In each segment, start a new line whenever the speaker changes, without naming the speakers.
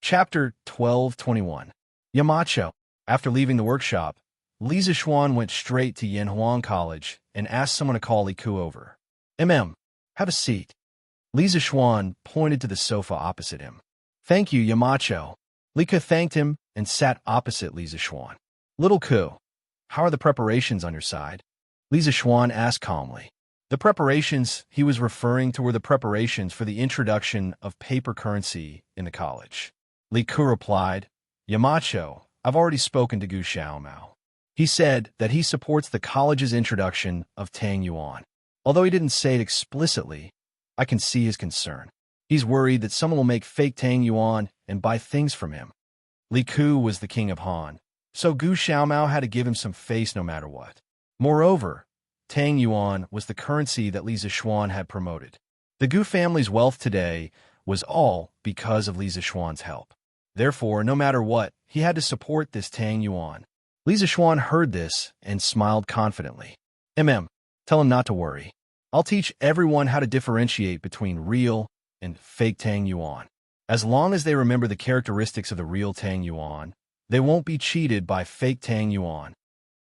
Chapter 1221. Yamacho. After leaving the workshop, Li Zixuan went straight to Yanhuang College and asked someone to call Li Ku over. Have a seat. Li Zixuan pointed to the sofa opposite him. Thank you, Yamacho. Li Ku thanked him and sat opposite Li Zixuan. Little Ku, how are the preparations on your side? Li Zixuan asked calmly. The preparations he was referring to were the preparations for the introduction of paper currency in the college. Li Ku replied, Yamacho, I've already spoken to Gu Xiaomao. He said that he supports the college's introduction of Tang Yuan. Although he didn't say it explicitly, I can see his concern. He's worried that someone will make fake Tang Yuan and buy things from him. Li Ku was the king of Han, so Gu Xiaomao had to give him some face no matter what. Moreover, Tang Yuan was the currency that Li Zixuan had promoted. The Gu family's wealth today was all because of Li Zixuan's help. Therefore, no matter what, he had to support this Tang Yuan. Li Zixuan heard this and smiled confidently. Tell him not to worry. I'll teach everyone how to differentiate between real and fake Tang Yuan. As long as they remember the characteristics of the real Tang Yuan, they won't be cheated by fake Tang Yuan.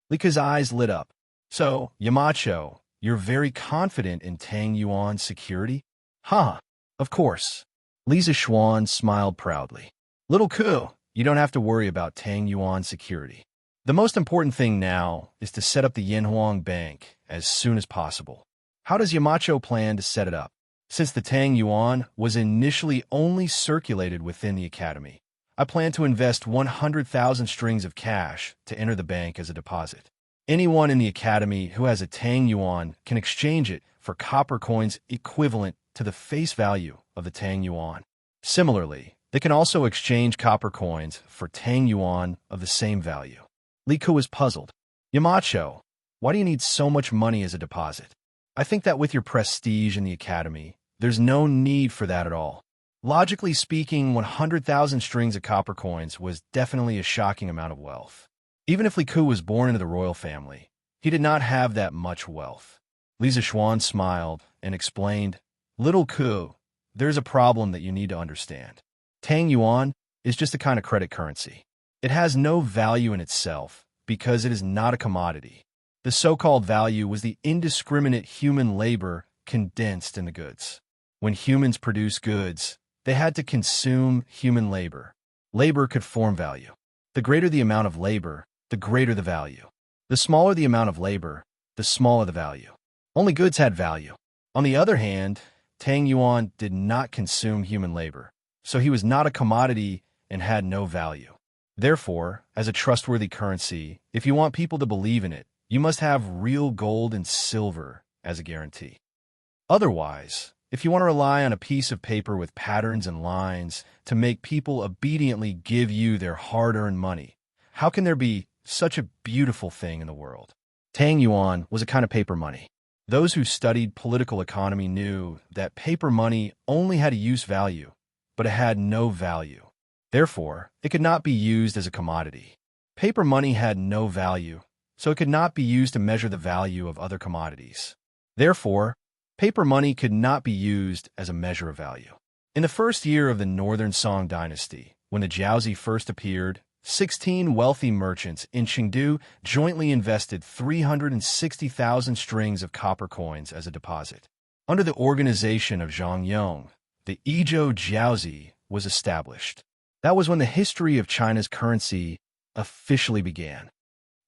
Li Ku's eyes lit up. So, Yamacho, you're very confident in Tang Yuan's security? Of course. Li Zixuan smiled proudly. Little Ku, you don't have to worry about Tang Yuan's security. The most important thing now is to set up the Yanhuang Bank as soon as possible. How does Yamacho plan to set it up? Since the Tang Yuan was initially only circulated within the academy, I plan to invest 100,000 strings of cash to enter the bank as a deposit. Anyone in the academy who has a Tang Yuan can exchange it for copper coins equivalent to the face value of the Tang Yuan. Similarly, they can also exchange copper coins for Tang Yuan of the same value. Li Ku was puzzled. Yamacho, why do you need so much money as a deposit? I think that with your prestige in the academy, there's no need for that at all. Logically speaking, 100,000 strings of copper coins was definitely a shocking amount of wealth. Even if Li Ku was born into the royal family, he did not have that much wealth. Li Zixuan smiled and explained, Little Ku, there's a problem that you need to understand. Tang Yuan is just a kind of credit currency. It has no value in itself because it is not a commodity. The so-called value was the indiscriminate human labor condensed in the goods. When humans produce goods, they had to consume human labor. Labor could form value. The greater the amount of labor, the greater the value. The smaller the amount of labor, the smaller the value. Only goods had value. On the other hand, Tang Yuan did not consume human labor, so he was not a commodity and had no value. Therefore, as a trustworthy currency, if you want people to believe in it, you must have real gold and silver as a guarantee. Otherwise, if you want to rely on a piece of paper with patterns and lines to make people obediently give you their hard-earned money, how can there be such a beautiful thing in the world? Tang Yuan was a kind of paper money. Those who studied political economy knew that paper money only had a use value, but it had no value. Therefore, it could not be used as a commodity. Paper money had no value, so it could not be used to measure the value of other commodities. Therefore, paper money could not be used as a measure of value. In the first year of the Northern Song Dynasty, when the Jiaozi first appeared, 16 wealthy merchants in Chengdu jointly invested 360,000 strings of copper coins as a deposit. Under the organization of Zhang Yong, the Izhou Jiaozi was established. That was when the history of China's currency officially began.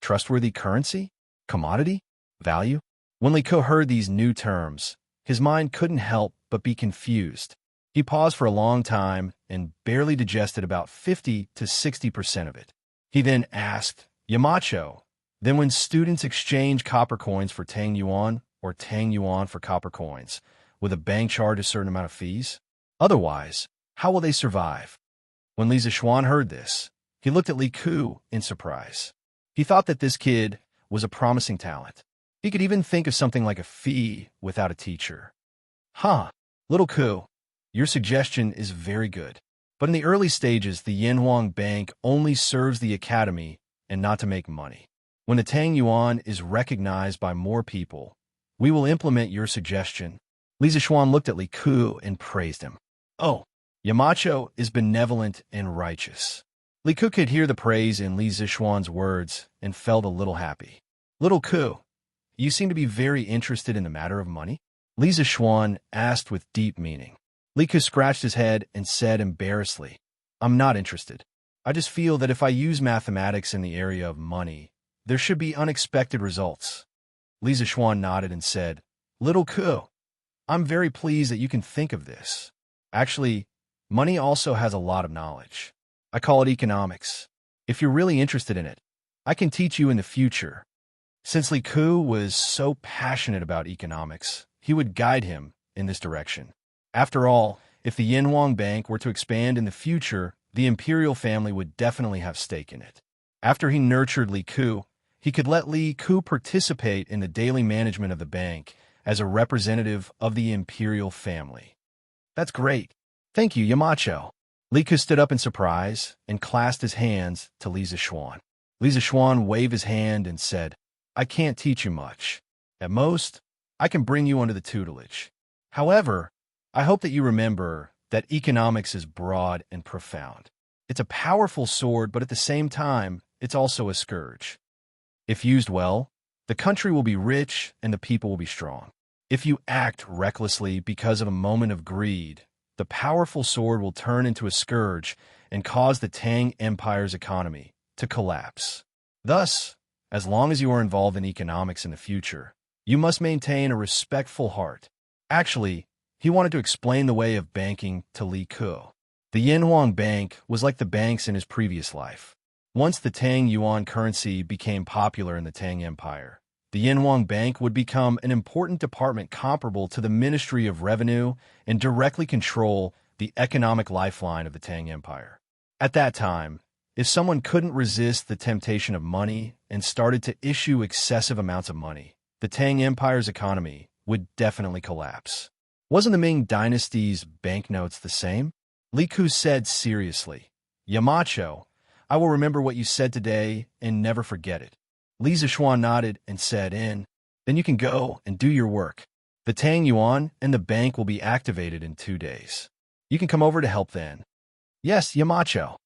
Trustworthy currency? Commodity? Value? When Li Ku heard these new terms, his mind couldn't help but be confused. He paused for a long time and barely digested about 50 to 60% of it. He then asked, Yamacho, then when students exchange copper coins for Tang Yuan or Tang Yuan for copper coins, will the bank charge a certain amount of fees? Otherwise, how will they survive? When Li Zixuan heard this, he looked at Li Ku in surprise. He thought that this kid was a promising talent. He could even think of something like a fee without a teacher. Little Ku, your suggestion is very good. But in the early stages, the Yanhuang Bank only serves the academy and not to make money. When the Tang Yuan is recognized by more people, we will implement your suggestion. Li Zixuan looked at Li Ku and praised him. Oh, Yamacho is benevolent and righteous. Li Ku could hear the praise in Li Zixuan's words and felt a little happy. Little Ku, you seem to be very interested in the matter of money? Li Zixuan asked with deep meaning. Li Ku scratched his head and said embarrassedly, I'm not interested. I just feel that if I use mathematics in the area of money, there should be unexpected results. Li Zixuan nodded and said, Little Ku, I'm very pleased that you can think of this. Actually, money also has a lot of knowledge. I call it economics. If you're really interested in it, I can teach you in the future. Since Li Ku was so passionate about economics, he would guide him in this direction. After all, if the Yinhuang Bank were to expand in the future, the imperial family would definitely have stake in it. After he nurtured Li Ku, he could let Li Ku participate in the daily management of the bank as a representative of the imperial family. That's great. Thank you, Yamacho. Li Ku stood up in surprise and clasped his hands to Li Zixuan. Li Zixuan waved his hand and said, I can't teach you much. At most, I can bring you under the tutelage. However, I hope that you remember that economics is broad and profound. It's a powerful sword, but at the same time, it's also a scourge. If used well, the country will be rich and the people will be strong. If you act recklessly because of a moment of greed, the powerful sword will turn into a scourge and cause the Tang Empire's economy to collapse. Thus, as long as you are involved in economics in the future, you must maintain a respectful heart. Actually, he wanted to explain the way of banking to Li Ku. The Yinhuang Bank was like the banks in his previous life. Once the Tang Yuan currency became popular in the Tang Empire, the Yinhuang Bank would become an important department comparable to the Ministry of Revenue and directly control the economic lifeline of the Tang Empire. At that time, if someone couldn't resist the temptation of money and started to issue excessive amounts of money, the Tang Empire's economy would definitely collapse. Wasn't the Ming Dynasty's banknotes the same? Li Ku said seriously, Yamacho, I will remember what you said today and never forget it. Li Zixuan nodded and said, then you can go and do your work. The Tang Yuan and the bank will be activated in 2 days. You can come over to help then. Yes, Yamacho.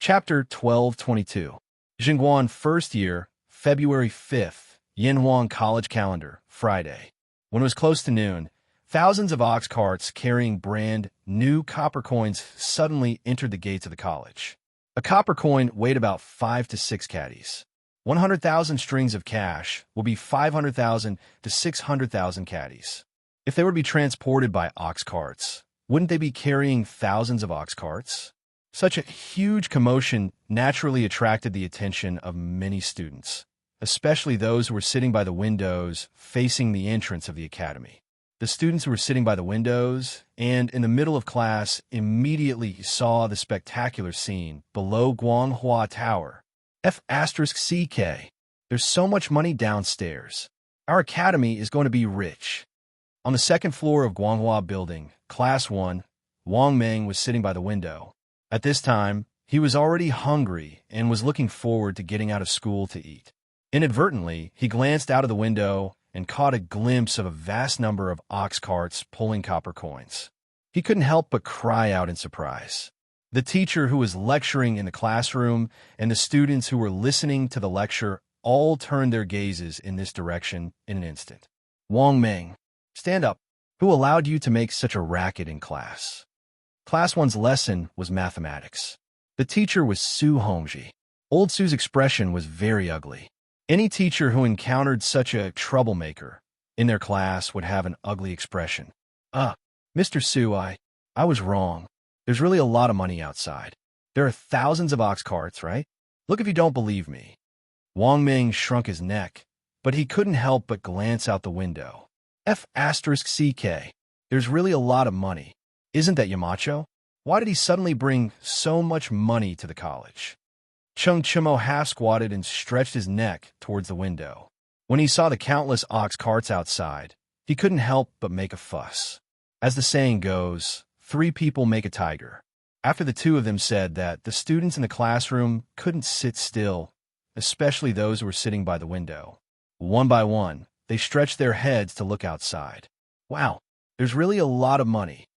Chapter 1222. Jingguan First Year, February 5th, Yinhuang College Calendar, Friday. When it was close to noon, thousands of ox carts carrying brand new copper coins suddenly entered the gates of the college. A copper coin weighed about 5 to 6 caddies. 100,000 strings of cash will be 500,000 to 600,000 caddies. If they were to be transported by ox carts, wouldn't they be carrying thousands of ox carts? Such a huge commotion naturally attracted the attention of many students, especially those who were sitting by the windows facing the entrance of the academy. The students who were sitting by the windows and in the middle of class immediately saw the spectacular scene below Guanghua Tower. F*CK. There's so much money downstairs. Our academy is going to be rich. On the second floor of Guanghua Building, Class 1, Wang Meng was sitting by the window. At this time, he was already hungry and was looking forward to getting out of school to eat. Inadvertently, he glanced out of the window and caught a glimpse of a vast number of ox carts pulling copper coins. He couldn't help but cry out in surprise. The teacher who was lecturing in the classroom and the students who were listening to the lecture all turned their gazes in this direction in an instant. Wang Meng, stand up. Who allowed you to make such a racket in class? Class 1's lesson was mathematics. The teacher was Su Hongji. Old Su's expression was very ugly. Any teacher who encountered such a troublemaker in their class would have an ugly expression. Mr. Su, I was wrong. There's really a lot of money outside. There are thousands of ox carts, right? Look if you don't believe me. Wang Ming shrunk his neck, but he couldn't help but glance out the window. F*CK. There's really a lot of money. Isn't that Yamacho? Why did he suddenly bring so much money to the college? Chung Chimo half-squatted and stretched his neck towards the window. When he saw the countless ox carts outside, he couldn't help but make a fuss. As the saying goes, 3 people make a tiger. After the 2 of them said that, the students in the classroom couldn't sit still, especially those who were sitting by the window. One by one, they stretched their heads to look outside. Wow, there's really a lot of money.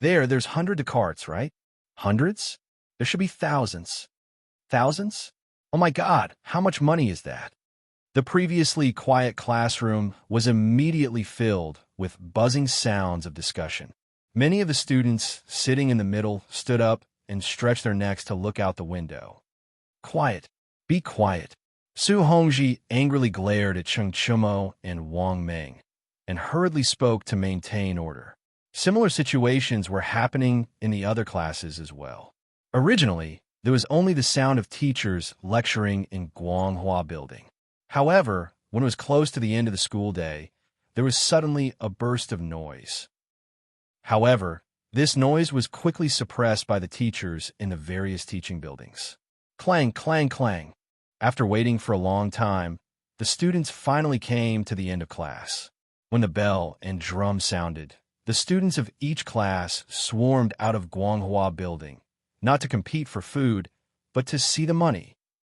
There's hundreds of carts, right? Hundreds? There should be thousands. Thousands? Oh my God, how much money is that? The previously quiet classroom was immediately filled with buzzing sounds of discussion. Many of the students sitting in the middle stood up and stretched their necks to look out the window. Quiet. Be quiet. Su Hongji angrily glared at Cheng Chumo and Wang Meng and hurriedly spoke to maintain order. Similar situations were happening in the other classes as well. Originally, there was only the sound of teachers lecturing in Guanghua Building. However, when it was close to the end of the school day, there was suddenly a burst of noise. However, this noise was quickly suppressed by the teachers in the various teaching buildings. Clang, clang, clang. After waiting for a long time, the students finally came to the end of class. When the bell and drum sounded, the students of each class swarmed out of Guanghua Building, not to compete for food, but to see the money.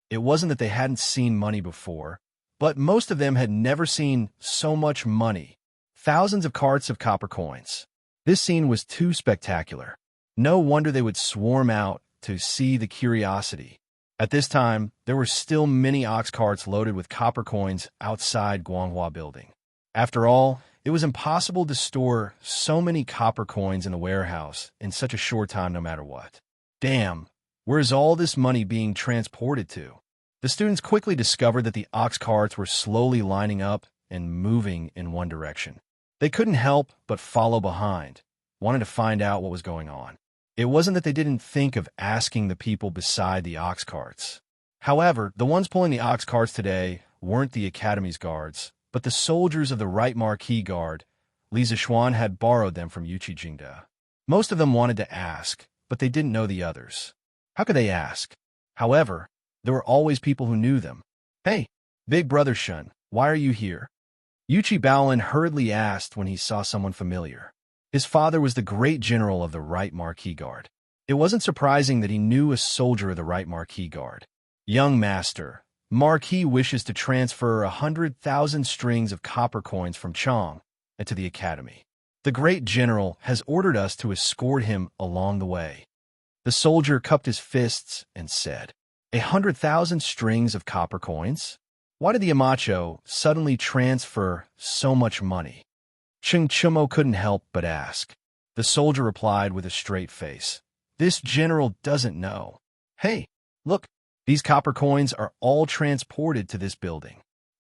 It wasn't that they hadn't seen money before, but most of them had never seen so much money. Thousands of carts of copper coins. This scene was too spectacular. No wonder they would swarm out to see the curiosity. At this time, there were still many ox carts loaded with copper coins outside Guanghua Building. After all, it was impossible to store so many copper coins in the warehouse in such a short time no matter what. Damn, where is all this money being transported to? The students quickly discovered that the ox carts were slowly lining up and moving in one direction. They couldn't help but follow behind, wanting to find out what was going on. It wasn't that they didn't think of asking the people beside the ox carts. However, the ones pulling the ox carts today weren't the Academy's guards, but the soldiers of the Right Marquis Guard. Li Zixuan had borrowed them from Yuchi Jingda. Most of them wanted to ask, but they didn't know the others. How could they ask? However, there were always people who knew them. Hey, Big Brother Shun, why are you here? Yuchi Baolin hurriedly asked when he saw someone familiar. His father was the great general of the Right Marquis Guard. It wasn't surprising that he knew a soldier of the Right Marquis Guard. Young master, Marquis wishes to transfer 100,000 strings of copper coins from Chang into the Academy. The great general has ordered us to escort him along the way. The soldier cupped his fists and said, 100,000 strings of copper coins? Why did the Amacho suddenly transfer so much money? Cheng Chumo couldn't help but ask. The soldier replied with a straight face, this general doesn't know. Hey, look, these copper coins are all transported to this building.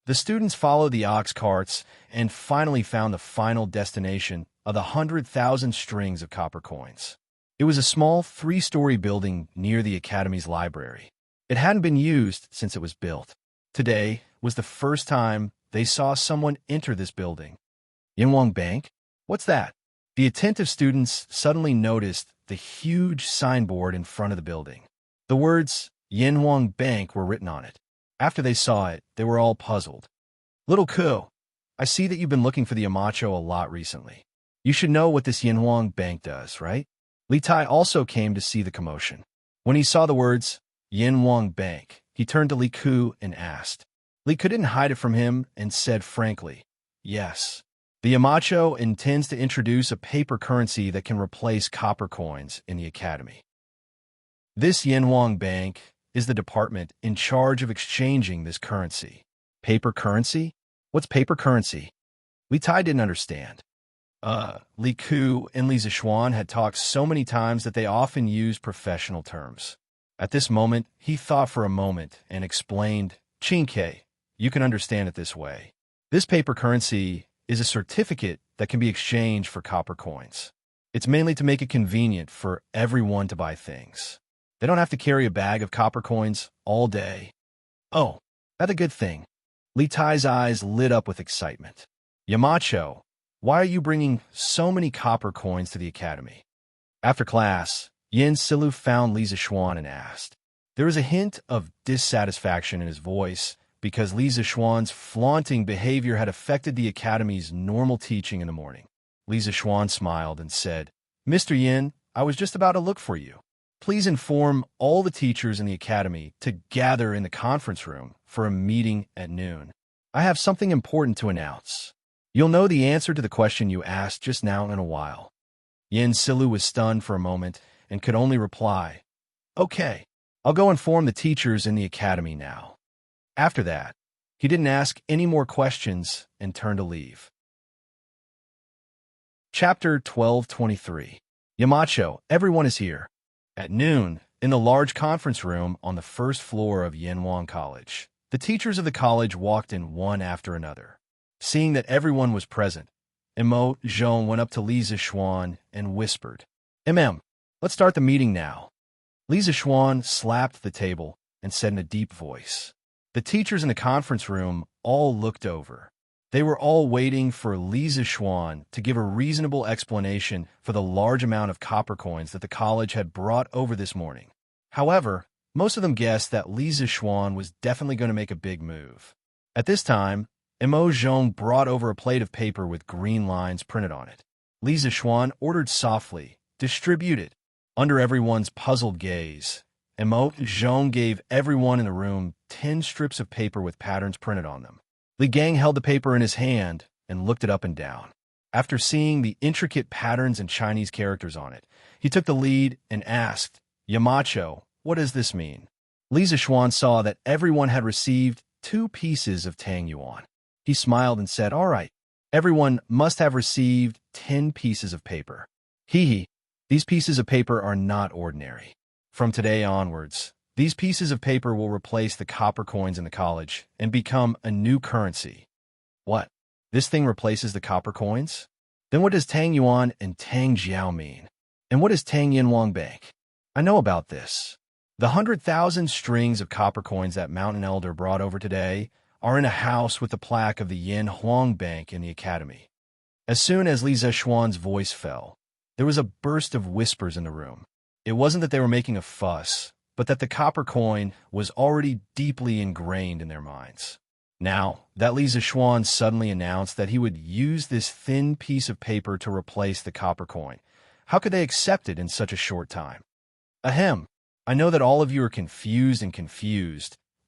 The students followed the ox carts and finally found the final destination of the 100,000 strings of copper coins. It was a small 3-story building near the Academy's library. It hadn't been used since it was built. Today was the first time they saw someone enter this building. Yinwang Bank? What's that? The attentive students suddenly noticed the huge signboard in front of the building. The words Yinwang Bank were written on it. After they saw it, they were all puzzled. Little Ku, I see that you've been looking for the Amacho a lot recently. You should know what this Yinwang Bank does, right? Li Tai also came to see the commotion. When he saw the words Yinwang Bank, he turned to Li Ku and asked. Li Ku didn't hide it from him and said frankly, yes. The Amacho intends to introduce a paper currency that can replace copper coins in the Academy. This Yinwang Bank is the department in charge of exchanging this currency. Paper currency? What's paper currency? Li Tai didn't understand. Li Ku and Li Zixuan had talked so many times that they often used professional terms. At this moment, he thought for a moment and explained, Qingke, you can understand it this way. This paper currency is a certificate that can be exchanged for copper coins. It's mainly to make it convenient for everyone to buy things. They don't have to carry a bag of copper coins all day. Oh, that's a good thing. Li Tai's eyes lit up with excitement. Yamacho, why are you bringing so many copper coins to the Academy? After class, Yin Silu found Li Zixuan and asked. There was a hint of dissatisfaction in his voice because Li Zixuan's flaunting behavior had affected the Academy's normal teaching in the morning. Li Zixuan smiled and said, Mr. Yin, I was just about to look for you. Please inform all the teachers in the Academy to gather in the conference room for a meeting at noon. I have something important to announce. You'll know the answer to the question you asked just now in a while. Yin Silu was stunned for a moment and could only reply, "Okay, I'll go inform the teachers in the academy now." After that, he didn't ask any more questions and turned to leave. Chapter 1223. Yamacho, everyone is here. At noon, in the large conference room on the first floor of Yanhuang College, the teachers of the college walked in one after another. Seeing that everyone was present, Emo Zhong went up to Li Zixuan and whispered, Let's start the meeting now." Li Zixuan slapped the table and said in a deep voice. The teachers in the conference room all looked over. They were all waiting for Li Zixuan to give a reasonable explanation for the large amount of copper coins that the college had brought over this morning. However, most of them guessed that Li Zixuan was definitely going to make a big move. At this time, Emo Zhong brought over a plate of paper with green lines printed on it. Li Zixuan ordered softly, "Distribute it." Under everyone's puzzled gaze, Emo Zhong gave everyone in the room 10 strips of paper with patterns printed on them. Li Gang held the paper in his hand and looked it up and down. After seeing the intricate patterns and Chinese characters on it, he took the lead and asked, "Yamacho, what does this mean?" Li Zixuan saw that everyone had received 2 pieces of Tang Yuan. He smiled and said, "All right, everyone must have received 10 pieces of paper. Hee, these pieces of paper are not ordinary. From today onwards, these pieces of paper will replace the copper coins in the college and become a new currency." "What? This thing replaces the copper coins? Then what does Tang Yuan and Tang Jiao mean? And what is Tang Yanhuang Bank? I know about this. The 100,000 strings of copper coins that Mountain Elder brought over today are in a house with the plaque of the Yanhuang Bank in the academy." As soon as Li Zixuan's voice fell, there was a burst of whispers in the room. It wasn't that they were making a fuss, but that the copper coin was already deeply ingrained in their minds. Now that Li Zixuan suddenly announced that he would use this thin piece of paper to replace the copper coin, how could they accept it in such a short time? Ahem, I know that all of you are confused,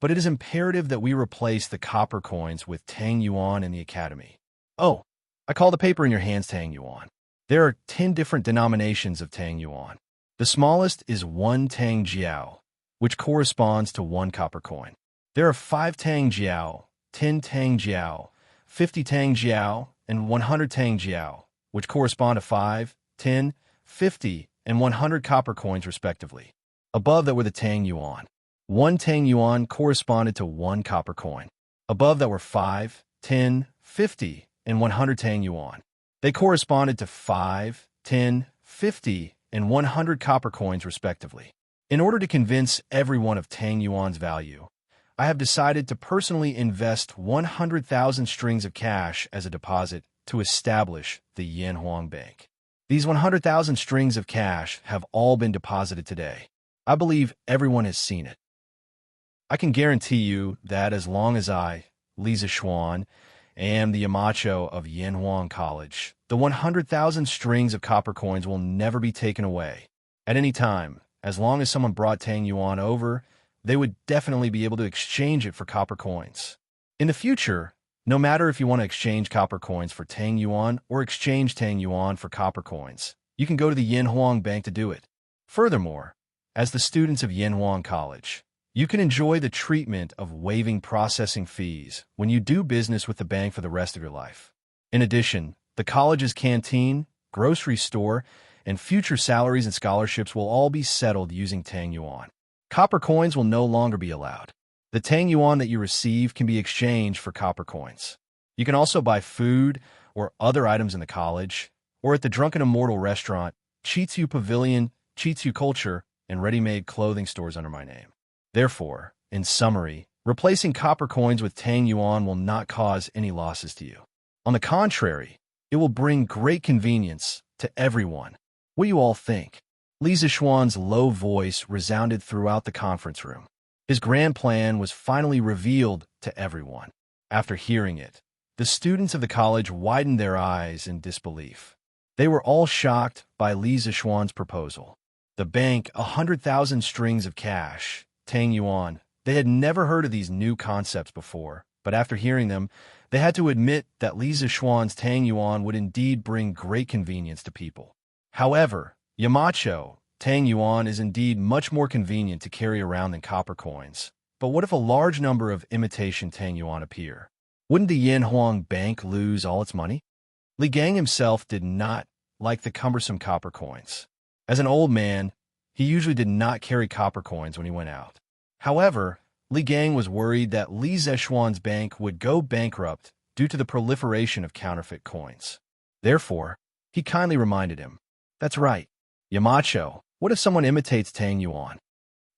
but it is imperative that we replace the copper coins with Tang Yuan in the academy. Oh, I call the paper in your hands Tang Yuan. There are 10 different denominations of Tang Yuan. The smallest is 1 Tang Jiao, which corresponds to 1 copper coin. There are 5 Tang Jiao, 10 Tang Jiao, 50 Tang Jiao, and 100 Tang Jiao, which correspond to 5, 10, 50, and 100 copper coins respectively. Above that were the Tang Yuan. 1 Tang Yuan corresponded to 1 copper coin. Above that were 5, 10, 50, and 100 Tang Yuan. They corresponded to 5, 10, 50, and 100 copper coins respectively. In order to convince everyone of Tang Yuan's value, I have decided to personally invest 100,000 strings of cash as a deposit to establish the Yanhuang Bank. These 100,000 strings of cash have all been deposited today. I believe everyone has seen it. I can guarantee you that as long as I, Li Zixuan, am the Yamacho of Yanhuang College, the 100,000 strings of copper coins will never be taken away. At any time, as long as someone brought Tang Yuan over, they would definitely be able to exchange it for copper coins. In the future, no matter if you want to exchange copper coins for Tang Yuan or exchange Tang Yuan for copper coins, you can go to the Yanhuang Bank to do it. Furthermore, as the students of Yanhuang College, you can enjoy the treatment of waiving processing fees when you do business with the bank for the rest of your life. In addition, the college's canteen, grocery store, and future salaries and scholarships will all be settled using Tang Yuan. Copper coins will no longer be allowed. The Tang Yuan that you receive can be exchanged for copper coins. You can also buy food or other items in the college, or at the Drunken Immortal restaurant, Chitsu Pavilion, Chitsu Culture, and ready-made clothing stores under my name. Therefore, in summary, replacing copper coins with Tang Yuan will not cause any losses to you. On the contrary, it will bring great convenience to everyone. What do you all think? Li Zixuan's low voice resounded throughout the conference room. His grand plan was finally revealed to everyone. After hearing it, the students of the college widened their eyes in disbelief. They were all shocked by Li Zixuan's proposal. The bank, 100,000 strings of cash, Tang Yuan. They had never heard of these new concepts before, but after hearing them, they had to admit that Li Zixuan's Tang Yuan would indeed bring great convenience to people. However, Yamacho, Tang yuan is indeed much more convenient to carry around than copper coins. But what if a large number of imitation Tang yuan appear? Wouldn't the Yanhuang Bank lose all its money? Li Gang himself did not like the cumbersome copper coins. As an old man, he usually did not carry copper coins when he went out. However, Li Gang was worried that Li Zeshuan's bank would go bankrupt due to the proliferation of counterfeit coins. Therefore, he kindly reminded him, "That's right, Yamacho, what if someone imitates Tang yuan?"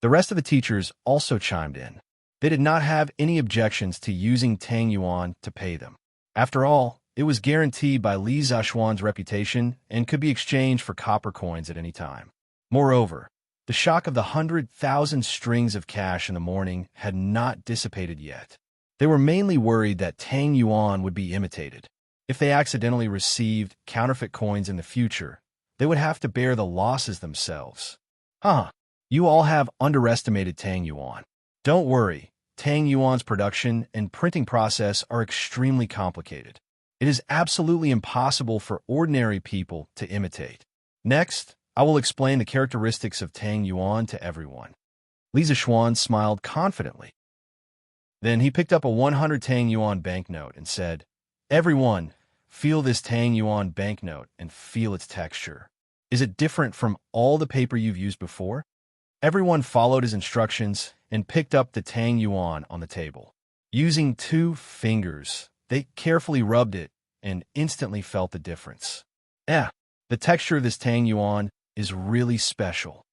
The rest of the teachers also chimed in. They did not have any objections to using Tang yuan to pay them. After all, it was guaranteed by Li Zeshuan's reputation and could be exchanged for copper coins at any time. Moreover, the shock of the 100,000 strings of cash in the morning had not dissipated yet. They were mainly worried that Tang yuan would be imitated. If they accidentally received counterfeit coins in the future, they would have to bear the losses themselves. You all have underestimated Tang yuan. Don't worry, Tang yuan's production and printing process are extremely complicated. It is absolutely impossible for ordinary people to imitate. Next, I will explain the characteristics of Tang yuan to everyone. Li Zeshuan smiled confidently. Then he picked up a 100 Tang yuan banknote and said, "Everyone, feel this Tang yuan banknote and feel its texture. Is it different from all the paper you've used before?" Everyone followed his instructions and picked up the Tang yuan on the table. Using 2 fingers, they carefully rubbed it and instantly felt the difference. The texture of this Tang yuan is really special.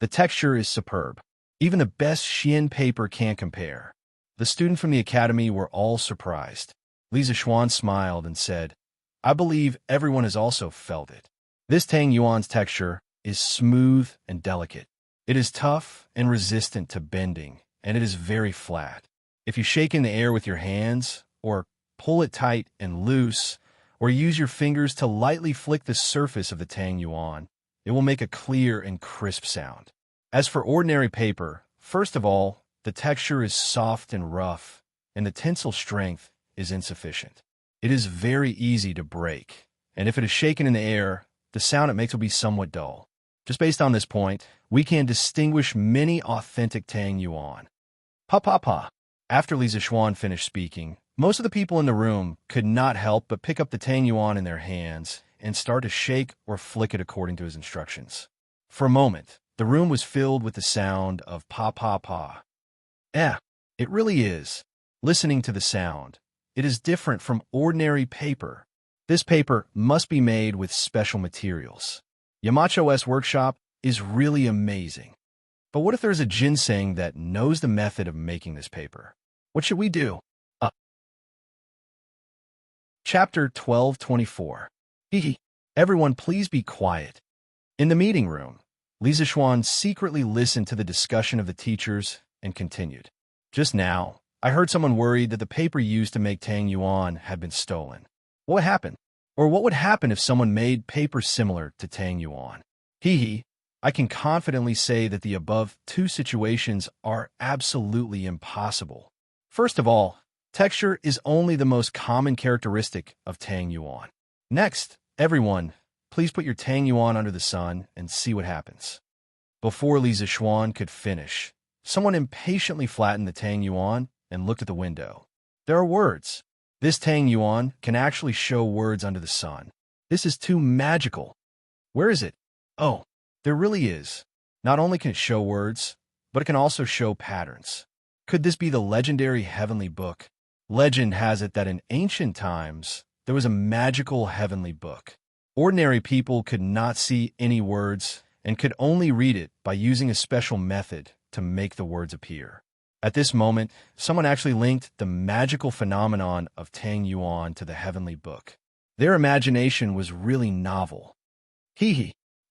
The texture is superb. Even the best Xian paper can't compare. The students from the academy were all surprised. Li Zeshuan smiled and said, "I believe everyone has also felt it. This Tang yuan's texture is smooth and delicate. It is tough and resistant to bending, and it is very flat. If you shake in the air with your hands, or pull it tight and loose, or use your fingers to lightly flick the surface of the Tang yuan, it will make a clear and crisp sound. As for ordinary paper, first of all, the texture is soft and rough, and the tensile strength is insufficient. It is very easy to break, and if it is shaken in the air, the sound it makes will be somewhat dull. Just based on this point, we can distinguish many authentic Tang yuan." After Li Zeshuan finished speaking, most of the people in the room could not help but pick up the Tang yuan in their hands and start to shake or flick it according to his instructions. For a moment, the room was filled with the sound of pa. It really is. Listening to the sound, it is different from ordinary paper. This paper must be made with special materials. Yamacho's workshop is really amazing. But what if there's a ginseng that knows the method of making this paper? What should we do? Chapter 1224. Everyone please be quiet. In the meeting room, Li Zeshuan secretly listened to the discussion of the teachers and continued. "Just now, I heard someone worried that the paper used to make Tang yuan had been stolen. What would happen? Or what would happen if someone made paper similar to Tang yuan? I can confidently say that the above 2 situations are absolutely impossible. First of all, texture is only the most common characteristic of Tang yuan. Next, everyone, please put your Tang yuan under the sun and see what happens." Before Li Zeshuan could finish, someone impatiently flattened the Tang yuan and looked at the window. There are words. This Tang yuan can actually show words under the sun. This is too magical. Where is it? Oh, there really is. Not only can it show words, but it can also show patterns. Could this be the legendary heavenly book? Legend has it that in ancient times, there was a magical heavenly book. Ordinary people could not see any words and could only read it by using a special method to make the words appear. At this moment, someone actually linked the magical phenomenon of Tang yuan to the heavenly book. Their imagination was really novel.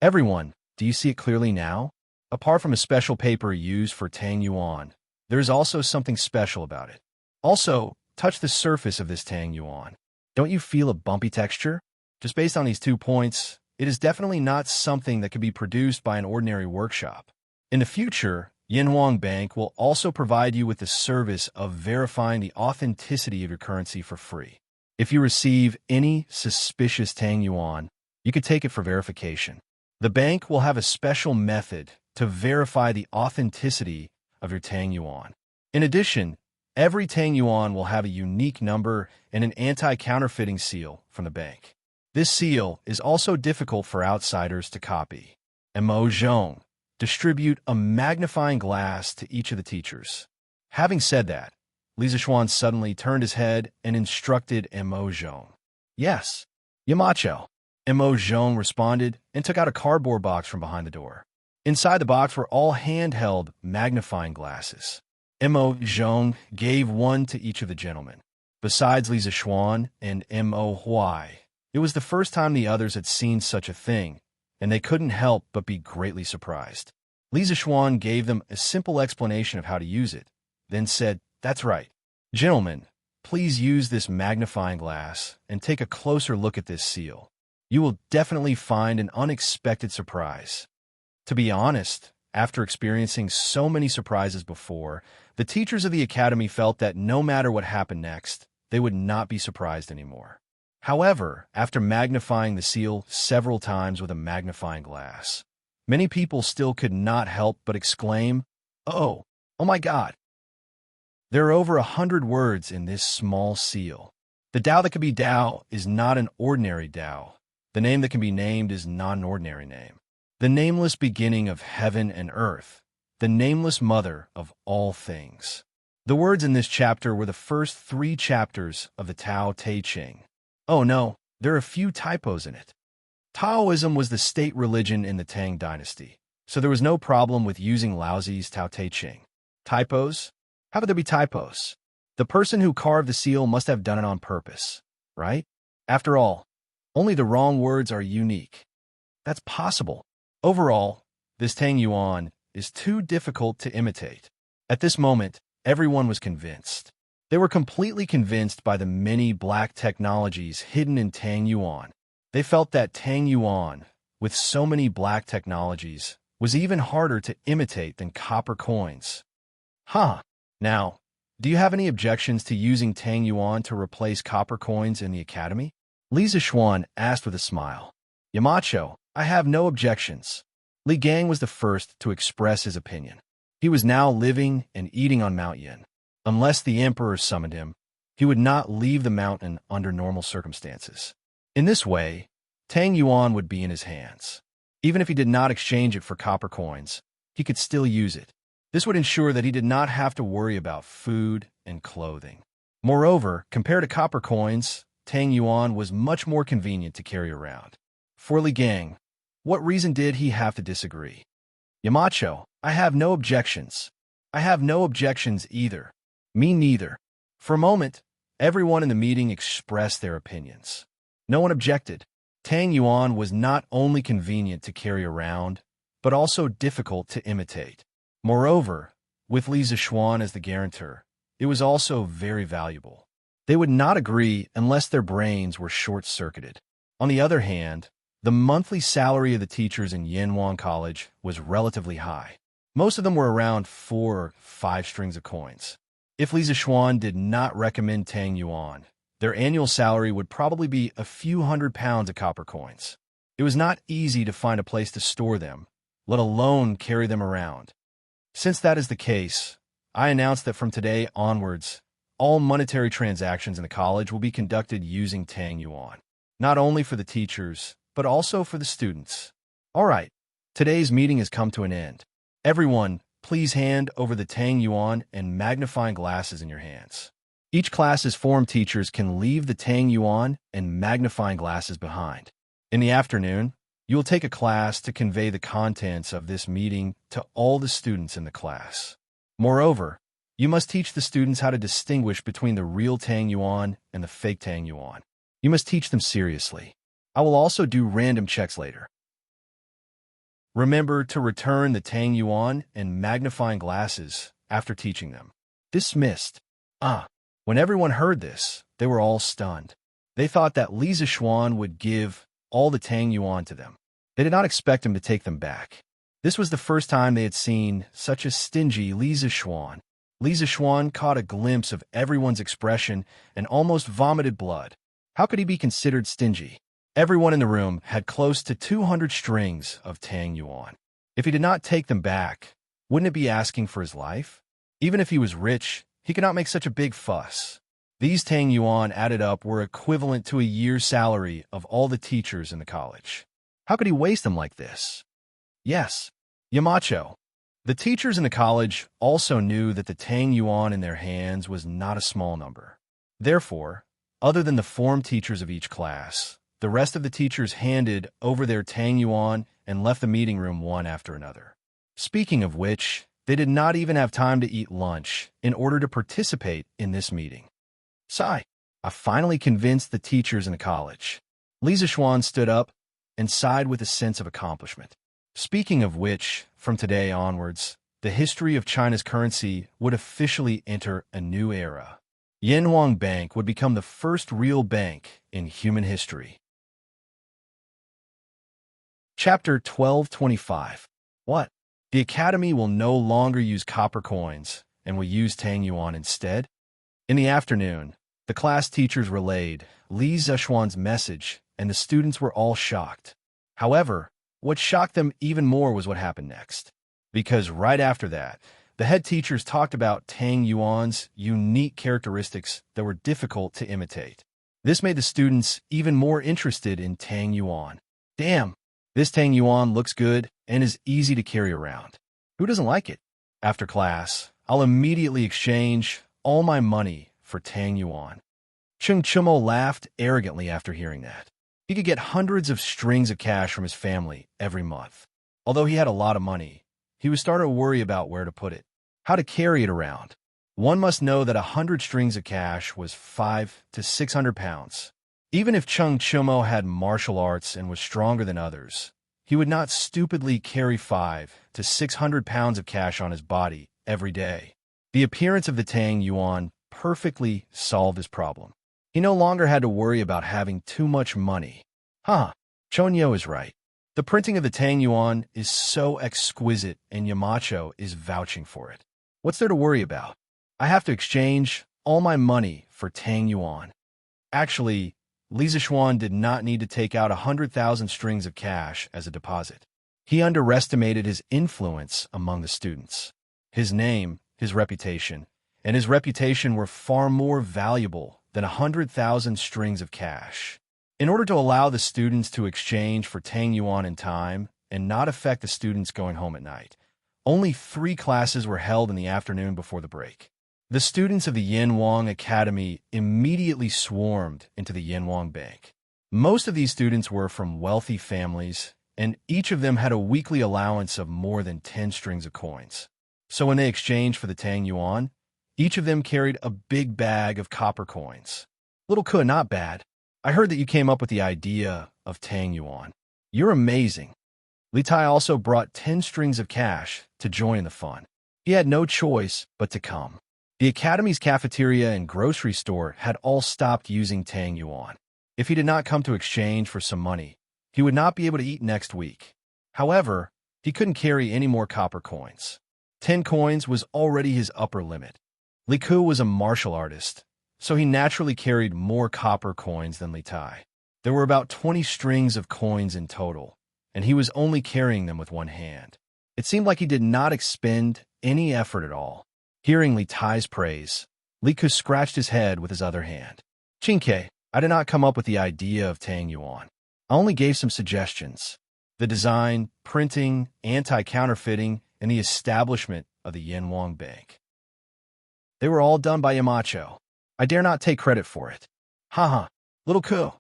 Everyone, do you see it clearly now? Apart from a special paper used for Tang yuan, there is also something special about it. Also, touch the surface of this Tang yuan. Don't you feel a bumpy texture? Just based on these 2 points, it is definitely not something that could be produced by an ordinary workshop. In the future, Yanhuang Bank will also provide you with the service of verifying the authenticity of your currency for free. If you receive any suspicious Tang yuan, you could take it for verification. The bank will have a special method to verify the authenticity of your Tang Yuan. In addition, every Tang Yuan will have a unique number and an anti-counterfeiting seal from the bank. This seal is also difficult for outsiders to copy. Mo Zhong, distribute a magnifying glass to each of the teachers. Having said that, Li Zishuan suddenly turned his head and instructed Mo Zhong. Yes, Yamacho. Mo Zhong responded and took out a cardboard box from behind the door. Inside the box were all handheld magnifying glasses. Mo Zhong gave one to each of the gentlemen. Besides Li Zishuan and Mo Huai, it was the first time the others had seen such a thing, and they couldn't help but be greatly surprised. Li Zishuan gave them a simple explanation of how to use it, then said, "That's right. Gentlemen, please use this magnifying glass and take a closer look at this seal. You will definitely find an unexpected surprise." To be honest, after experiencing so many surprises before, the teachers of the academy felt that no matter what happened next, they would not be surprised anymore. However, after magnifying the seal several times with a magnifying glass, many people still could not help but exclaim, Oh my God! There are over 100 words in this small seal. The Tao that can be Tao is not an ordinary Tao. The name that can be named is not an ordinary name. The nameless beginning of heaven and earth, the nameless mother of all things. The words in this chapter were the first 3 chapters of the Tao Te Ching. Oh no, there are a few typos in it. Taoism was the state religion in the Tang Dynasty, so there was no problem with using Laozi's Tao Te Ching. Typos? How could there be typos? The person who carved the seal must have done it on purpose, right? After all, only the wrong words are unique. That's possible. Overall, this Tang Yuan is too difficult to imitate. At this moment, everyone was convinced. They were completely convinced by the many black technologies hidden in Tang Yuan. They felt that Tang Yuan, with so many black technologies, was even harder to imitate than copper coins. Now, do you have any objections to using Tang Yuan to replace copper coins in the academy? Li Zishuan asked with a smile. Yamacho, I have no objections. Li Gang was the first to express his opinion. He was now living and eating on Mount Yin. Unless the emperor summoned him, he would not leave the mountain under normal circumstances. In this way, Tang Yuan would be in his hands. Even if he did not exchange it for copper coins, he could still use it. This would ensure that he did not have to worry about food and clothing. Moreover, compared to copper coins, Tang Yuan was much more convenient to carry around. For Li Gang, what reason did he have to disagree? Yamacho, I have no objections. I have no objections either. Me neither. For a moment, everyone in the meeting expressed their opinions. No one objected. Tang Yuan was not only convenient to carry around, but also difficult to imitate. Moreover, with Li Zishuan as the guarantor, it was also very valuable. They would not agree unless their brains were short-circuited. On the other hand, the monthly salary of the teachers in Yanhuan College was relatively high. Most of them were around 4 or 5 strings of coins. If Li Zishuan did not recommend Tang Yuan, their annual salary would probably be a few £100 of copper coins. It was not easy to find a place to store them, let alone carry them around. Since that is the case, I announce that from today onwards, all monetary transactions in the college will be conducted using Tang Yuan, not only for the teachers, but also for the students. All right, today's meeting has come to an end. Everyone, please hand over the Tang Yuan and magnifying glasses in your hands. Each class's form teachers can leave the Tang Yuan and magnifying glasses behind. In the afternoon, you will take a class to convey the contents of this meeting to all the students in the class. Moreover, you must teach the students how to distinguish between the real Tang Yuan and the fake Tang Yuan. You must teach them seriously. I will also do random checks later. Remember to return the Tang Yuan and magnifying glasses after teaching them. Dismissed. When everyone heard this, they were all stunned. They thought that Li Zishuan would give all the Tang Yuan to them. They did not expect him to take them back. This was the first time they had seen such a stingy Li Zishuan. Li Zishuan caught a glimpse of everyone's expression and almost vomited blood. How could he be considered stingy? Everyone in the room had close to 200 strings of Tang Yuan. If he did not take them back, wouldn't it be asking for his life? Even if he was rich, he could not make such a big fuss. These Tang Yuan added up were equivalent to a year's salary of all the teachers in the college. How could he waste them like this? Yes, Yamacho. The teachers in the college also knew that the Tang Yuan in their hands was not a small number. Therefore, other than the form teachers of each class, the rest of the teachers handed over their Tang Yuan and left the meeting room one after another. Speaking of which, they did not even have time to eat lunch in order to participate in this meeting. Sigh. I finally convinced the teachers in the college. Li Zishuan stood up and sighed with a sense of accomplishment. Speaking of which, from today onwards, the history of China's currency would officially enter a new era. Yanhuang Bank would become the first real bank in human history. Chapter 1225. What? The Academy will no longer use copper coins and will use Tang Yuan instead? In the afternoon, the class teachers relayed Li Zishuan's message, and the students were all shocked. However, what shocked them even more was what happened next. Because right after that, the head teachers talked about Tang Yuan's unique characteristics that were difficult to imitate. This made the students even more interested in Tang Yuan. Damn, this Tang Yuan looks good and is easy to carry around. Who doesn't like it? After class, I'll immediately exchange all my money for Tang Yuan. Chung Chumo laughed arrogantly after hearing that. He could get hundreds of strings of cash from his family every month. Although he had a lot of money, he was starting to worry about where to put it, how to carry it around. One must know that 100 strings of cash was 5 to 600 pounds. Even if Chung Chumo had martial arts and was stronger than others, he would not stupidly carry 5 to 600 pounds of cash on his body every day. The appearance of the Tang Yuan perfectly solved his problem. He no longer had to worry about having too much money. Chonyo is right. The printing of the Tang Yuan is so exquisite, and Yamacho is vouching for it. What's there to worry about? I have to exchange all my money for Tang Yuan. Actually, Li Zishuan did not need to take out 100,000 strings of cash as a deposit. He underestimated his influence among the students. His name, his reputation, and his reputation were far more valuable than 100,000 strings of cash. In order to allow the students to exchange for Tang Yuan in time and not affect the students going home at night, only 3 classes were held in the afternoon before the break. The students of the Yanhuang Academy immediately swarmed into the Yanhuang Bank. Most of these students were from wealthy families, and each of them had a weekly allowance of more than 10 strings of coins. So when they exchanged for the Tang Yuan, each of them carried a big bag of copper coins. Little Ke, not bad. I heard that you came up with the idea of Tang Yuan. You're amazing. Li Tai also brought 10 strings of cash to join in the fun. He had no choice but to come. The Academy's cafeteria and grocery store had all stopped using Tang Yuan. If he did not come to exchange for some money, he would not be able to eat next week. However, he couldn't carry any more copper coins. 10 coins was already his upper limit. Li Ku was a martial artist, so he naturally carried more copper coins than Li Tai. There were about 20 strings of coins in total, and he was only carrying them with one hand. It seemed like he did not expend any effort at all. Hearing Li Tai's praise, Li Ku scratched his head with his other hand. Chinke, I did not come up with the idea of Tang Yuan. I only gave some suggestions. The design, printing, anti-counterfeiting, and the establishment of the Yanhuang Bank. They were all done by Yamacho. I dare not take credit for it. Little Ku,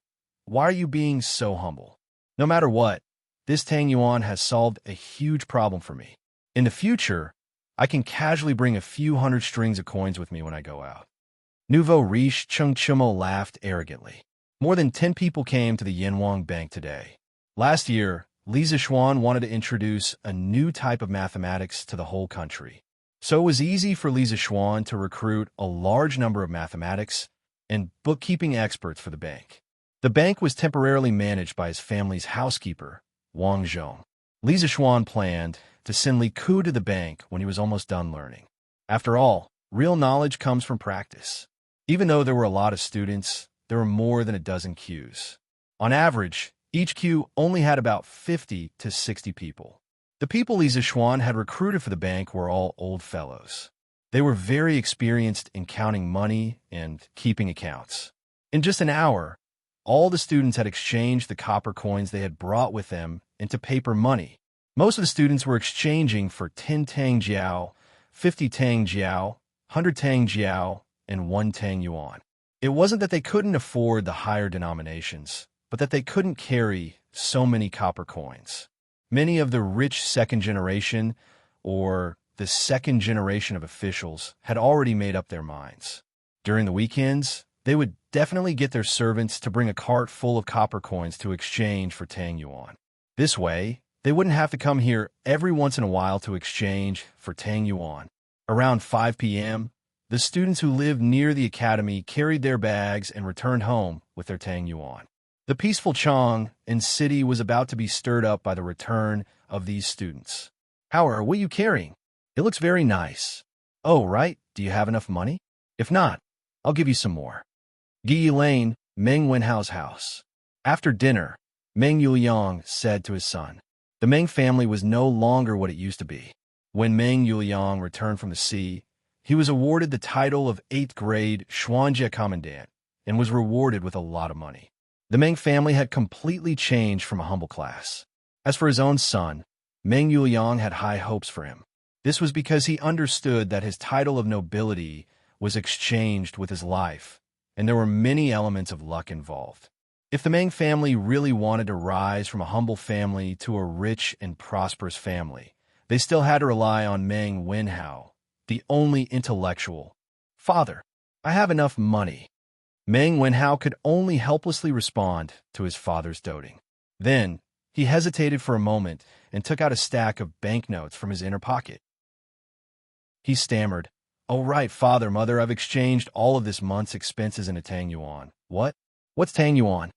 why are you being so humble? No matter what, this Tang Yuan has solved a huge problem for me. In the future, I can casually bring a few hundred strings of coins with me when I go out. Nouveau riche Chung Chumo laughed arrogantly. More than 10 people came to the Yanhuang Bank today. Last year, Li Zishuan wanted to introduce a new type of mathematics to the whole country. So it was easy for Li Zishuan to recruit a large number of mathematics and bookkeeping experts for the bank. The bank was temporarily managed by his family's housekeeper, Wang Zhong. Li Zishuan planned to send Li Ku to the bank when he was almost done learning. After all, real knowledge comes from practice. Even though there were a lot of students, there were more than a dozen queues. On average, each queue only had about 50 to 60 people. The people Li Zixuan had recruited for the bank were all old fellows. They were very experienced in counting money and keeping accounts. In just an hour, all the students had exchanged the copper coins they had brought with them into paper money. Most of the students were exchanging for 10 Tang Jiao, 50 Tang Jiao, 100 Tang Jiao, and 1 Tang Yuan. It wasn't that they couldn't afford the higher denominations, but that they couldn't carry so many copper coins. Many of the rich second generation, or the second generation of officials, had already made up their minds. During the weekends, they would definitely get their servants to bring a cart full of copper coins to exchange for Tang Yuan. This way, they wouldn't have to come here every once in a while to exchange for Tang Yuan. Around 5 p.m., the students who lived near the academy carried their bags and returned home with their Tang Yuan. The peaceful Chang and city was about to be stirred up by the return of these students. "Howard, what are you carrying? It looks very nice." "Oh, right. Do you have enough money? If not, I'll give you some more." Guyi Lane, Meng Wenhao's house. After dinner, Meng Yuliang said to his son, the Meng family was no longer what it used to be. When Meng Yuliang returned from the sea, he was awarded the title of 8th grade Xuanjie Commandant and was rewarded with a lot of money. The Meng family had completely changed from a humble class. As for his own son, Meng Yuliang had high hopes for him. This was because he understood that his title of nobility was exchanged with his life, and there were many elements of luck involved. If the Meng family really wanted to rise from a humble family to a rich and prosperous family, they still had to rely on Meng Wenhao, the only intellectual. "Father, I have enough money." Meng Wenhao could only helplessly respond to his father's doting. Then, he hesitated for a moment and took out a stack of banknotes from his inner pocket. He stammered, "Oh right, father, mother, I've exchanged all of this month's expenses into Tang Yuan." "What? What's Tang Yuan?"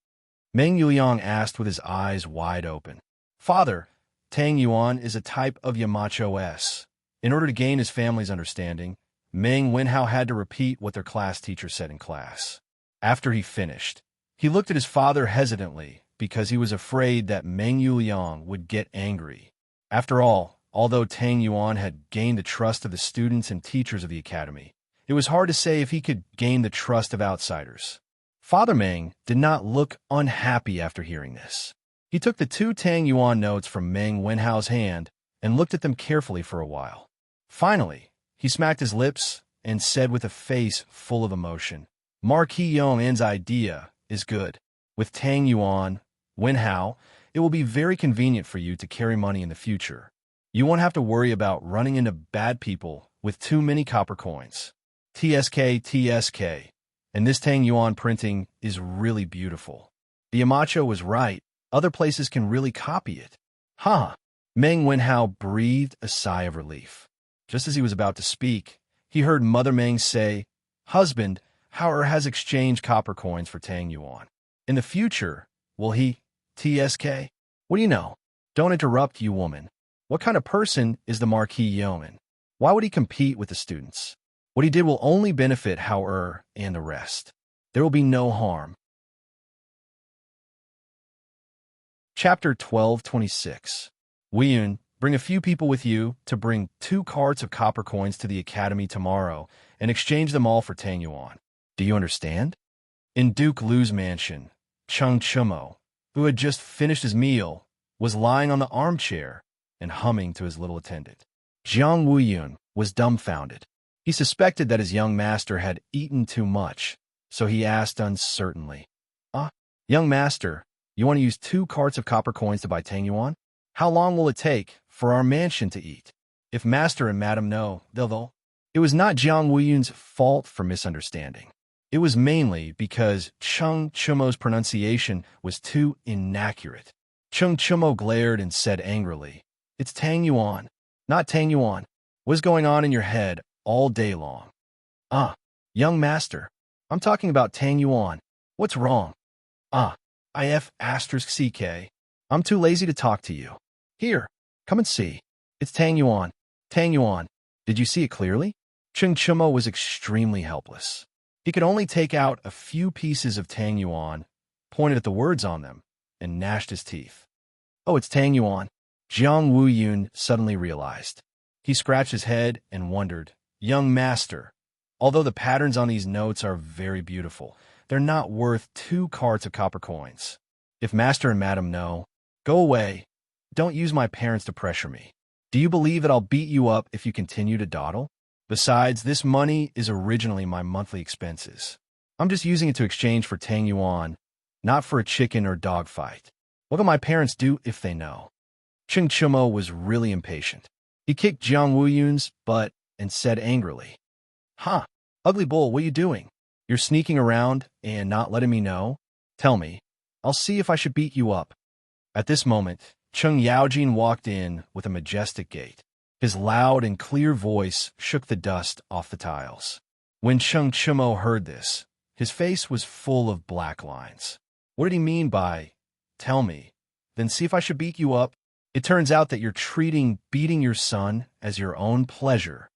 Meng Yuliang asked with his eyes wide open. "Father, Tang Yuan is a type of Yamacho S." In order to gain his family's understanding, Meng Wenhao had to repeat what their class teacher said in class. After he finished, he looked at his father hesitantly because he was afraid that Meng Yuliang would get angry. After all, although Tang Yuan had gained the trust of the students and teachers of the academy, it was hard to say if he could gain the trust of outsiders. Father Meng did not look unhappy after hearing this. He took the 2 Tang Yuan notes from Meng Wenhao's hand and looked at them carefully for a while. Finally, he smacked his lips and said with a face full of emotion, "Marquis Yong'an's idea is good. With Tang Yuan, Wenhao, it will be very convenient for you to carry money in the future. You won't have to worry about running into bad people with too many copper coins. TSK. And this Tang Yuan printing is really beautiful." The Yamacho was right. Other places can really copy it. "Huh." Meng Wenhao breathed a sigh of relief. Just as he was about to speak, he heard Mother Meng say, "Husband, Howard has exchanged copper coins for Tang Yuan. In the future, will he, TSK? What do you know?" "Don't interrupt, you woman. What kind of person is the Marquis Yeoman? Why would he compete with the students? What he did will only benefit Howard and the rest. There will be no harm." Chapter 12:26. Weiyun, bring a few people with you to bring 2 carts of copper coins to the academy tomorrow and exchange them all for Tang Yuan. Do you understand? In Duke Lu's mansion, Cheng Chumo, who had just finished his meal, was lying on the armchair and humming to his little attendant. Jiang Weiyun was dumbfounded. He suspected that his young master had eaten too much, so he asked uncertainly, Young master, you want to use 2 carts of copper coins to buy Tang Yuan? How long will it take for our mansion to eat? If master and madam know, they'll." It was not Jiang Weiyun's fault for misunderstanding. It was mainly because Cheng Chumo's pronunciation was too inaccurate. Cheng Chumo glared and said angrily, "It's Tang Yuan, not Tang Yuan. What's going on in your head all day long?" Young master, I'm talking about Tang Yuan. What's wrong?" IF*CK. I'm too lazy to talk to you. Here, come and see. It's Tang Yuan. Tang Yuan. Did you see it clearly?" Cheng Chumo was extremely helpless. He could only take out a few pieces of Tang Yuan, pointed at the words on them, and gnashed his teeth. Oh, it's Tang Yuan, Jiang Wuyun suddenly realized. He scratched his head and wondered, young master, although the patterns on these notes are very beautiful, they're not worth 2 carts of copper coins. If master and madam know, go away. Don't use my parents to pressure me. Do you believe that I'll beat you up if you continue to dawdle? Besides, this money is originally my monthly expenses. I'm just using it to exchange for Tang Yuan, not for a chicken or dog fight. What will my parents do if they know? Cheng Chumo was really impatient. He kicked Jiang Wuyun's butt and said angrily, "Huh, ugly bull, what are you doing? You're sneaking around and not letting me know? Tell me. I'll see if I should beat you up." At this moment, Cheng Yaojin walked in with a majestic gait. His loud and clear voice shook the dust off the tiles. When Cheng Chumo heard this, his face was full of black lines. What did he mean by, "Tell me, then see if I should beat you up"? It turns out that you're treating beating your son as your own pleasure.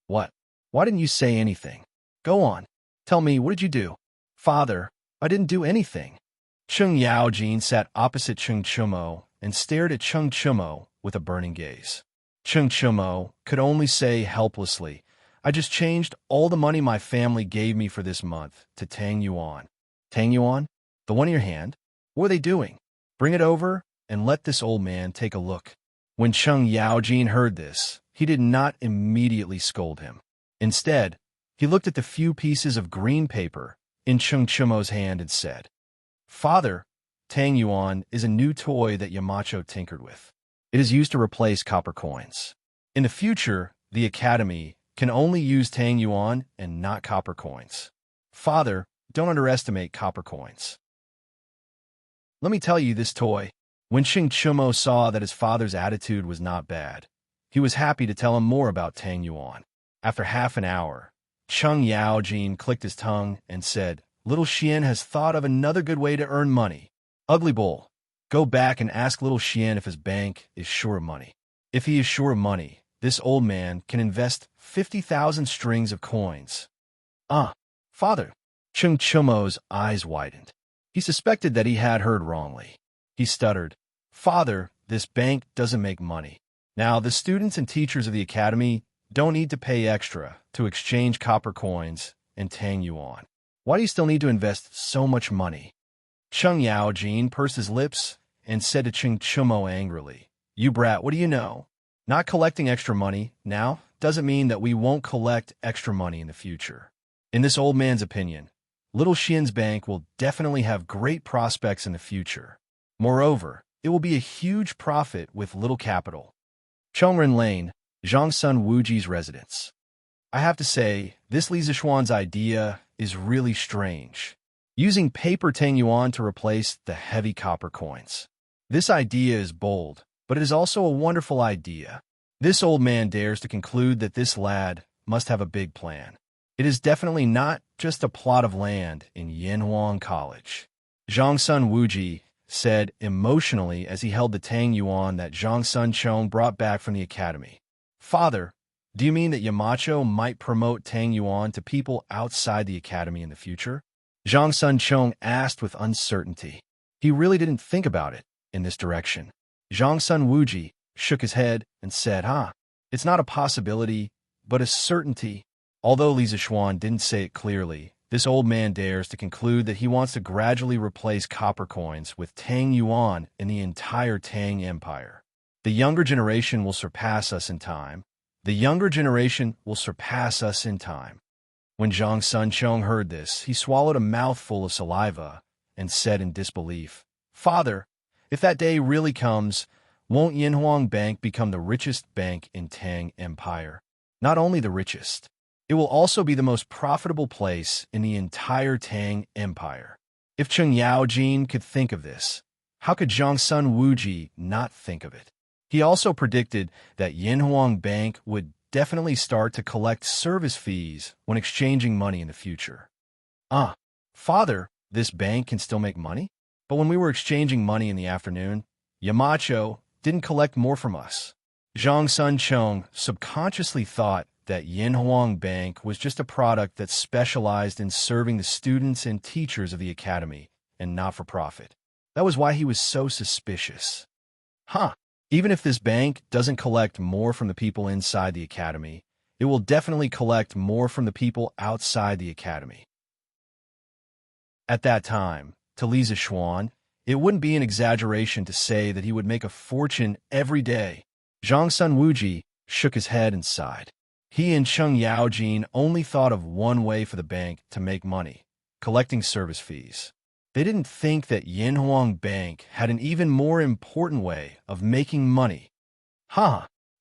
What? Why didn't you say anything? Go on. Tell me, what did you do? Father, I didn't do anything. Cheng Yaojin sat opposite Cheng Chumo and stared at Cheng Chumo with a burning gaze. Cheng Chumo could only say helplessly, I just changed all the money my family gave me for this month to Tang Yuan. Tang Yuan? The one in your hand? What are they doing? Bring it over and let this old man take a look. When Cheng Yaojin heard this, he did not immediately scold him. Instead, he looked at the few pieces of green paper in Cheng Chumo's hand and said, Father, Tang Yuan is a new toy that Yamacho tinkered with. It is used to replace copper coins. In the future, the Academy can only use Tang Yuan and not copper coins. Father, don't underestimate copper coins. Let me tell you this toy. When Cheng Chumo saw that his father's attitude was not bad, he was happy to tell him more about Tang Yuan. After half an hour, Cheng Yaojin clicked his tongue and said, Little Xian has thought of another good way to earn money. Ugly bull, go back and ask Little Xian if his bank is sure of money. If he is sure of money, this old man can invest 50,000 strings of coins. Father. Cheng Chumo's eyes widened. He suspected that he had heard wrongly. He stuttered, Father, this bank doesn't make money. Now, the students and teachers of the Academy don't need to pay extra to exchange copper coins and Tang Yuan. Why do you still need to invest so much money? Cheng Yaojin pursed his lips and said to Cheng Chumo angrily, You brat, what do you know? Not collecting extra money now doesn't mean that we won't collect extra money in the future. In this old man's opinion, Little Xian's bank will definitely have great prospects in the future. Moreover, it will be a huge profit with little capital. Chongren Lane, Zhangsun Wuji's residence. I have to say, this Li Zixuan's idea is really strange. Using paper Tang Yuan to replace the heavy copper coins. This idea is bold, but it is also a wonderful idea. This old man dares to conclude that this lad must have a big plan. It is definitely not just a plot of land in Yanhuang College. Zhangsun Wuji said emotionally as he held the Tang Yuan that Zhangsun Chong brought back from the Academy. Father, do you mean that Yamacho might promote Tang Yuan to people outside the Academy in the future? Zhangsun Chong asked with uncertainty. He really didn't think about it in this direction. Zhangsun Wuji shook his head and said, It's not a possibility, but a certainty. Although Li Zixuan didn't say it clearly, this old man dares to conclude that he wants to gradually replace copper coins with Tang Yuan in the entire Tang Empire. The younger generation will surpass us in time. The younger generation will surpass us in time. When Zhang Sun Chong heard this, he swallowed a mouthful of saliva and said in disbelief, Father, if that day really comes, won't Yanhuang Bank become the richest bank in Tang Empire? Not only the richest, it will also be the most profitable place in the entire Tang Empire. If Cheng Yaojin could think of this, how could Zhangsun Wuji not think of it? He also predicted that Yanhuang Bank would definitely start to collect service fees when exchanging money in the future. Father, this bank can still make money? But when we were exchanging money in the afternoon, Yamacho didn't collect more from us. Zhang Sun Chong subconsciously thought that Yanhuang Bank was just a product that specialized in serving the students and teachers of the Academy and not for profit. That was why he was so suspicious. Even if this bank doesn't collect more from the people inside the academy, it will definitely collect more from the people outside the academy. At that time, to Li Zixuan, it wouldn't be an exaggeration to say that he would make a fortune every day. Zhang Sun Wuji shook his head and sighed. He and Cheng Yaojin only thought of one way for the bank to make money: collecting service fees. They didn't think that Yinhuang Bank had an even more important way of making money.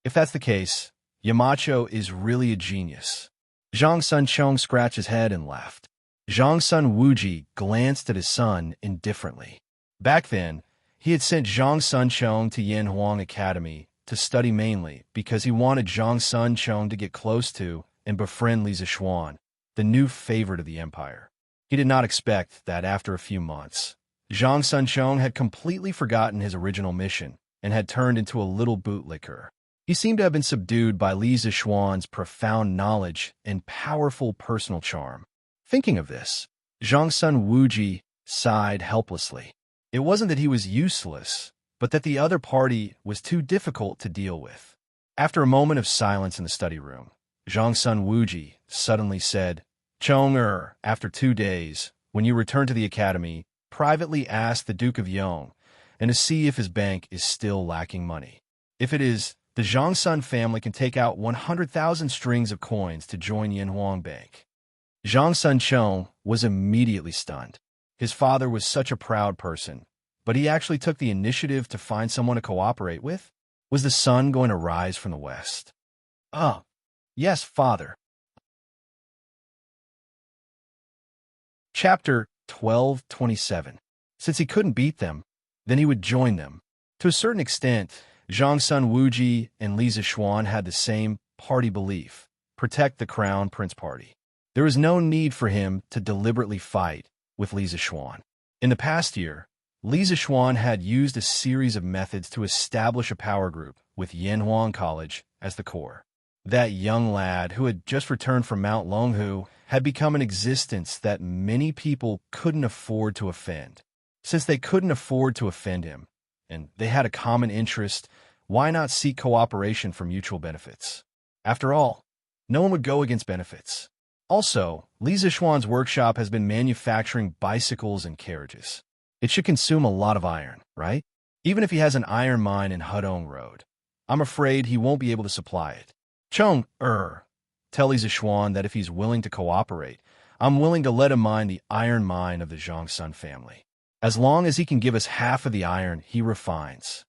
If that's the case, Yamacho is really a genius. Zhang Sun Chong scratched his head and laughed. Zhang Sun Wuji glanced at his son indifferently. Back then, he had sent Zhang Sun Chong to Yinhuang Academy to study mainly because he wanted Zhang Sun Chong to get close to and befriend Li Zixuan, the new favorite of the empire. He did not expect that after a few months, Zhang Sun Chong had completely forgotten his original mission and had turned into a little bootlicker. He seemed to have been subdued by Li Zixuan's profound knowledge and powerful personal charm. Thinking of this, Zhang Sun Wuji sighed helplessly. It wasn't that he was useless, but that the other party was too difficult to deal with. After a moment of silence in the study room, Zhang Sun Wuji suddenly said, Chong, after 2 days, when you return to the academy, privately ask the Duke of Yong and to see if his bank is still lacking money. If it is, the Zhang Sun family can take out 100,000 strings of coins to join Yinhuang Bank. Zhang Sun Chong was immediately stunned. His father was such a proud person, but he actually took the initiative to find someone to cooperate with? Was the sun going to rise from the west? Yes, father. Chapter 12:27. Since he couldn't beat them, then he would join them. To a certain extent, Zhang Sun Wuji and Li Zixuan had the same party belief: protect the Crown Prince Party. There was no need for him to deliberately fight with Li Zixuan. In the past year, Li Zixuan had used a series of methods to establish a power group with Yinhuang College as the core. That young lad who had just returned from Mount Longhu had become an existence that many people couldn't afford to offend. Since they couldn't afford to offend him, and they had a common interest, why not seek cooperation for mutual benefits? After all, no one would go against benefits. Also, Li Zixuan's workshop has been manufacturing bicycles and carriages. It should consume a lot of iron, right? Even if he has an iron mine in Hudong Road, I'm afraid he won't be able to supply it. Chong, tell Li Zixuan that if he's willing to cooperate, I'm willing to let him mine the iron mine of the Zhang Sun family. As long as he can give us half of the iron he refines.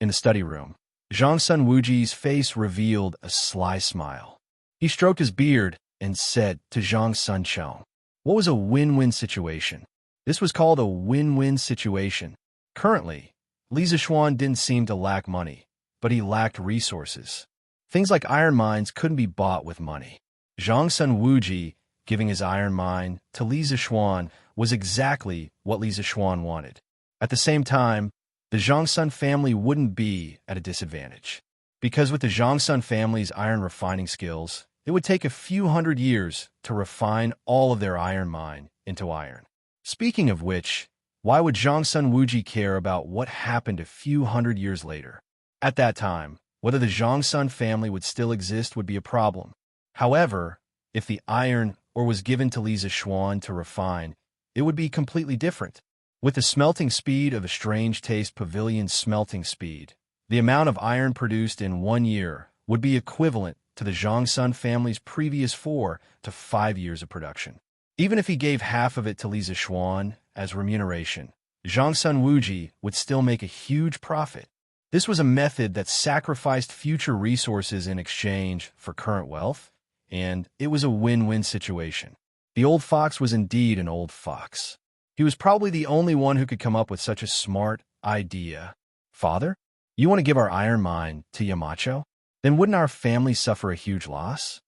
In the study room, Zhang Sun Wuji's face revealed a sly smile. He stroked his beard and said to Zhang Sun Chong, what was a win-win situation? This was called a win-win situation. Currently, Li Zixuan didn't seem to lack money, but he lacked resources. Things like iron mines couldn't be bought with money. Zhang Sun Wuji giving his iron mine to Li Zixuan was exactly what Li Zixuan wanted. At the same time, the Zhang Sun family wouldn't be at a disadvantage. Because with the Zhang Sun family's iron refining skills, it would take a few hundred years to refine all of their iron mine into iron. Speaking of which, why would Zhang Sun Wuji care about what happened a few hundred years later? At that time, whether the Zhang Sun family would still exist would be a problem. However, if the iron ore was given to Li Zixuan to refine, it would be completely different. With the smelting speed of a Strange Taste Pavilion's smelting speed, the amount of iron produced in 1 year would be equivalent to the Zhang Sun family's previous 4 to 5 years of production. Even if he gave half of it to Li Zixuan as remuneration, Zhang Sun Wuji would still make a huge profit. This was a method that sacrificed future resources in exchange for current wealth, and it was a win-win situation. The old fox was indeed an old fox. He was probably the only one who could come up with such a smart idea. Father, you want to give our iron mine to Yamacho? Then wouldn't our family suffer a huge loss?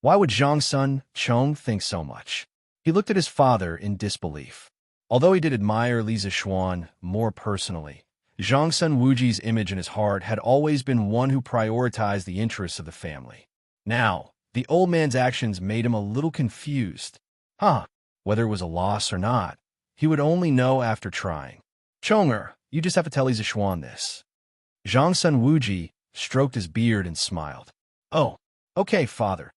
Why would Zhang Sun Chong think so much? He looked at his father in disbelief. Although he did admire Li Zixuan more personally, Zhang Sun Wuji's image in his heart had always been one who prioritized the interests of the family. Now, the old man's actions made him a little confused. Whether it was a loss or not, he would only know after trying. Chonger, you just have to tell Lisa Xuan this. Zhang Sun Wuji stroked his beard and smiled. Oh, okay, father.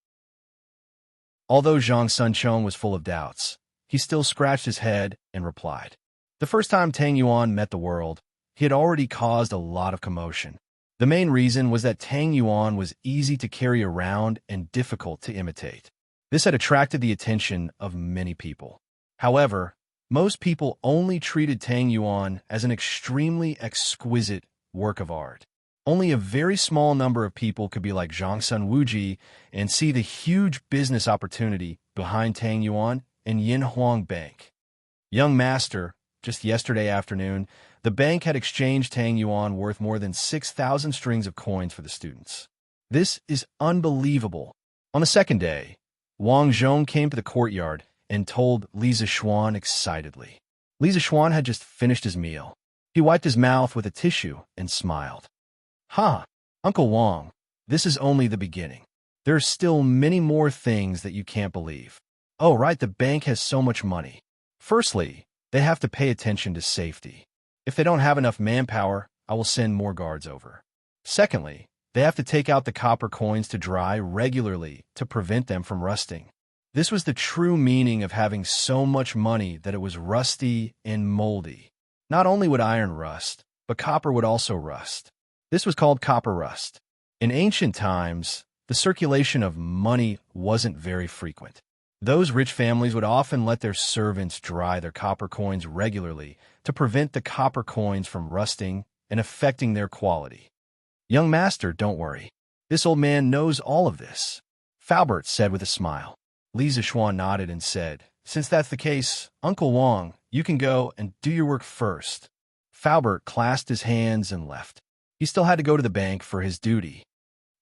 Although Zhang Sun Chong was full of doubts, he still scratched his head and replied. The first time Tang Yuan met the world, he had already caused a lot of commotion. The main reason was that Tang Yuan was easy to carry around and difficult to imitate. This had attracted the attention of many people. However, most people only treated Tang Yuan as an extremely exquisite work of art. Only a very small number of people could be like Zhang Sun Wuji and see the huge business opportunity behind Tang Yuan and Yin Huang Bank. Young master, just yesterday afternoon, the bank had exchanged Tang Yuan worth more than 6,000 strings of coins for the students. This is unbelievable. On the second day, Wang Zhong came to the courtyard and told Lisa Xuan excitedly. Lisa Xuan had just finished his meal. He wiped his mouth with a tissue and smiled. Ha, Uncle Wang, this is only the beginning. There are still many more things that you can't believe. Oh, right, the bank has so much money. Firstly, they have to pay attention to safety. If they don't have enough manpower, I will send more guards over. Secondly, they have to take out the copper coins to dry regularly to prevent them from rusting. This was the true meaning of having so much money that it was rusty and moldy. Not only would iron rust, but copper would also rust. This was called copper rust. In ancient times, the circulation of money wasn't very frequent. Those rich families would often let their servants dry their copper coins regularly to prevent the copper coins from rusting and affecting their quality. Young master, don't worry. This old man knows all of this, Faubert said with a smile. Lisa Xuan nodded and said, Since that's the case, Uncle Wang, you can go and do your work first. Faubert clasped his hands and left. He still had to go to the bank for his duty.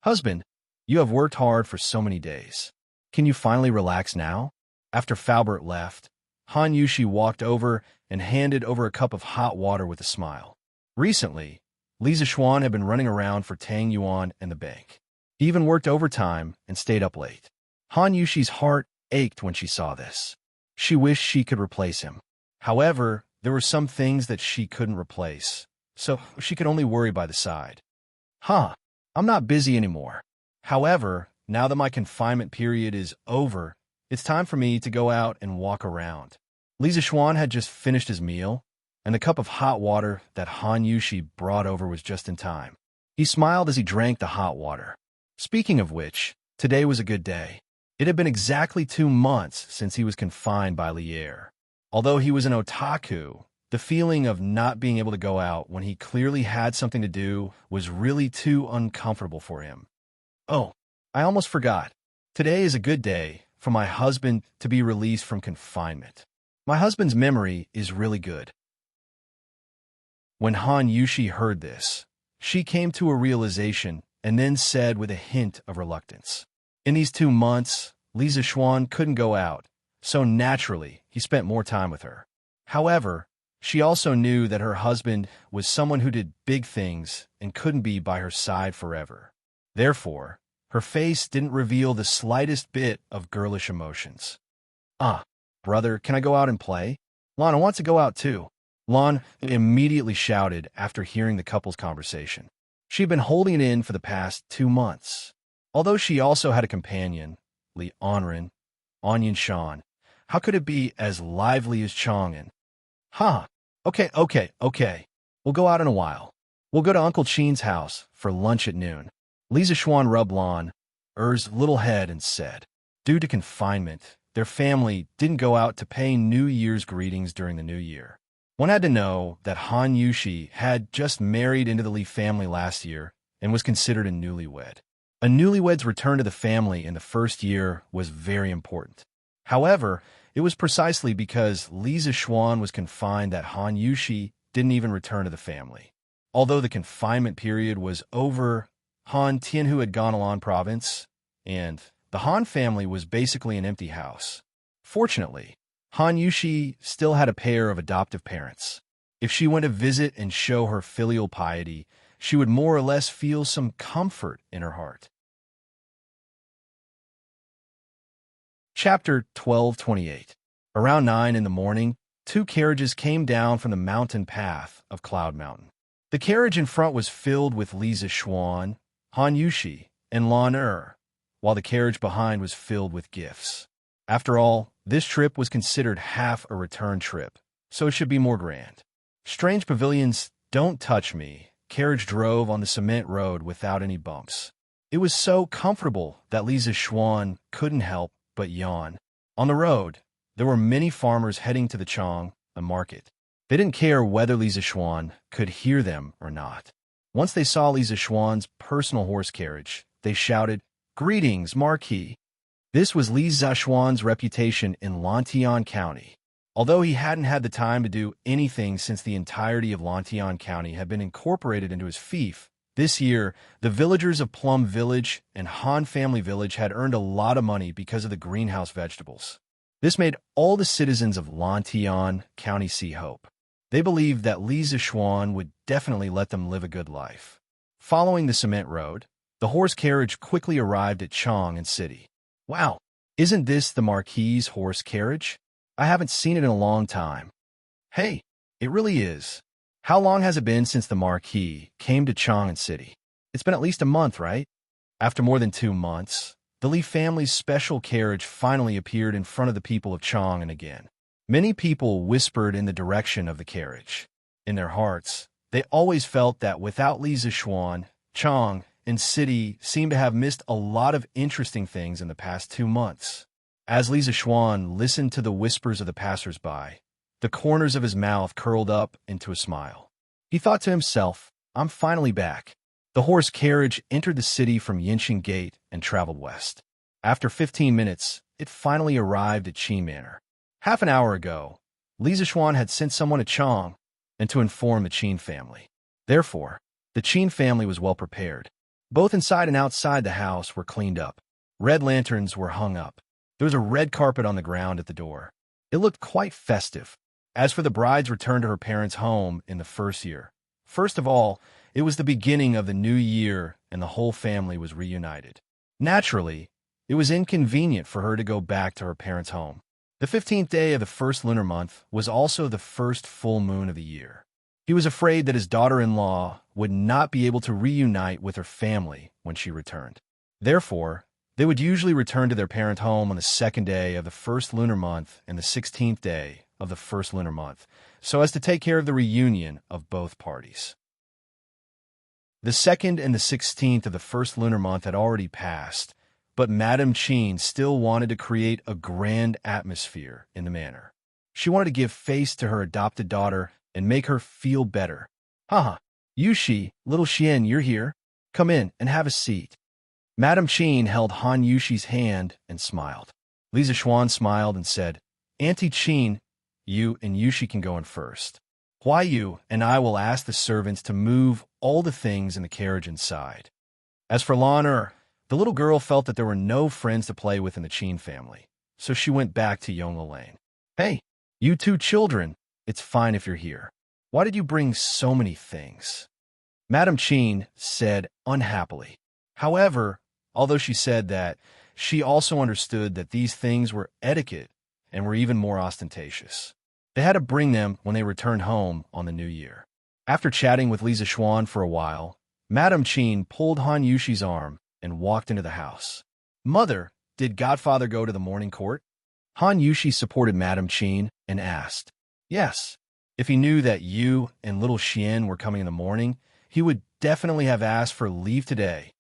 Husband, you have worked hard for so many days. Can you finally relax now? After Faubert left, Han Yushi walked over and handed over a cup of hot water with a smile. Recently, Lisa Xuan had been running around for Tang Yuan and the bank. He even worked overtime and stayed up late. Han Yushi's heart ached when she saw this. She wished she could replace him. However, there were some things that she couldn't replace, so she could only worry by the side. I'm not busy anymore. However, now that my confinement period is over, it's time for me to go out and walk around. Lisa Xuan had just finished his meal, and the cup of hot water that Han Yushi brought over was just in time. He smiled as he drank the hot water. Speaking of which, today was a good day. It had been exactly 2 months since he was confined by Lier. Although he was an otaku, the feeling of not being able to go out when he clearly had something to do was really too uncomfortable for him. Oh, I almost forgot. Today is a good day for my husband to be released from confinement. My husband's memory is really good. When Han Yushi heard this, she came to a realization and then said with a hint of reluctance. In these 2 months, Lisa Xuan couldn't go out, so naturally he spent more time with her. However, she also knew that her husband was someone who did big things and couldn't be by her side forever. Therefore, her face didn't reveal the slightest bit of girlish emotions. Brother, can I go out and play? Lana wants to go out too. Lon immediately shouted after hearing the couple's conversation. She'd been holding it in for the past 2 months. Although she also had a companion, Li Onren, Onion Shan, how could it be as lively as Chang'an? Okay. We'll go out in a while. We'll go to Uncle Chin's house for lunch at noon. Lisa Xuan rubbed Lon Er's little head and said, due to confinement, their family didn't go out to pay New Year's greetings during the New Year. One had to know that Han Yushi had just married into the Li family last year and was considered a newlywed. A newlywed's return to the family in the first year was very important. However, it was precisely because Lisa Xuan was confined that Han Yushi didn't even return to the family. Although the confinement period was over, Han Tianhu had gone Alan province, and the Han family was basically an empty house. Fortunately, Han Yushi still had a pair of adoptive parents. If she went to visit and show her filial piety, she would more or less feel some comfort in her heart. Chapter 1228. Around 9 in the morning, two carriages came down from the mountain path of Cloud Mountain. The carriage in front was filled with Lisa Xuan, Han Yushi, and Lan while the carriage behind was filled with gifts. After all, this trip was considered half a return trip, so it should be more grand. Strange pavilions, don't touch me. Carriage drove on the cement road without any bumps. It was so comfortable that Lisa Xuan couldn't help but yawn. On the road, there were many farmers heading to the Chang, the market. They didn't care whether Lisa Xuan could hear them or not. Once they saw Lisa Xuan's personal horse carriage, they shouted, "Greetings, Marquis." This was Lisa Xuan's reputation in Lantian County. Although he hadn't had the time to do anything since the entirety of Lantian County had been incorporated into his fief, this year, the villagers of Plum Village and Han Family Village had earned a lot of money because of the greenhouse vegetables. This made all the citizens of Lantian County see hope. They believed that Lisa Xuan would definitely let them live a good life. Following the cement road, the horse carriage quickly arrived at Chang and City. Wow, isn't this the Marquis's horse carriage? I haven't seen it in a long time. Hey, it really is. How long has it been since the Marquis came to Chang and City? It's been at least a month, right? After more than 2 months, the Li family's special carriage finally appeared in front of the people of Chang and again. Many people whispered in the direction of the carriage. In their hearts, they always felt that without Lisa Xuan, Chang and City seemed to have missed a lot of interesting things in the past 2 months. As Lisa Xuan listened to the whispers of the passers-by, the corners of his mouth curled up into a smile. He thought to himself, I'm finally back. The horse carriage entered the city from Yinxin Gate and traveled west. After 15 minutes, it finally arrived at Qin Manor. Half an hour ago, Lisa Xuan had sent someone to Chang and to inform the Qin family. Therefore, the Qin family was well prepared. Both inside and outside the house were cleaned up. Red lanterns were hung up. There was a red carpet on the ground at the door. It looked quite festive. As for the bride's return to her parents' home in the first year, first of all, it was the beginning of the new year and the whole family was reunited. Naturally, it was inconvenient for her to go back to her parents' home. The 15th day of the first lunar month was also the first full moon of the year. He was afraid that his daughter-in-law would not be able to reunite with her family when she returned. Therefore, they would usually return to their parent home on the 2nd day of the first lunar month and the 16th day of the first lunar month, so as to take care of the reunion of both parties. The 2nd and the 16th of the first lunar month had already passed, but Madame Qin still wanted to create a grand atmosphere in the manor. She wanted to give face to her adopted daughter and make her feel better. Haha, Yushi, little Xian, you're here. Come in and have a seat. Madame Qin held Han Yushi's hand and smiled. Lisa Xuan smiled and said, Auntie Qin, you and Yushi can go in first. Huayu and I will ask the servants to move all the things in the carriage inside. As for Lan the little girl felt that there were no friends to play with in the Qin family, so she went back to Yongla Lane. Hey, you two children, it's fine if you're here. Why did you bring so many things? Madame Qin said unhappily. However, although she said that, she also understood that these things were etiquette and were even more ostentatious. They had to bring them when they returned home on the new year. After chatting with Lisa Xuan for a while, Madame Qin pulled Han Yushi's arm and walked into the house. Mother, did Godfather go to the morning court? Han Yushi supported Madame Qin and asked. Yes. If he knew that you and little Xian were coming in the morning, he would definitely have asked for leave today.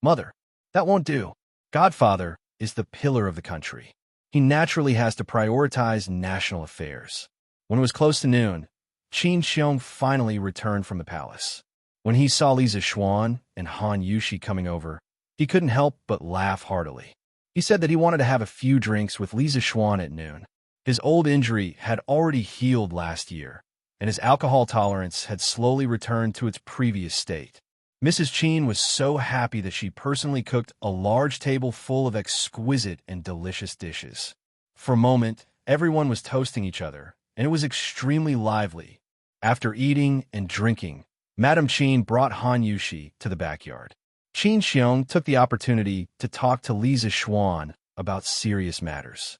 Mother, that won't do. Godfather is the pillar of the country. He naturally has to prioritize national affairs. When it was close to noon, Qin Xiong finally returned from the palace. When he saw Lisa Xuan and Han Yushi coming over, he couldn't help but laugh heartily. He said that he wanted to have a few drinks with Lisa Xuan at noon. His old injury had already healed last year, and his alcohol tolerance had slowly returned to its previous state. Mrs. Qin was so happy that she personally cooked a large table full of exquisite and delicious dishes. For a moment, everyone was toasting each other, and it was extremely lively. After eating and drinking, Madame Qin brought Han Yushi to the backyard. Qin Xiong took the opportunity to talk to Lisa Xuan about serious matters.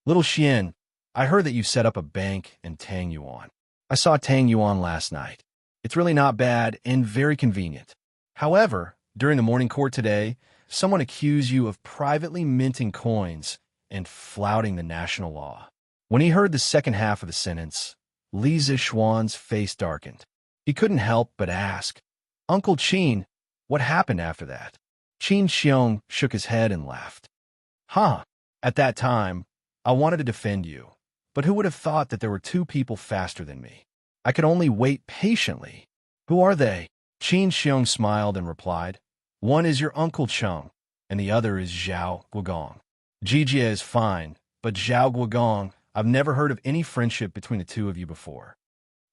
Little Xian, I heard that you set up a bank in Tang Yuan. I saw Tang Yuan last night. It's really not bad and very convenient. However, during the morning court today, someone accused you of privately minting coins and flouting the national law. When he heard the second half of the sentence, Li Zishuan's face darkened. He couldn't help but ask, Uncle Qin, what happened after that? Qin Xiong shook his head and laughed. Huh. At that time, I wanted to defend you, but who would have thought that there were two people faster than me? I could only wait patiently. Who are they? Qin Xiong smiled and replied, one is your Uncle Cheng, and the other is Zhao Guogong. Jijie is fine, but Zhao Guogong, I've never heard of any friendship between the two of you before.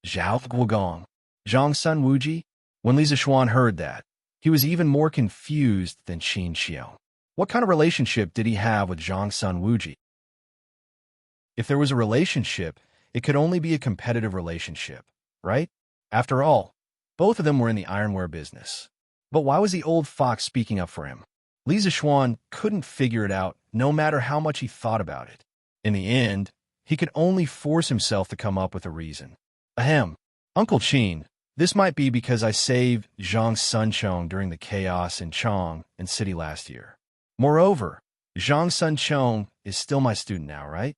Zhao Guogong. Zhang Sun Wuji? When Li Zishuan heard that, he was even more confused than Qin Xiong. What kind of relationship did he have with Zhang Sun Wuji? If there was a relationship, it could only be a competitive relationship, right? After all, both of them were in the ironware business. But why was the old fox speaking up for him? Li Zishuan couldn't figure it out, no matter how much he thought about it. In the end, he could only force himself to come up with a reason. Ahem. Uncle Qin, this might be because I saved Zhang Sunchong during the chaos in Chong and City last year. Moreover, Zhang Sunchong is still my student now, right?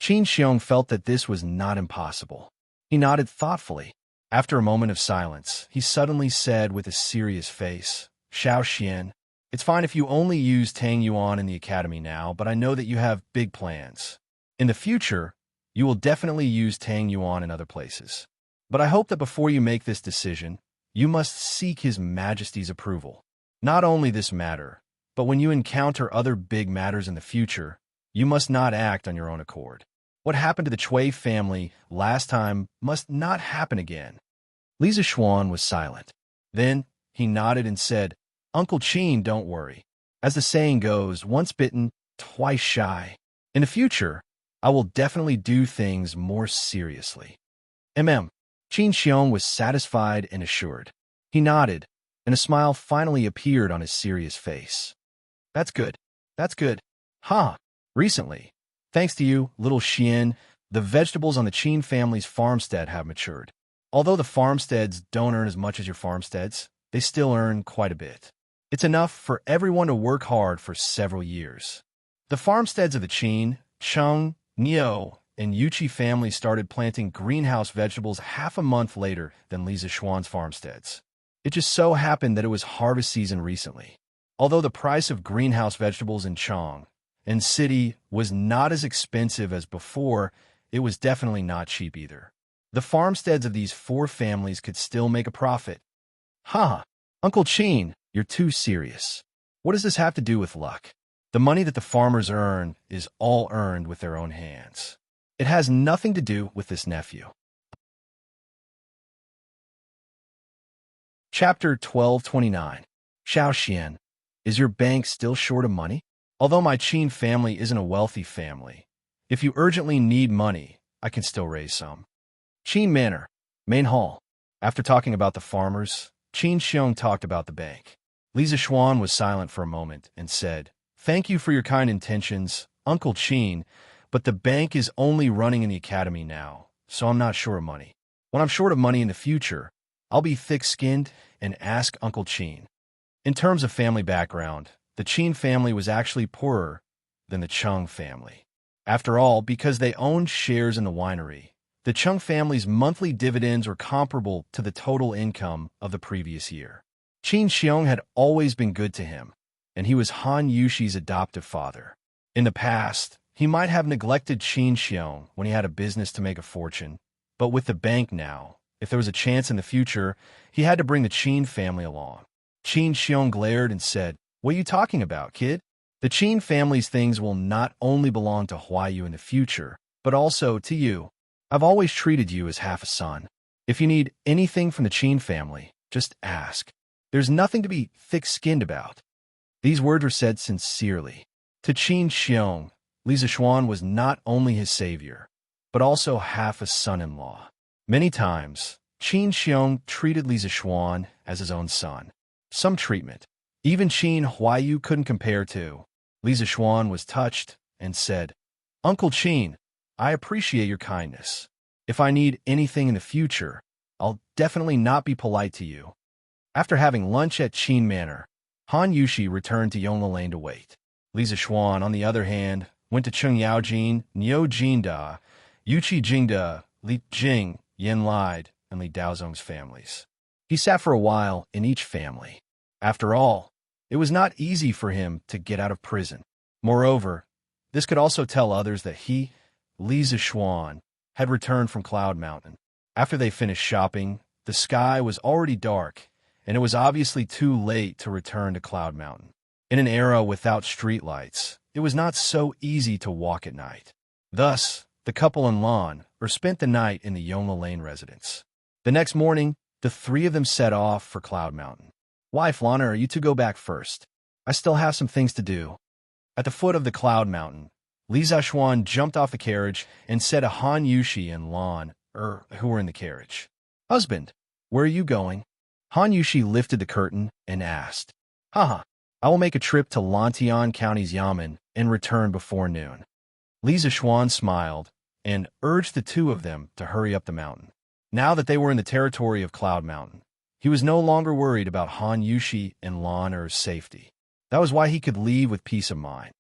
Qin Xiong felt that this was not impossible. He nodded thoughtfully. After a moment of silence, he suddenly said with a serious face, Xiao Xian, it's fine if you only use Tang Yuan in the academy now, but I know that you have big plans. In the future, you will definitely use Tang Yuan in other places. But I hope that before you make this decision, you must seek His Majesty's approval. Not only this matter, but when you encounter other big matters in the future, you must not act on your own accord. What happened to the Chui family last time must not happen again. Li Zishuan was silent. Then he nodded and said, Uncle Qin, don't worry. As the saying goes, once bitten, twice shy. In the future, I will definitely do things more seriously. Qin Xiong was satisfied and assured. He nodded, and a smile finally appeared on his serious face. That's good. That's good. Huh. Recently, thanks to you, little Xian, the vegetables on the Qin family's farmstead have matured. Although the farmsteads don't earn as much as your farmsteads, they still earn quite a bit. It's enough for everyone to work hard for several years. The farmsteads of the Qin, Cheng, Niu, and Yuchi families started planting greenhouse vegetables half a month later than Li Zishuan's farmsteads. It just so happened that it was harvest season recently. Although the price of greenhouse vegetables in Chong and City was not as expensive as before, it was definitely not cheap either. The farmsteads of these four families could still make a profit. Huh, Uncle Qin, you're too serious. What does this have to do with luck? The money that the farmers earn is all earned with their own hands. It has nothing to do with this nephew. Chapter 1229. Xiao Xian, is your bank still short of money? Although my Qin family isn't a wealthy family, if you urgently need money, I can still raise some. Qin Manor, Main Hall. After talking about the farmers, Qin Xiong talked about the bank. Li Zishuan was silent for a moment and said, Thank you for your kind intentions, Uncle Qin, but the bank is only running in the academy now, so I'm not short of money. When I'm short of money in the future, I'll be thick-skinned and ask Uncle Qin. In terms of family background, the Qin family was actually poorer than the Cheng family. After all, because they owned shares in the winery, the Cheng family's monthly dividends were comparable to the total income of the previous year. Qin Xiong had always been good to him, and he was Han Yushi's adoptive father. In the past, he might have neglected Qin Xiong when he had a business to make a fortune, but with the bank now, if there was a chance in the future, he had to bring the Qin family along. Qin Xiong glared and said, What are you talking about, kid? The Qin family's things will not only belong to Huayu in the future, but also to you. I've always treated you as half a son. If you need anything from the Qin family, just ask. There's nothing to be thick-skinned about. These words were said sincerely. To Qin Xiong, Li Zishuan was not only his savior, but also half a son-in-law. Many times, Qin Xiong treated Li Zishuan as his own son. Some treatment, even Qin Huayu couldn't compare to. Li Zishuan was touched and said, Uncle Qin, I appreciate your kindness. If I need anything in the future, I'll definitely not be polite to you. After having lunch at Qin Manor, Han Yushi returned to Yongle Lane to wait. Lisa Xuan, on the other hand, went to Cheng Yaojin, Niu Jinda, Yuqi Jingda, Li Jing, Yin Lide, and Li Daozong's families. He sat for a while in each family. After all, it was not easy for him to get out of prison. Moreover, this could also tell others that he, Li Zixuan, had returned from Cloud Mountain. After they finished shopping, the sky was already dark, and it was obviously too late to return to Cloud Mountain. In an era without streetlights, it was not so easy to walk at night. Thus, the couple and Lon spent the night in the Yongle Lane residence. The next morning, the three of them set off for Cloud Mountain. Wife Lana, are you to go back first? I still have some things to do. At the foot of the Cloud Mountain, Li Zixuan jumped off the carriage and said to Han Yushi and Lon, who were in the carriage, "Husband, where are you going?" Han Yushi lifted the curtain and asked, "Haha, I will make a trip to Lantian County's Yamen and return before noon." Li Zixuan smiled and urged the two of them to hurry up the mountain. Now that they were in the territory of Cloud Mountain, he was no longer worried about Han Yushi and Lan's safety. That was why he could leave with peace of mind.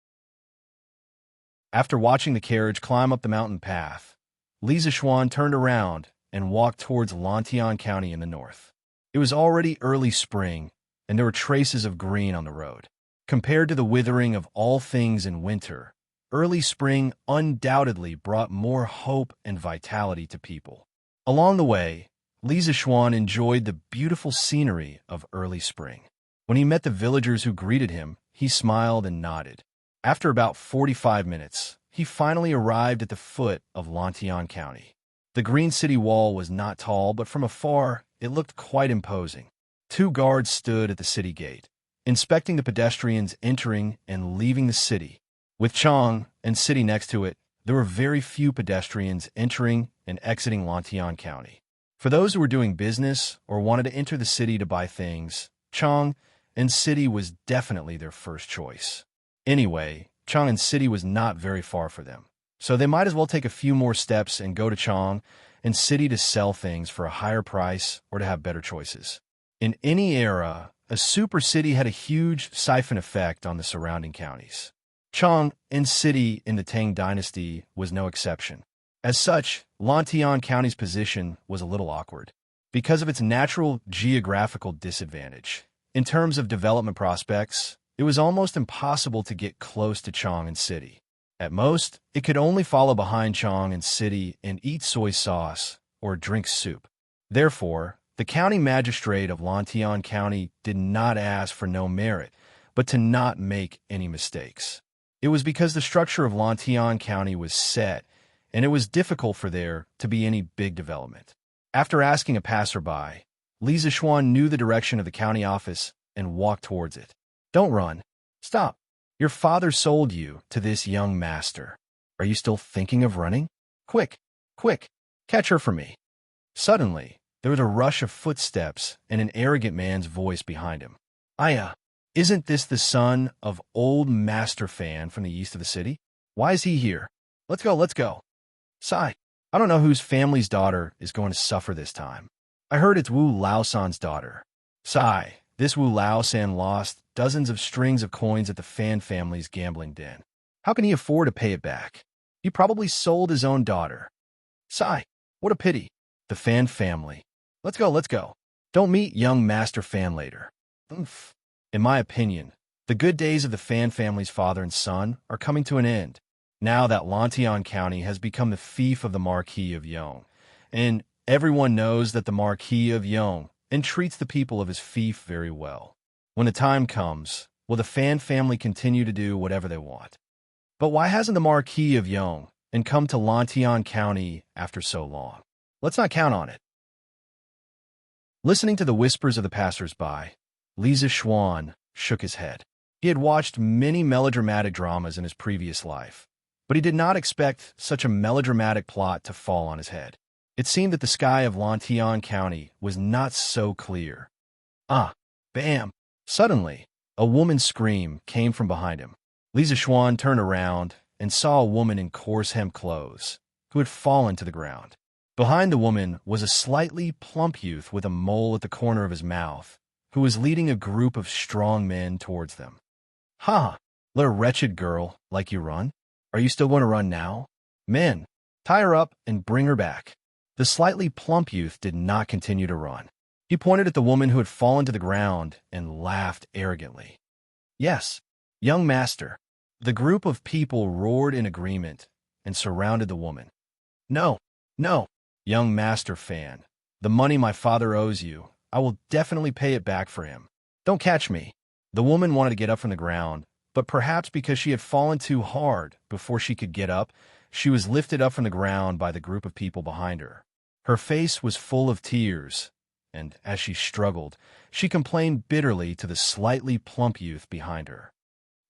After watching the carriage climb up the mountain path, Li Zixuan turned around and walked towards Lantian County in the north. It was already early spring, and there were traces of green on the road. Compared to the withering of all things in winter, early spring undoubtedly brought more hope and vitality to people. Along the way, Li Zixuan enjoyed the beautiful scenery of early spring. When he met the villagers who greeted him, he smiled and nodded. After about 45 minutes, he finally arrived at the foot of Lantian County. The green city wall was not tall, but from afar, it looked quite imposing. Two guards stood at the city gate, inspecting the pedestrians entering and leaving the city. With Chang and city next to it, there were very few pedestrians entering and exiting Lantian County. For those who were doing business or wanted to enter the city to buy things, Chang and city was definitely their first choice. Anyway, Chang and city was not very far for them, so they might as well take a few more steps and go to Chang and city to sell things for a higher price or to have better choices. In any era, a super city had a huge siphon effect on the surrounding counties. Chang and city in the Tang Dynasty was no exception. As such, Lantian County's position was a little awkward because of its natural geographical disadvantage. In terms of development prospects, it was almost impossible to get close to Chang and city. At most, it could only follow behind Chang and city and eat soy sauce or drink soup. Therefore, the county magistrate of Lantian County did not ask for no merit, but to not make any mistakes. It was because the structure of Lantian County was set, and it was difficult for there to be any big development. After asking a passerby, Li Zixuan knew the direction of the county office and walked towards it. "Don't run. Stop. Your father sold you to this young master. Are you still thinking of running? Quick, quick, catch her for me." Suddenly, there was a rush of footsteps and an arrogant man's voice behind him. "Aya, isn't this the son of old Master Fan from the east of the city? Why is he here? Let's go, let's go." "Sai, I don't know whose family's daughter is going to suffer this time. I heard it's Wu Laosan's daughter." "Sai, this Wu Laosan lost dozens of strings of coins at the Fan family's gambling den. How can he afford to pay it back? He probably sold his own daughter." "Sai, what a pity. The Fan family. Let's go, let's go. Don't meet young Master Fan later." "Oomph. In my opinion, the good days of the Fan family's father and son are coming to an end, now that Lantian County has become the fief of the Marquis of Yong, and everyone knows that the Marquis of Yong entreats the people of his fief very well. When the time comes, will the Fan family continue to do whatever they want? But why hasn't the Marquis of Yong come to Lantian County after so long? Let's not count on it." Listening to the whispers of the passers-by, Li Zixuan shook his head. He had watched many melodramatic dramas in his previous life, but he did not expect such a melodramatic plot to fall on his head. It seemed that the sky of Lantian County was not so clear. Ah, bam! Suddenly, a woman's scream came from behind him. Li Zixuan turned around and saw a woman in coarse hemp clothes, who had fallen to the ground. Behind the woman was a slightly plump youth with a mole at the corner of his mouth, who was leading a group of strong men towards them. "Ha! Let a wretched girl like you run? Are you still going to run now? Men, tie her up and bring her back." The slightly plump youth did not continue to run. He pointed at the woman who had fallen to the ground and laughed arrogantly. "Yes, young master." The group of people roared in agreement and surrounded the woman. "No, no, young master Fan. The money my father owes you, I will definitely pay it back for him. Don't catch me." The woman wanted to get up from the ground, but perhaps because she had fallen too hard before she could get up, she was lifted up from the ground by the group of people behind her. Her face was full of tears, and as she struggled, she complained bitterly to the slightly plump youth behind her.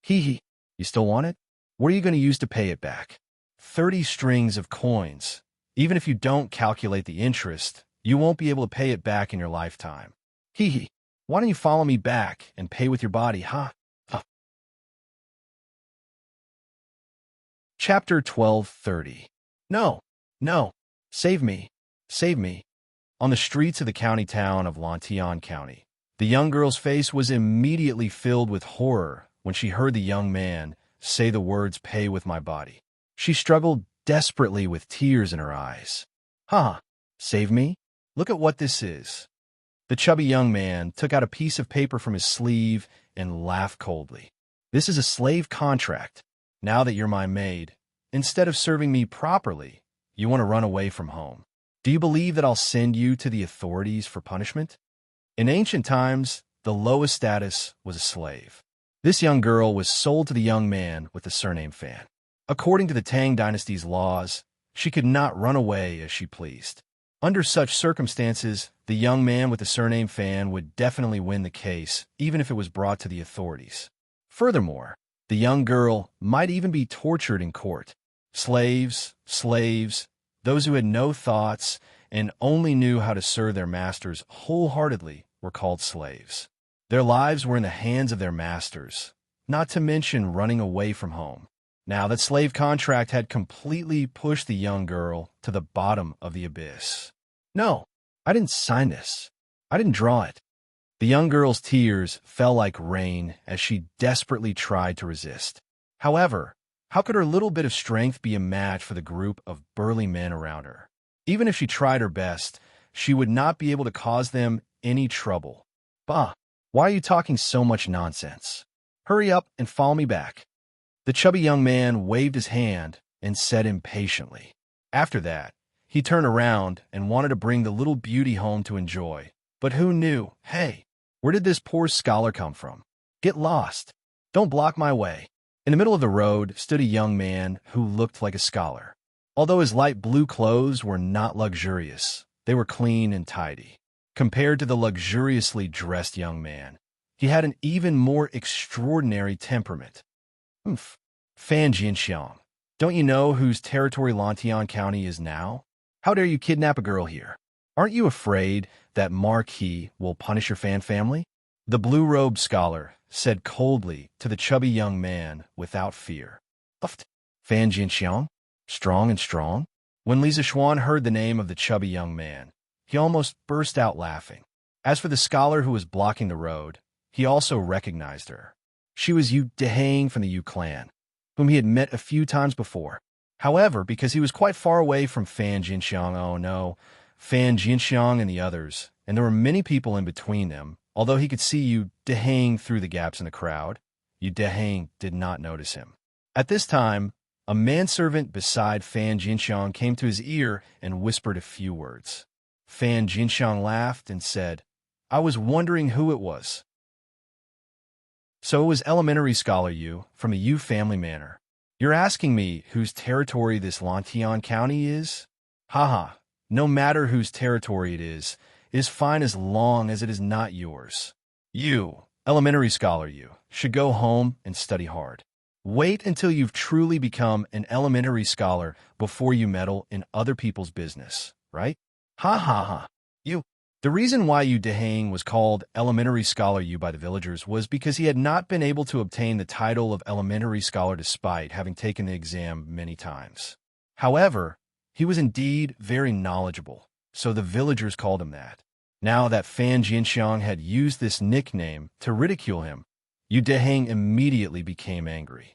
"Hee hee, you still want it? What are you going to use to pay it back? 30 strings of coins. Even if you don't calculate the interest, you won't be able to pay it back in your lifetime. Hee hee, why don't you follow me back and pay with your body, huh?" Chapter 12:30. No, no, save me, save me. On the streets of the county town of Lantion County, the young girl's face was immediately filled with horror when she heard the young man say the words "pay with my body." She struggled desperately with tears in her eyes. "Huh, save me? Look at what this is." The chubby young man took out a piece of paper from his sleeve and laughed coldly. "This is a slave contract. Now that you're my maid, instead of serving me properly, you want to run away from home. Do you believe that I'll send you to the authorities for punishment?" In ancient times, the lowest status was a slave. This young girl was sold to the young man with the surname Fan. According to the Tang Dynasty's laws, she could not run away as she pleased. Under such circumstances, the young man with the surname Fan would definitely win the case, even if it was brought to the authorities. Furthermore, the young girl might even be tortured in court. Slaves, those who had no thoughts and only knew how to serve their masters wholeheartedly were called slaves. Their lives were in the hands of their masters, not to mention running away from home. Now that slave contract had completely pushed the young girl to the bottom of the abyss. "No, I didn't sign this. I didn't draw it." The young girl's tears fell like rain as she desperately tried to resist. However, how could her little bit of strength be a match for the group of burly men around her? Even if she tried her best, she would not be able to cause them any trouble. "Bah, why are you talking so much nonsense? Hurry up and follow me back." The chubby young man waved his hand and said impatiently. After that, he turned around and wanted to bring the little beauty home to enjoy. But who knew? Hey, where did this poor scholar come from? Get lost. Don't block my way. In the middle of the road stood a young man who looked like a scholar. Although his light blue clothes were not luxurious, they were clean and tidy. Compared to the luxuriously dressed young man, he had an even more extraordinary temperament. "Fan Jinxiang, don't you know whose territory Lantion County is now? How dare you kidnap a girl here? Aren't you afraid that Marquis will punish your Fan family?" The blue-robed scholar said coldly to the chubby young man without fear. "Fan Jinxiang? Strong and strong?" When Lisa Xuan heard the name of the chubby young man, he almost burst out laughing. As for the scholar who was blocking the road, he also recognized her. She was Yu Dehang from the Yu clan, whom he had met a few times before. However, because he was quite far away from Fan Jinxiang and the others, and there were many people in between them, although he could see Yu Dehang through the gaps in the crowd, Yu Dehang did not notice him. At this time, a manservant beside Fan Jinxiang came to his ear and whispered a few words. Fan Jinxiang laughed and said, "I was wondering who it was." "So it was elementary scholar Yu, from a Yu family manor. You're asking me whose territory this Lantion County is? Haha, no matter whose territory it is fine as long as it is not yours. You, elementary scholar Yu, should go home and study hard. Wait until you've truly become an elementary scholar before you meddle in other people's business, right? Ha ha ha. You. The reason why Yu Dehang was called elementary scholar Yu by the villagers was because he had not been able to obtain the title of elementary scholar despite having taken the exam many times. However, He was indeed very knowledgeable, so the villagers called him that. Now that Fan Jinxiang had used this nickname to ridicule him, Yu Deheng immediately became angry.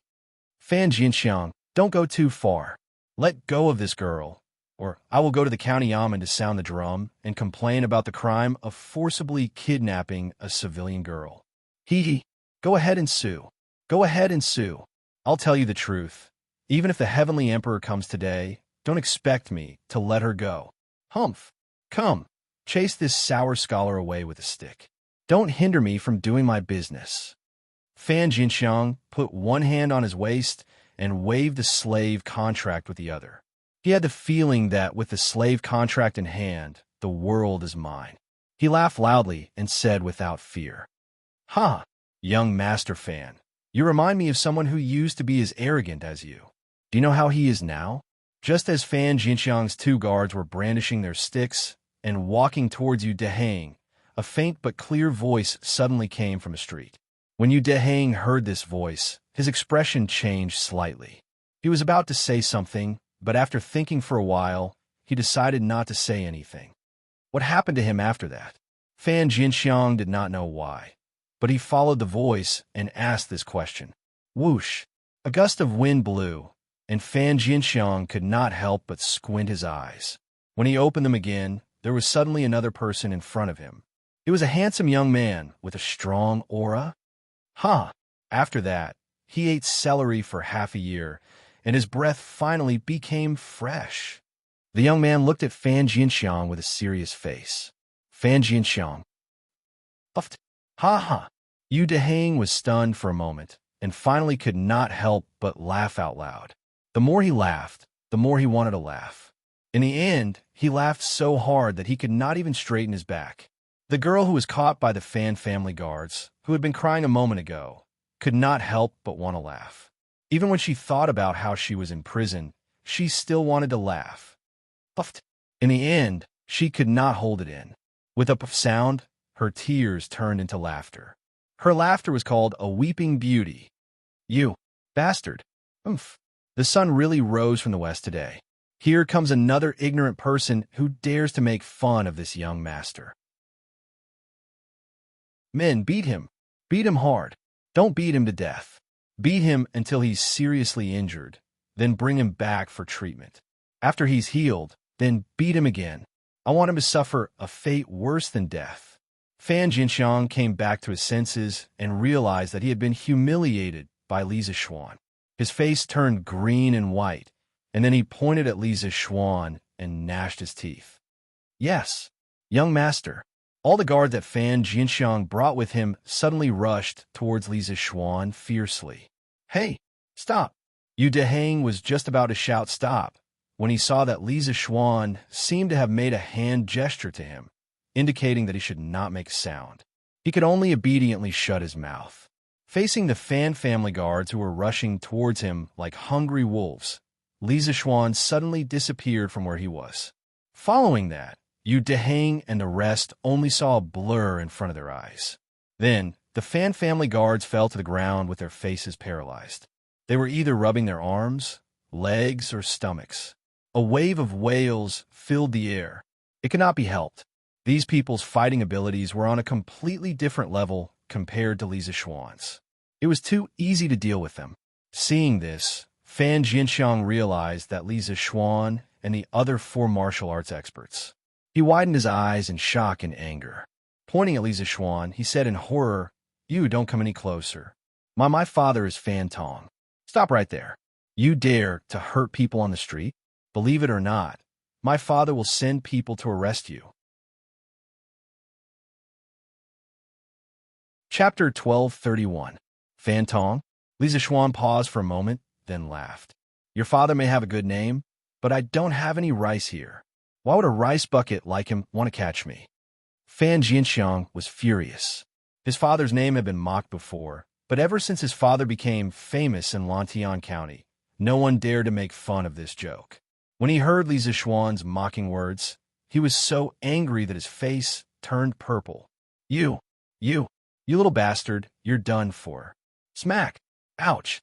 Fan Jinxiang, don't go too far. Let go of this girl, or I will go to the county yamen to sound the drum and complain about the crime of forcibly kidnapping a civilian girl. Hee. Go ahead and sue. Go ahead and sue. I'll tell you the truth. Even if the Heavenly Emperor comes today, don't expect me to let her go. Humph. Come, chase this sour scholar away with a stick. Don't hinder me from doing my business. Fan Jinxiang put one hand on his waist and waved the slave contract with the other. He had the feeling that with the slave contract in hand, the world is mine. He laughed loudly and said without fear, "Ha, young master Fan, you remind me of someone who used to be as arrogant as you. Do you know how he is now?" Just as Fan Jinxiang's two guards were brandishing their sticks and walking towards Yu Deheng, a faint but clear voice suddenly came from a street. When Yu Deheng heard this voice, his expression changed slightly. He was about to say something, but after thinking for a while, he decided not to say anything. What happened to him after that? Fan Jinxiang did not know why, but he followed the voice and asked this question. Whoosh! A gust of wind blew, and Fan Jinxiang could not help but squint his eyes. When he opened them again, there was suddenly another person in front of him. It was a handsome young man with a strong aura. After that, he ate celery for half a year, and his breath finally became fresh. The young man looked at Fan Jinxiang with a serious face. Fan Jinxiang puffed. Yu Deheng was stunned for a moment, and finally could not help but laugh out loud. The more he laughed, the more he wanted to laugh. In the end, he laughed so hard that he could not even straighten his back. The girl who was caught by the Fan family guards, who had been crying a moment ago, could not help but want to laugh. Even when she thought about how she was in prison, she still wanted to laugh. Puffed. In the end, she could not hold it in. With a puff sound, her tears turned into laughter. Her laughter was called a weeping beauty. You bastard. Oomph. The sun really rose from the west today. Here comes another ignorant person who dares to make fun of this young master. Men, beat him. Beat him hard. Don't beat him to death. Beat him until he's seriously injured, then bring him back for treatment. After he's healed, then beat him again. I want him to suffer a fate worse than death. Fan Jinxiang came back to his senses and realized that he had been humiliated by Li Zixuan. His face turned green and white, and then he pointed at Li Zixuan and gnashed his teeth. Yes, young master. All the guard that Fan Jinxiang brought with him suddenly rushed towards Li Zixuan fiercely. Hey, stop! Yu Deheng was just about to shout stop when he saw that Li Zixuan seemed to have made a hand gesture to him, indicating that he should not make a sound. He could only obediently shut his mouth. Facing the Fan family guards who were rushing towards him like hungry wolves, Li Zixuan suddenly disappeared from where he was. Following that, Yu Deheng and the rest only saw a blur in front of their eyes. Then, the Fan family guards fell to the ground with their faces paralyzed. They were either rubbing their arms, legs, or stomachs. A wave of wails filled the air. It could not be helped. These people's fighting abilities were on a completely different level compared to Li Zixuan's. It was too easy to deal with them. Seeing this, Fan Jinxiang realized that Li Zixuan and the other four martial arts experts. He widened his eyes in shock and anger. Pointing at Li Zixuan, he said in horror, "You don't come any closer. My father is Fan Tang. Stop right there. You dare to hurt people on the street? Believe it or not, my father will send people to arrest you." Chapter 1231. Fan Tang. Li Zixuan paused for a moment, then laughed. Your father may have a good name, but I don't have any rice here. Why would a rice bucket like him want to catch me? Fan Jinxiang was furious. His father's name had been mocked before, but ever since his father became famous in Lantian County, no one dared to make fun of this joke. When he heard Li Zixuan's mocking words, he was so angry that his face turned purple. You little bastard, you're done for. Smack! Ouch!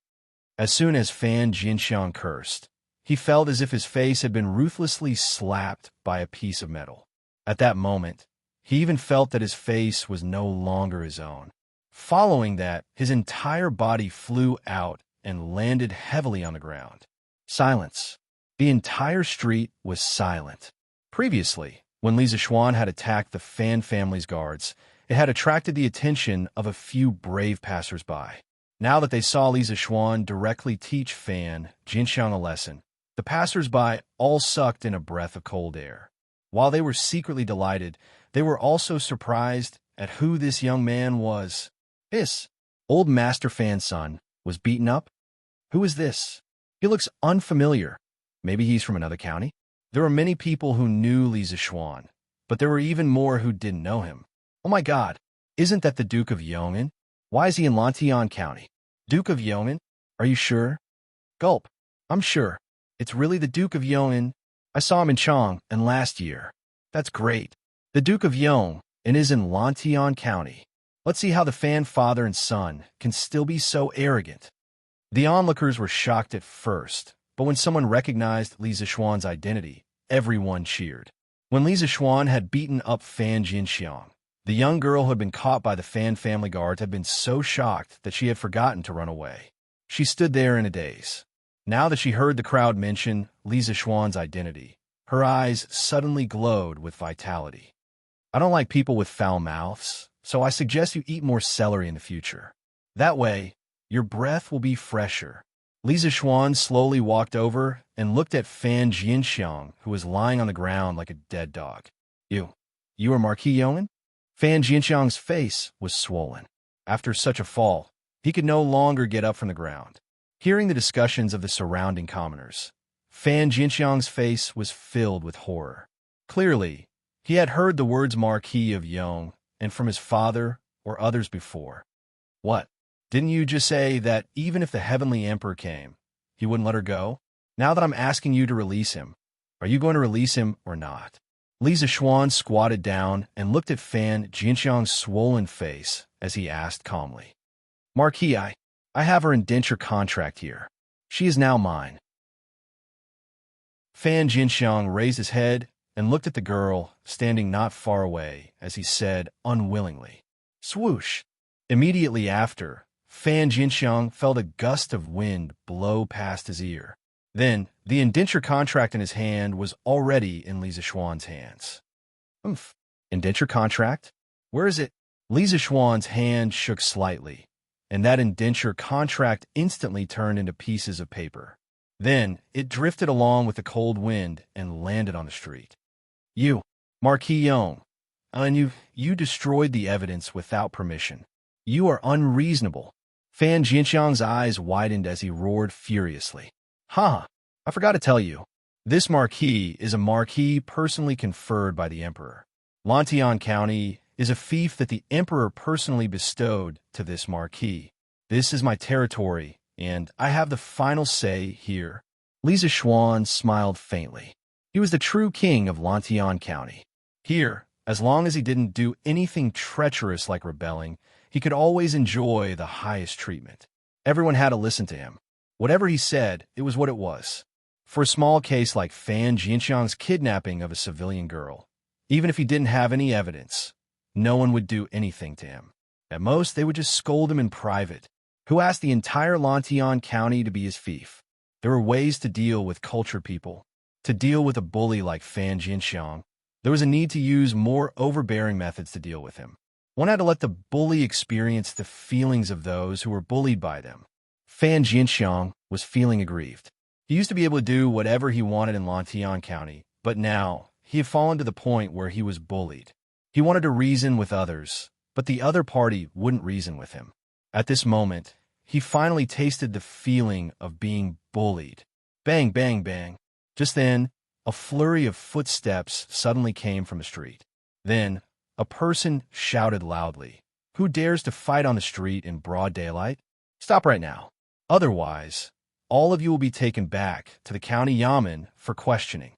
As soon as Fan Jinxiang cursed, He felt as if his face had been ruthlessly slapped by a piece of metal. At that moment, he even felt that his face was no longer his own. Following that, his entire body flew out and landed heavily on the ground. Silence. The entire street was silent. Previously, when Li Zixuan had attacked the Fan family's guards, it had attracted the attention of a few brave passers-by. Now that they saw Li Zixuan directly teach Fan Jinxiang a lesson, the passers-by all sucked in a breath of cold air. While they were secretly delighted, they were also surprised at who this young man was. This old Master Fan's son was beaten up? Who is this? He looks unfamiliar. Maybe he's from another county? There were many people who knew Li Zixuan, but there were even more who didn't know him. Oh my God, isn't that the Duke of Yong'an? Why is he in Lantian County? Duke of Yong'an? Are you sure? Gulp. I'm sure. It's really the Duke of Yong'an. I saw him in Chang and last year. That's great. The Duke of Yong'an is in Lantian County. Let's see how the Fan father and son can still be so arrogant. The onlookers were shocked at first, but when someone recognized Li Zixuan's identity, everyone cheered. When Li Zixuan had beaten up Fan Jinxiang, the young girl who had been caught by the Fan family guards had been so shocked that she had forgotten to run away. She stood there in a daze. Now that she heard the crowd mention Li Zixuan's identity, her eyes suddenly glowed with vitality. I don't like people with foul mouths, so I suggest you eat more celery in the future. That way, your breath will be fresher. Li Zixuan slowly walked over and looked at Fan Jinxiang, who was lying on the ground like a dead dog. You are Marquis Yong'an? Fan Jinxiang's face was swollen. After such a fall, he could no longer get up from the ground. Hearing the discussions of the surrounding commoners, Fan Jinxiang's face was filled with horror. Clearly, he had heard the words Marquis of Yong and from his father or others before. What? Didn't you just say that even if the Heavenly Emperor came, he wouldn't let her go? Now that I'm asking you to release him, are you going to release him or not? Li Zixuan squatted down and looked at Fan Jinxiang's swollen face as he asked calmly. Marquis, I have her indenture contract here. She is now mine. Fan Jinxiang raised his head and looked at the girl standing not far away as he said unwillingly, swoosh. Immediately after, Fan Jinxiang felt a gust of wind blow past his ear. Then, the indenture contract in his hand was already in Li Zixuan's hands. Indenture contract? Where is it? Li Zixuan's hand shook slightly, and that indenture contract instantly turned into pieces of paper. Then, it drifted along with the cold wind and landed on the street. You, Marquis Yong, and you destroyed the evidence without permission. You are unreasonable. Fan Jinxiang's eyes widened as he roared furiously. Ha! I forgot to tell you. This marquis is a marquis personally conferred by the Emperor. Lantian County is a fief that the Emperor personally bestowed to this marquis. This is my territory, and I have the final say here. Li Zixuan smiled faintly. He was the true king of Lantian County. Here, as long as he didn't do anything treacherous like rebelling, he could always enjoy the highest treatment. Everyone had to listen to him. Whatever he said, it was what it was. For a small case like Fan Jinxiang's kidnapping of a civilian girl, even if he didn't have any evidence, no one would do anything to him. At most, they would just scold him in private. Who asked the entire Lantian County to be his fief? There were ways to deal with cultured people. To deal with a bully like Fan Jinxiang, there was a need to use more overbearing methods to deal with him. One had to let the bully experience the feelings of those who were bullied by them. Fan Jinxiang was feeling aggrieved. He used to be able to do whatever he wanted in Lantian County, but now he had fallen to the point where he was bullied. He wanted to reason with others, but the other party wouldn't reason with him. At this moment, he finally tasted the feeling of being bullied. Bang, bang, bang. Just then, a flurry of footsteps suddenly came from the street. Then, a person shouted loudly, "Who dares to fight on the street in broad daylight? Stop right now. Otherwise, all of you will be taken back to the county yamen for questioning."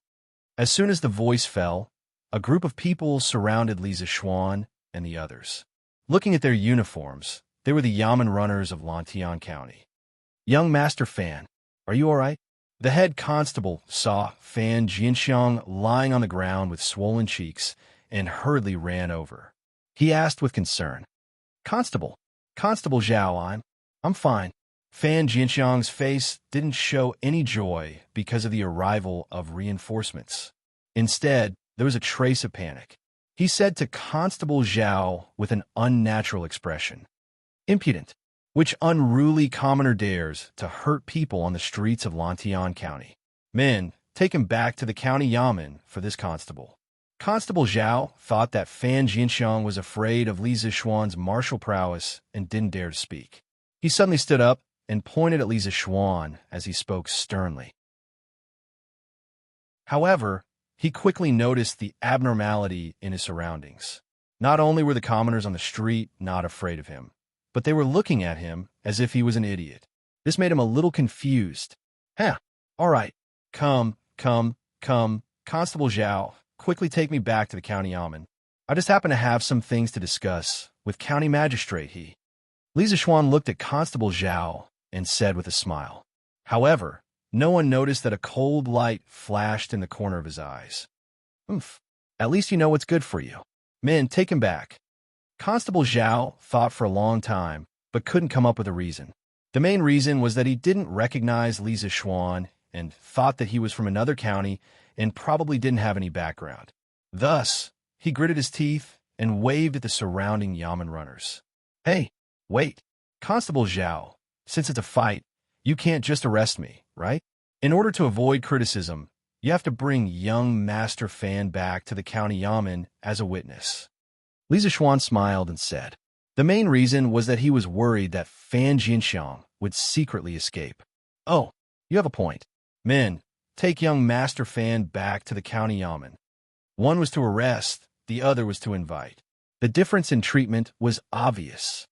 As soon as the voice fell, a group of people surrounded Li Zixuan and the others. Looking at their uniforms, they were the yamen runners of Lantian County. "Young Master Fan, are you all right?" The head constable saw Fan Jianxiang lying on the ground with swollen cheeks and hurriedly ran over. He asked with concern, Constable, Constable Zhao, I'm fine. Fan Jianxiang's face didn't show any joy because of the arrival of reinforcements. Instead, there was a trace of panic. He said to Constable Zhao with an unnatural expression, Impudent! Which unruly commoner dares to hurt people on the streets of Lantian County? Men, take him back to the county yamen for this constable. Constable Zhao thought that Fan Jianxiang was afraid of Li Zixuan's martial prowess and didn't dare to speak. He suddenly stood up and pointed at Li Zixuan as he spoke sternly. However, he quickly noticed the abnormality in his surroundings. Not only were the commoners on the street not afraid of him, but they were looking at him as if he was an idiot. This made him a little confused. All right. Come, Constable Zhao, quickly take me back to the county yamen. I just happen to have some things to discuss with county magistrate he. Li Zixuan looked at Constable Zhao and said with a smile. However, no one noticed that a cold light flashed in the corner of his eyes. At least you know what's good for you. Men, take him back. Constable Zhao thought for a long time, but couldn't come up with a reason. The main reason was that he didn't recognize Li Zixuan and thought that he was from another county and probably didn't have any background. Thus, he gritted his teeth and waved at the surrounding yamen runners. Hey, wait, Constable Zhao, since it's a fight, you can't just arrest me, right? In order to avoid criticism, you have to bring young Master Fan back to the county yamen as a witness. Li Zixuan smiled and said, the main reason was that he was worried that Fan Jianxiang would secretly escape. Oh, you have a point. Men, take young Master Fan back to the county yamen. One was to arrest, the other was to invite. The difference in treatment was obvious.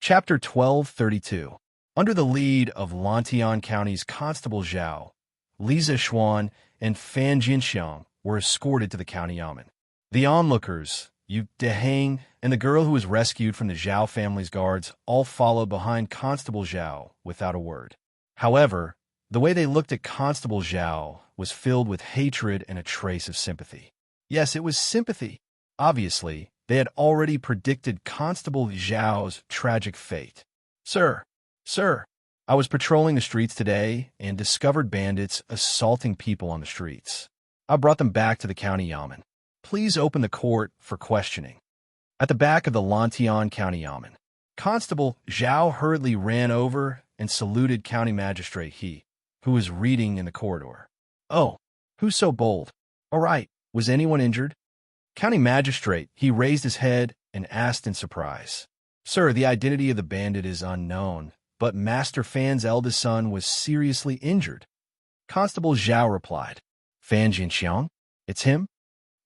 Chapter 1232. Under the lead of Lantian County's Constable Zhao, Li Zixuan and Fan Jianxiang were escorted to the county yamen. The onlookers, Yu Dehang, and the girl who was rescued from the Zhao family's guards all followed behind Constable Zhao without a word. However, the way they looked at Constable Zhao was filled with hatred and a trace of sympathy. Yes, it was sympathy. Obviously, they had already predicted Constable Zhao's tragic fate. Sir, I was patrolling the streets today and discovered bandits assaulting people on the streets. I brought them back to the county yamen. Please open the court for questioning. At the back of the Lantian County Yamen, Constable Zhao hurriedly ran over and saluted County Magistrate He, who was reading in the corridor. Oh, who's so bold? All right, was anyone injured? County Magistrate He raised his head and asked in surprise. Sir, the identity of the bandit is unknown, but Master Fan's eldest son was seriously injured. Constable Zhao replied. Fan Jianxiang? It's him?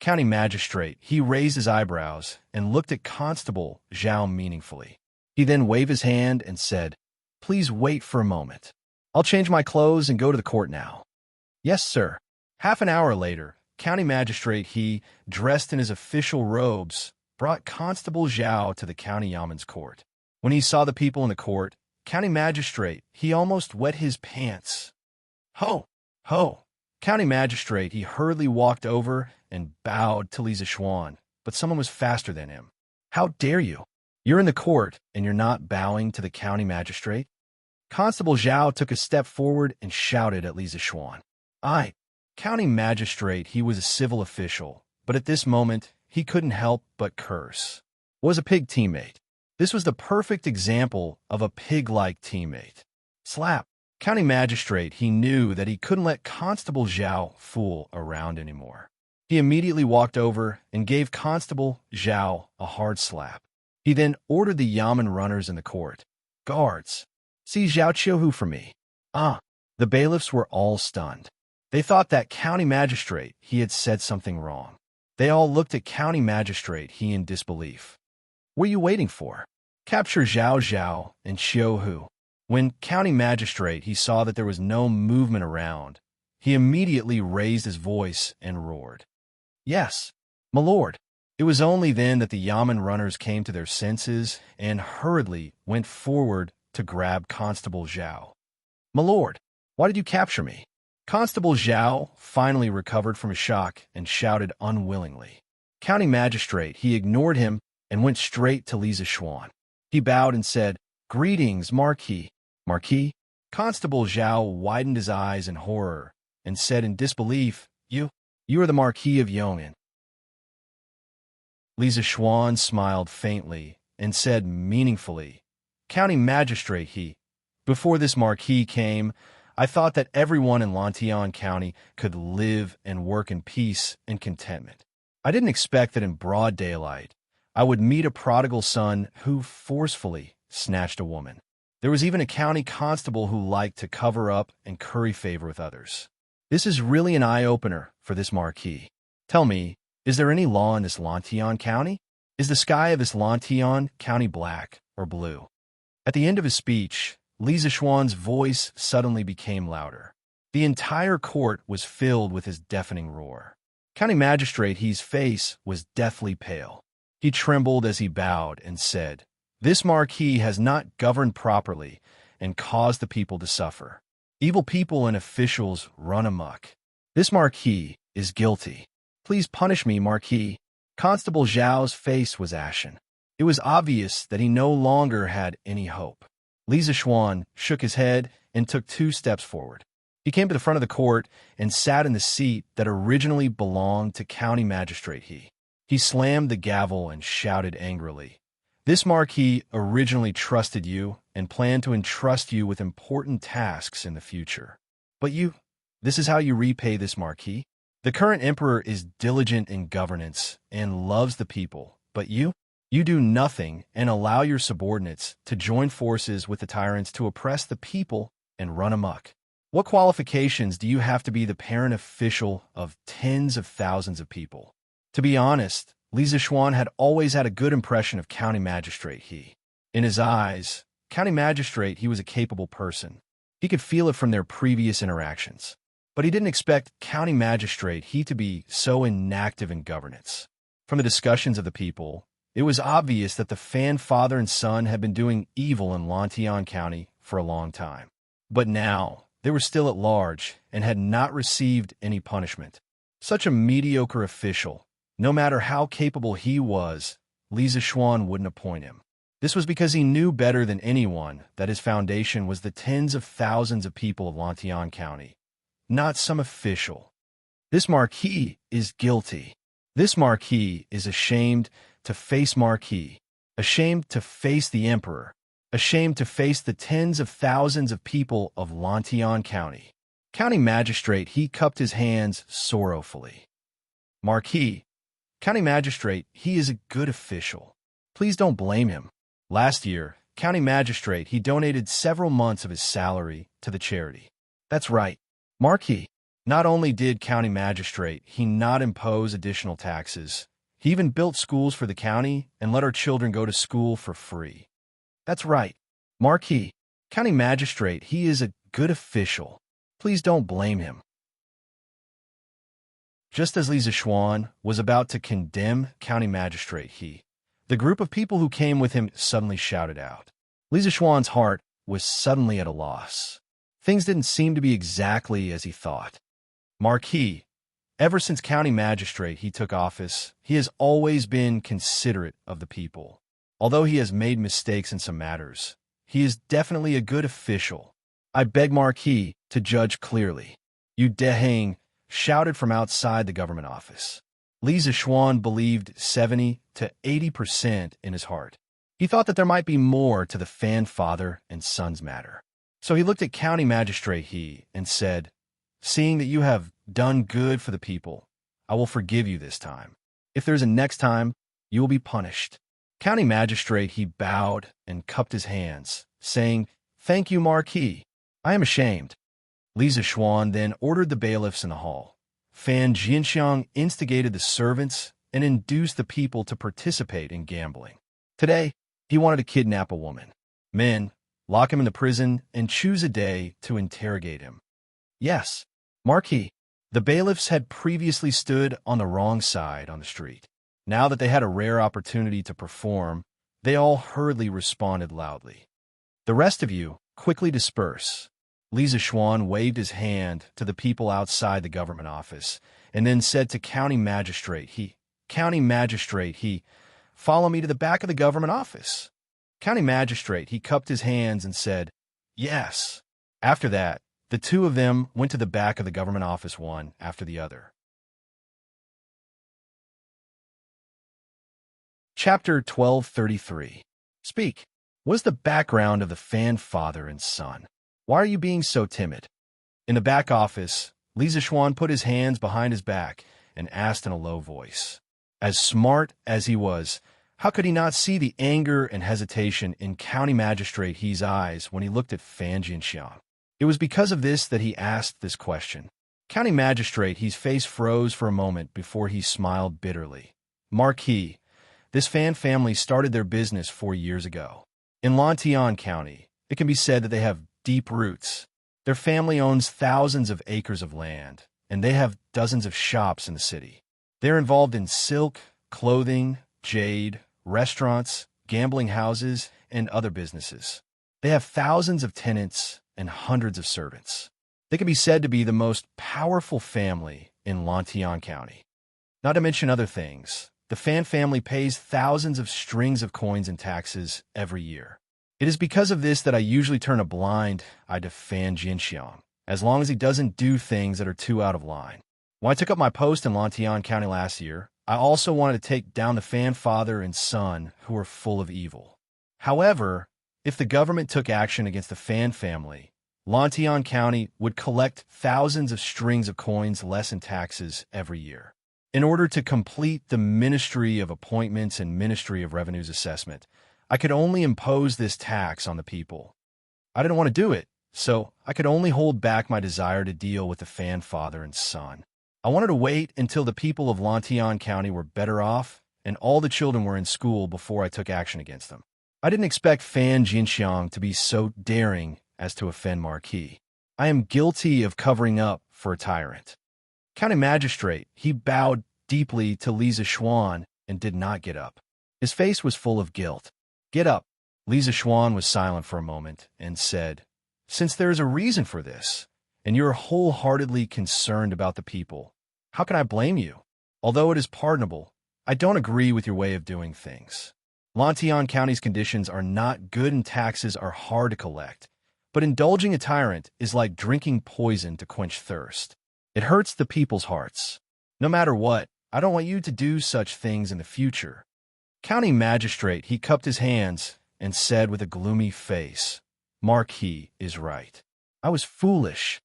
County Magistrate He raised his eyebrows and looked at Constable Zhao meaningfully. He then waved his hand and said, Please wait for a moment. I'll change my clothes and go to the court now. Yes, sir. Half an hour later, County Magistrate He, dressed in his official robes, brought Constable Zhao to the county yamen's court. When he saw the people in the court, County Magistrate He almost wet his pants. Ho! County Magistrate He hurriedly walked over and bowed to Li Zixuan, but someone was faster than him. How dare you? You're in the court, and you're not bowing to the county magistrate? Constable Zhao took a step forward and shouted at Li Zixuan. County Magistrate He was a civil official, but at this moment, he couldn't help but curse. Was a pig teammate. This was the perfect example of a pig-like teammate. Slap. County Magistrate He knew that he couldn't let Constable Zhao fool around anymore. He immediately walked over and gave Constable Zhao a hard slap. He then ordered the yamen runners in the court. Guards, see Zhao Qiuhu for me. The bailiffs were all stunned. They thought that County Magistrate He had said something wrong. They all looked at County Magistrate He in disbelief. What are you waiting for? Capture Zhao and Qiuhu. When County Magistrate He saw that there was no movement around, he immediately raised his voice and roared. Yes, my lord. It was only then that the yamen runners came to their senses and hurriedly went forward to grab Constable Zhao. "My lord, why did you capture me?" Constable Zhao finally recovered from his shock and shouted unwillingly. County magistrate, he ignored him and went straight to Lisa Xuan. He bowed and said, "Greetings, Marquis." "Marquis?" Constable Zhao widened his eyes in horror and said in disbelief, You are the Marquis of Yong'an." Lisa Xuan smiled faintly and said meaningfully, "County magistrate, before this Marquis came, I thought that everyone in Lantian County could live and work in peace and contentment. I didn't expect that in broad daylight I would meet a prodigal son who forcefully snatched a woman. There was even a county constable who liked to cover up and curry favor with others. This is really an eye-opener for this Marquis. Tell me, is there any law in this Lantian County? Is the sky of this Lantian County black or blue?" At the end of his speech, Lisa Xuan's voice suddenly became louder. The entire court was filled with his deafening roar. County magistrate He's face was deathly pale. He trembled as he bowed and said, "This Marquis has not governed properly and caused the people to suffer. Evil people and officials run amok. This Marquis is guilty. Please punish me, Marquis." Constable Zhao's face was ashen. It was obvious that he no longer had any hope. Lisa Xuan shook his head and took 2 steps forward. He came to the front of the court and sat in the seat that originally belonged to County Magistrate He slammed the gavel and shouted angrily, "This Marquis originally trusted you and planned to entrust you with important tasks in the future. But this is how you repay this Marquis? The current emperor is diligent in governance and loves the people, but you do nothing and allow your subordinates to join forces with the tyrants to oppress the people and run amok. What qualifications do you have to be the parent official of tens of thousands of people?" To be honest, Lisa Xuan had always had a good impression of County Magistrate In his eyes, County Magistrate he was a capable person. He could feel it from their previous interactions. But he didn't expect County Magistrate to be so inactive in governance. From the discussions of the people, it was obvious that the Fan father and son had been doing evil in Lantian County for a long time. But now, they were still at large and had not received any punishment. Such a mediocre official, no matter how capable he was, Lisa Xuan wouldn't appoint him. This was because he knew better than anyone that his foundation was the tens of thousands of people of Lantian County, not some official. This Marquis is guilty. This Marquis is ashamed to face Marquis, ashamed to face the Emperor, ashamed to face the tens of thousands of people of Lantian County. County Magistrate he cupped his hands sorrowfully. "Marquis, County Magistrate he is a good official. Please don't blame him. Last year, County Magistrate he donated several months of his salary to the charity." "That's right. Marquis, not only did County Magistrate he not impose additional taxes, he even built schools for the county and let our children go to school for free." "That's right. Marquis, County Magistrate he is a good official. Please don't blame him." Just as Lisa Xuan was about to condemn County Magistrate the group of people who came with him suddenly shouted out. Lisa Xuan's heart was suddenly at a loss. Things didn't seem to be exactly as he thought. "Marquis, ever since County Magistrate he took office, he has always been considerate of the people. Although he has made mistakes in some matters, he is definitely a good official. I beg Marquis to judge clearly." Yu Deheng shouted from outside the government office. Lisa Xuan believed 70 to 80% in his heart. He thought that there might be more to the Fan father and son's matter. So he looked at County Magistrate and said, "Seeing that you have done good for the people, I will forgive you this time. If there's a next time, you will be punished." County Magistrate he bowed and cupped his hands, saying, "Thank you, Marquis. I am ashamed." Lisa Xuan then ordered the bailiffs in the hall. Fan Jinxiang instigated the servants and induced the people to participate in gambling. Today, he wanted to kidnap a woman. Men, lock him in the prison, and choose a day to interrogate him. Yes, Marquis, the bailiffs had previously stood on the wrong side on the street. Now that they had a rare opportunity to perform, they all hurriedly responded loudly. The rest of you, quickly disperse. Lisa Schwan waved his hand to the people outside the government office, and then said to County Magistrate he, follow me to the back of the government office. County Magistrate, he cupped his hands and said, yes. After that, the two of them went to the back of the government office one after the other. Chapter 1233. Speak. What is the background of the fan father and son? Why are you being so timid? In the back office, Lisa Schwan put his hands behind his back and asked in a low voice. As smart as he was, how could he not see the anger and hesitation in County Magistrate He's eyes when he looked at Fan Jinxiang? It was because of this that he asked this question. County Magistrate He's face froze for a moment before he smiled bitterly. Marquis, this Fan family started their business 4 years ago. In Lantian County, it can be said that they have deep roots. Their family owns thousands of acres of land, and they have dozens of shops in the city. They're involved in silk, clothing, jade, restaurants, gambling houses, and other businesses. They have thousands of tenants and hundreds of servants. They can be said to be the most powerful family in Lantian County. Not to mention other things, the Fan family pays thousands of strings of coins and taxes every year. It is because of this that I usually turn a blind eye to Fan Jinxiang, as long as he doesn't do things that are too out of line. When I took up my post in Lantian County last year, I also wanted to take down the Fan father and son who were full of evil. However, if the government took action against the Fan family, Lantian County would collect thousands of strings of coins less in taxes every year. In order to complete the Ministry of Appointments and Ministry of Revenues assessment, I could only impose this tax on the people. I didn't want to do it, so I could only hold back my desire to deal with the Fan father and son. I wanted to wait until the people of Lantian County were better off and all the children were in school before I took action against them. I didn't expect Fan Jinxiang to be so daring as to offend Marquis. I am guilty of covering up for a tyrant. County Magistrate, he bowed deeply to Lisa Schwan and did not get up. His face was full of guilt. Get up. Lisa Schwan was silent for a moment and said, since there is a reason for this, and you're wholeheartedly concerned about the people, how can I blame you? Although it is pardonable, I don't agree with your way of doing things. Lantian County's conditions are not good and taxes are hard to collect, but indulging a tyrant is like drinking poison to quench thirst. It hurts the people's hearts. No matter what, I don't want you to do such things in the future. County Magistrate, he cupped his hands and said with a gloomy face, Marquis is right. I was foolish.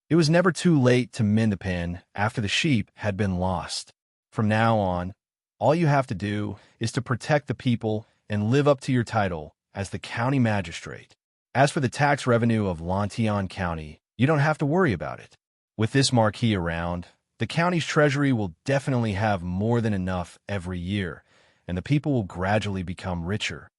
It was never too late to mend the pen after the sheep had been lost. From now on, all you have to do is to protect the people and live up to your title as the County Magistrate. As for the tax revenue of Lantian County, you don't have to worry about it. With this Marquis around, the county's treasury will definitely have more than enough every year, and the people will gradually become richer.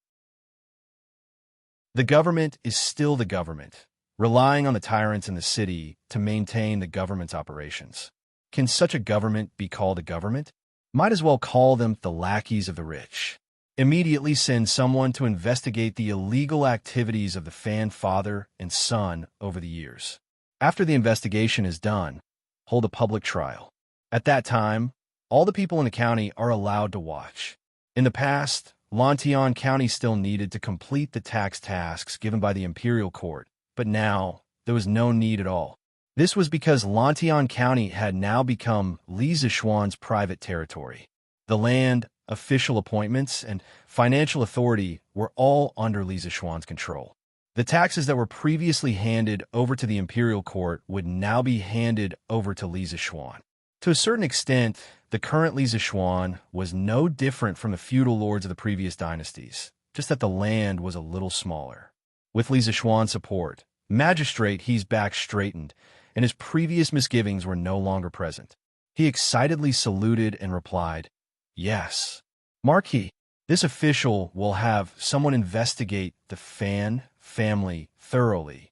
The government is still the government, relying on the tyrants in the city to maintain the government's operations. Can such a government be called a government? Might as well call them the lackeys of the rich. Immediately send someone to investigate the illegal activities of the Fan father and son over the years. After the investigation is done, hold a public trial. At that time, all the people in the county are allowed to watch. In the past, Lantian County still needed to complete the tax tasks given by the imperial court, but now there was no need at all. This was because Lantian County had now become Lisa Schwan's private territory. The land, official appointments, and financial authority were all under Lisa Schwan's control. The taxes that were previously handed over to the imperial court would now be handed over to Lisa Schwan. To a certain extent, the current Lisa Schwan was no different from the feudal lords of the previous dynasties, just that the land was a little smaller. With Lisa Schwan's support, Magistrate He's back straightened, and his previous misgivings were no longer present. He excitedly saluted and replied, Yes. Marquis, this official will have someone investigate the Fan family thoroughly.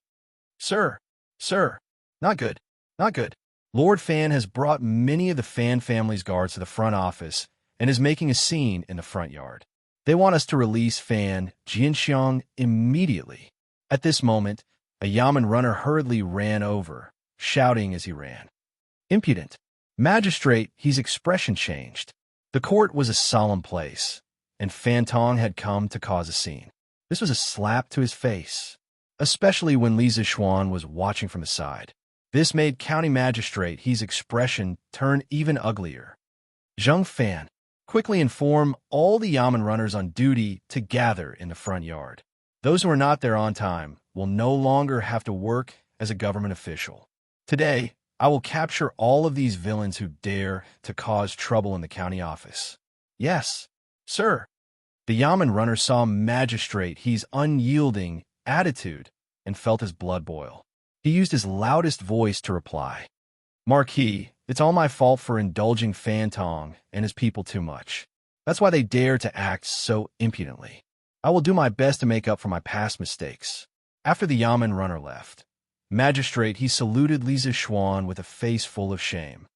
Sir, not good. Lord Fan has brought many of the Fan family's guards to the front office and is making a scene in the front yard. They want us to release Fan Jianxiang immediately. At this moment, a Yamen runner hurriedly ran over, shouting as he ran. Impudent. Magistrate, his expression changed. The court was a solemn place, and Fan Tong had come to cause a scene. This was a slap to his face, especially when Li Zixuan was watching from the side. This made County Magistrate his expression turn even uglier. Zheng Fan, quickly inform all the Yamen runners on duty to gather in the front yard. Those who are not there on time will no longer have to work as a government official. Today, I will capture all of these villains who dare to cause trouble in the county office. Yes, sir. The Yamen runner saw Magistrate his unyielding attitude and felt his blood boil. He used his loudest voice to reply. Marquis, it's all my fault for indulging Fan Tong and his people too much. That's why they dare to act so impudently. I will do my best to make up for my past mistakes. After the Yamen runner left, Magistrate, he saluted Li Zixuan with a face full of shame.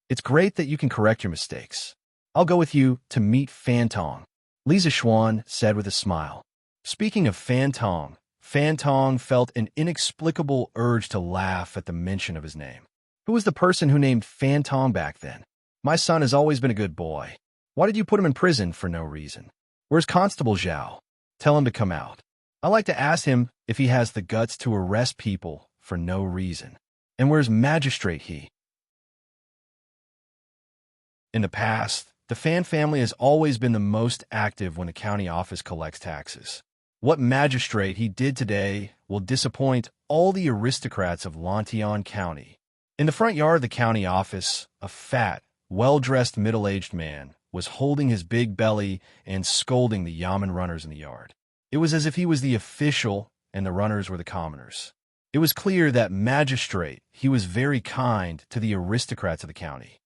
It's great that you can correct your mistakes. I'll go with you to meet Fan Tong, Li Zixuan said with a smile. Speaking of Fan Tong felt an inexplicable urge to laugh at the mention of his name. Who was the person who named Fan Tong back then? My son has always been a good boy. Why did you put him in prison for no reason? Where's Constable Zhao? Tell him to come out. I like to ask him if he has the guts to arrest people for no reason. And where's Magistrate he? In the past, the Fan family has always been the most active when the county office collects taxes. What Magistrate he did today will disappoint all the aristocrats of Lantian County. In the front yard of the county office, a fat, well-dressed middle-aged man was holding his big belly and scolding the Yamen runners in the yard. It was as if he was the official and the runners were the commoners. It was clear that Magistrate, he was very kind to the aristocrats of the county.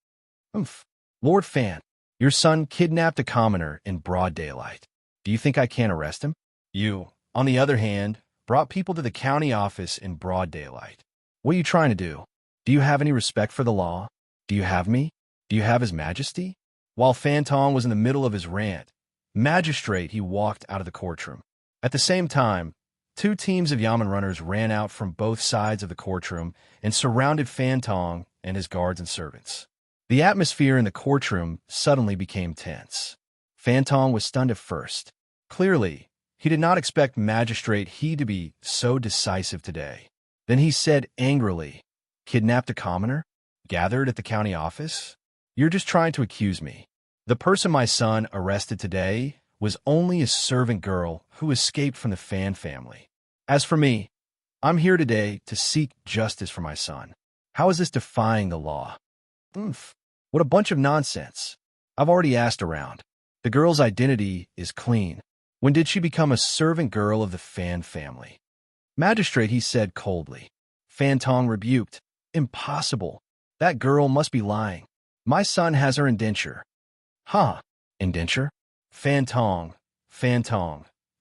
Lord Fan, your son kidnapped a commoner in broad daylight. Do you think I can't arrest him? You, on the other hand, brought people to the county office in broad daylight. What are you trying to do? Do you have any respect for the law? Do you have me? Do you have His Majesty? While Fan Tong was in the middle of his rant, Magistrate, he walked out of the courtroom. At the same time, two teams of Yamen runners ran out from both sides of the courtroom and surrounded Fan Tong and his guards and servants. The atmosphere in the courtroom suddenly became tense. Fan Tong was stunned at first. Clearly, he did not expect Magistrate he to be so decisive today. Then he said angrily, "Kidnapped a commoner? Gathered at the county office? You're just trying to accuse me. The person my son arrested today was only a servant girl who escaped from the Fan family. As for me, I'm here today to seek justice for my son. How is this defying the law?" What a bunch of nonsense. I've already asked around. The girl's identity is clean. When did she become a servant girl of the Fan family? Magistrate, he said coldly. Fan Tong rebuked. Impossible. That girl must be lying. My son has her indenture. Indenture? Fan Tong,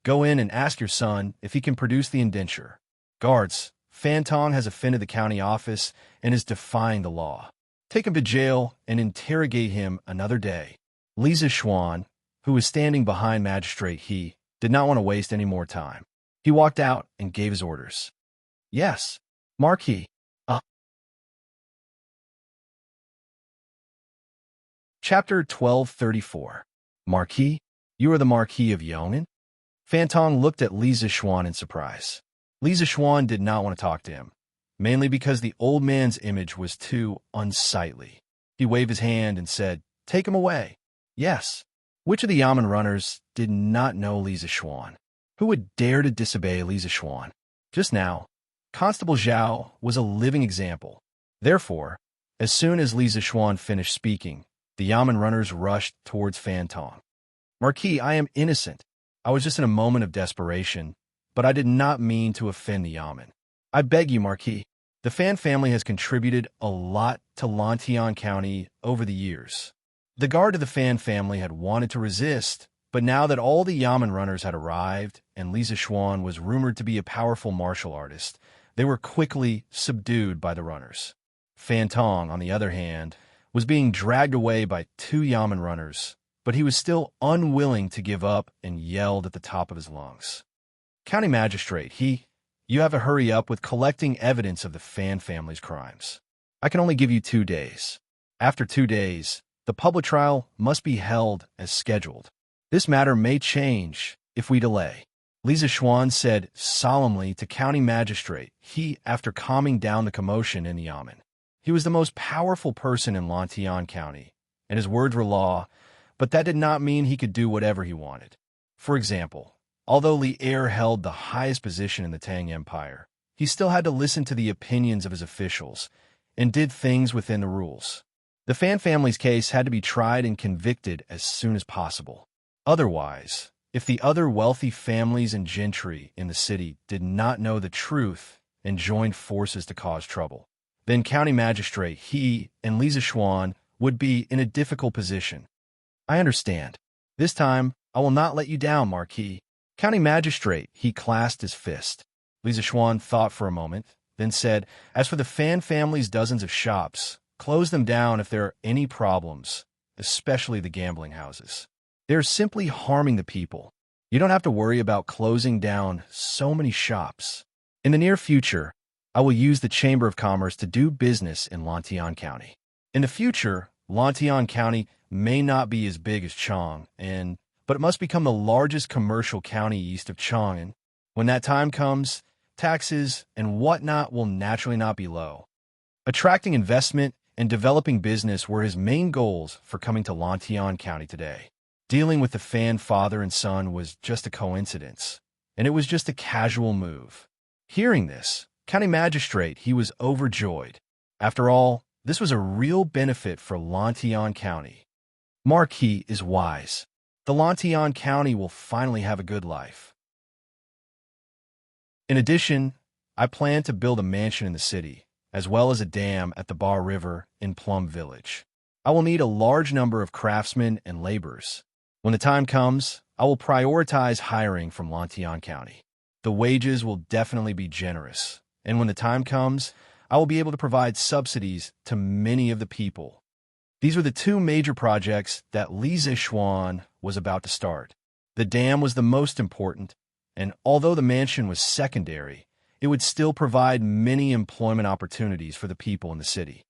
go in and ask your son if he can produce the indenture. Guards, Fan Tong has offended the county office and is defying the law. Take him to jail and interrogate him another day. Li Zixuan, who was standing behind Magistrate he, did not want to waste any more time. He walked out and gave his orders. Yes, Marquis. Chapter 1234. Marquis? You are the Marquis of Yong'an? Fan Tong looked at Li Zixuan in surprise. Li Zixuan did not want to talk to him, mainly because the old man's image was too unsightly. He waved his hand and said, "Take him away." Yes. Which of the Yamen runners did not know Li Zixuan? Who would dare to disobey Li Zixuan? Just now, Constable Zhao was a living example. Therefore, as soon as Li Zixuan finished speaking, the Yamen runners rushed towards Fan Tong. Marquis, I am innocent. I was just in a moment of desperation, but I did not mean to offend the Yamen. I beg you, Marquis. The Fan family has contributed a lot to Lantian County over the years. The guard of the Fan family had wanted to resist, but now that all the Yamen runners had arrived and Li Zixuan was rumored to be a powerful martial artist, they were quickly subdued by the runners. Fan Tong, on the other hand, was being dragged away by two Yamen runners, but he was still unwilling to give up and yelled at the top of his lungs. County Magistrate, you have to hurry up with collecting evidence of the Fan family's crimes. I can only give you 2 days. After 2 days, the public trial must be held as scheduled. This matter may change if we delay. Lisa Schwann said solemnly to County Magistrate, after calming down the commotion in the Yamen. He was the most powerful person in Lantian County, and his words were law, but that did not mean he could do whatever he wanted. For example, although Li Er held the highest position in the Tang Empire, he still had to listen to the opinions of his officials and did things within the rules. The Fan family's case had to be tried and convicted as soon as possible. Otherwise, if the other wealthy families and gentry in the city did not know the truth and joined forces to cause trouble, then County Magistrate, and Lisa Schwann would be in a difficult position. I understand. This time, I will not let you down, Marquis. County Magistrate, he clasped his fist. Lisa Schwann thought for a moment, then said, as for the Fan family's dozens of shops, close them down if there are any problems, especially the gambling houses. They're simply harming the people. You don't have to worry about closing down so many shops. In the near future, I will use the Chamber of Commerce to do business in Lantian County. In the future, Lantian County may not be as big as Chang, but it must become the largest commercial county east of Chang. When that time comes, taxes and whatnot will naturally not be low. Attracting investment and developing business were his main goals for coming to Lantian County today. Dealing with the Fan father and son was just a coincidence, and it was just a casual move. Hearing this, County Magistrate, he was overjoyed. After all, this was a real benefit for Lantian County. Marquis is wise. The Lantian County will finally have a good life. In addition, I plan to build a mansion in the city, as well as a dam at the Bar River in Plum Village. I will need a large number of craftsmen and laborers. When the time comes, I will prioritize hiring from Lantian County. The wages will definitely be generous, and when the time comes, I will be able to provide subsidies to many of the people. These were the 2 major projects that Lisa Schwann was about to start. The dam was the most important, and although the mansion was secondary, it would still provide many employment opportunities for the people in the city.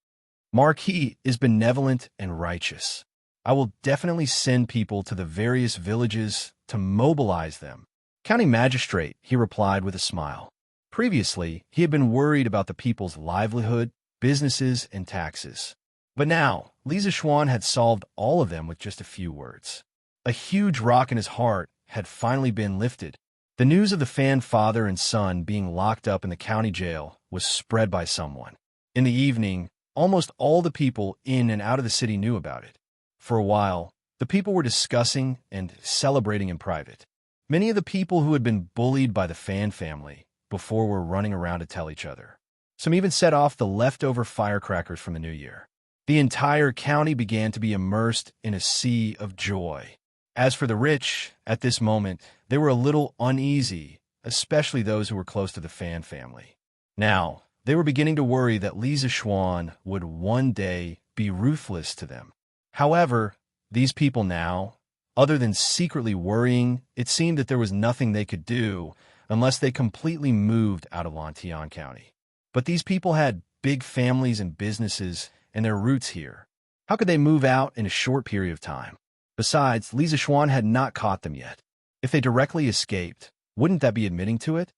Marquis is benevolent and righteous. I will definitely send people to the various villages to mobilize them. County Magistrate, he replied with a smile. Previously, he had been worried about the people's livelihood, businesses, and taxes. But now, Lisa Schwann had solved all of them with just a few words. A huge rock in his heart had finally been lifted. The news of the Fan father and son being locked up in the county jail was spread by someone. In the evening, almost all the people in and out of the city knew about it. For a while, the people were discussing and celebrating in private. Many of the people who had been bullied by the Fan family before were running around to tell each other. Some even set off the leftover firecrackers from the new year. The entire county began to be immersed in a sea of joy. As for the rich, at this moment, they were a little uneasy, especially those who were close to the Fan family. Now, they were beginning to worry that Lisa Schwann would one day be ruthless to them. However, these people now, other than secretly worrying, it seemed that there was nothing they could do unless they completely moved out of Lantian County. But these people had big families and businesses and their roots here. How could they move out in a short period of time? Besides, Lisa Schwann had not caught them yet. If they directly escaped, wouldn't that be admitting to it?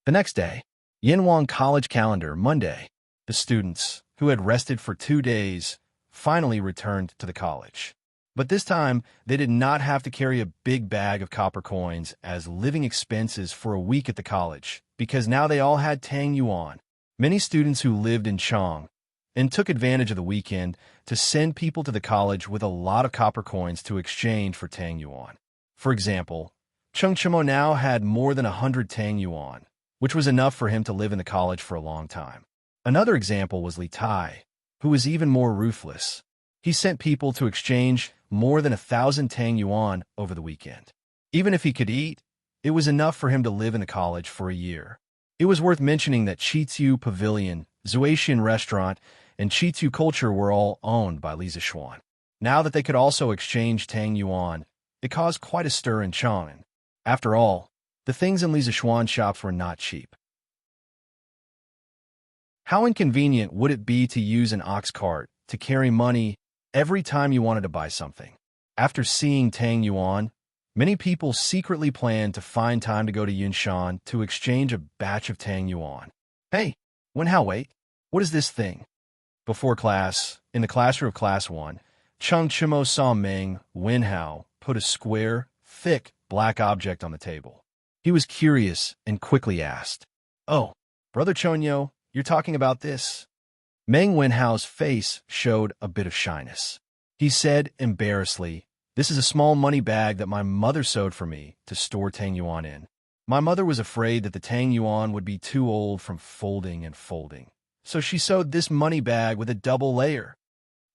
The next day, Yinhuang College calendar, Monday. The students, who had rested for 2 days, finally returned to the college. But this time, they did not have to carry a big bag of copper coins as living expenses for a week at the college, because now they all had Tang Yuan. Many students who lived in Chang and took advantage of the weekend to send people to the college with a lot of copper coins to exchange for Tang Yuan. For example, Chung Chimo now had more than 100 Tang Yuan, which was enough for him to live in the college for a long time. Another example was Li Tai, who was even more ruthless. He sent people to exchange more than 1,000 Tang Yuan over the weekend. Even if he could eat, it was enough for him to live in the college for a year. It was worth mentioning that Chitu Pavilion, Zuatian Restaurant, and Chitu Culture were all owned by Lisa Schwann. Now that they could also exchange Tang Yuan, it caused quite a stir in Chang'an. After all, the things in Li Zishuan's shops were not cheap. How inconvenient would it be to use an ox cart to carry money every time you wanted to buy something? After seeing Tang Yuan, many people secretly planned to find time to go to Yunshan to exchange a batch of Tang Yuan. Hey, Wenhao, wait. What is this thing? Before class, in the classroom of Class 1, Cheng Chimo saw Meng Wenhao put a square, thick, black object on the table. He was curious and quickly asked, "Oh, Brother Chonyo, you're talking about this?" Meng Wenhao's face showed a bit of shyness. He said embarrassedly, "This is a small money bag that my mother sewed for me to store Tang Yuan in. My mother was afraid that the Tang Yuan would be too old from folding and folding, so she sewed this money bag with a double layer."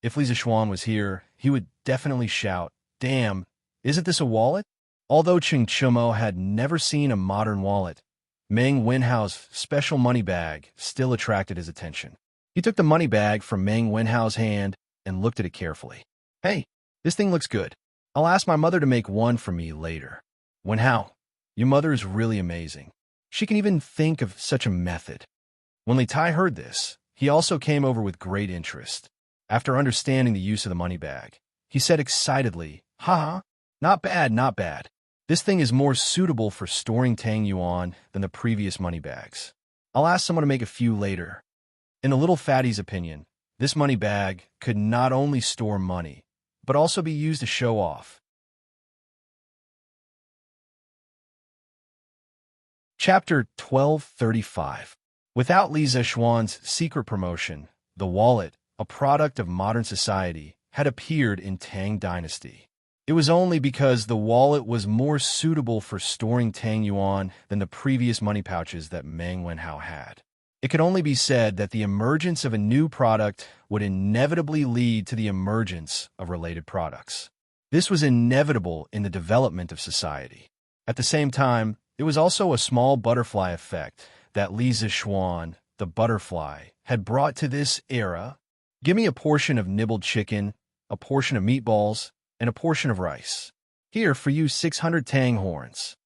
If Li Zishuan was here, he would definitely shout, "Damn, isn't this a wallet?" Although Cheng Chimo had never seen a modern wallet, Meng Wenhao's special money bag still attracted his attention. He took the money bag from Meng Wenhao's hand and looked at it carefully. "Hey, this thing looks good. I'll ask my mother to make one for me later." "Wenhao, your mother is really amazing. She can even think of such a method." When Li Tai heard this, he also came over with great interest. After understanding the use of the money bag, he said excitedly, "Haha, not bad, not bad. This thing is more suitable for storing Tang Yuan than the previous money bags. I'll ask someone to make a few later." In the little fatty's opinion, this money bag could not only store money, but also be used to show off. Chapter 1235. Without Li Zishuan's secret promotion, the wallet, a product of modern society, had appeared in Tang Dynasty. It was only because the wallet was more suitable for storing Tang Yuan than the previous money pouches that Meng Wenhao had. It could only be said that the emergence of a new product would inevitably lead to the emergence of related products. This was inevitable in the development of society. At the same time, it was also a small butterfly effect that Li Zishuan, the butterfly, had brought to this era. "Give me a portion of nibbled chicken, a portion of meatballs, and a portion of rice. Here for you 600 Tang horns."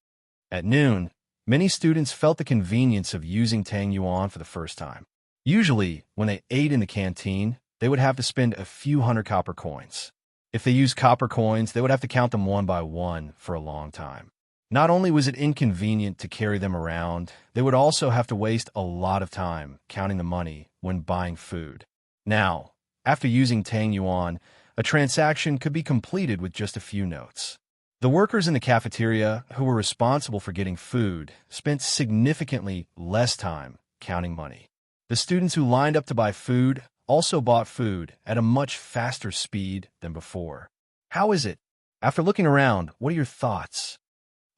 At noon, many students felt the convenience of using Tang Yuan for the first time. Usually, when they ate in the canteen, they would have to spend a few hundred copper coins. If they used copper coins, they would have to count them one by one for a long time. Not only was it inconvenient to carry them around, they would also have to waste a lot of time counting the money when buying food. Now, after using Tang Yuan, a transaction could be completed with just a few notes. The workers in the cafeteria who were responsible for getting food spent significantly less time counting money. The students who lined up to buy food also bought food at a much faster speed than before. How is it? After looking around, what are your thoughts?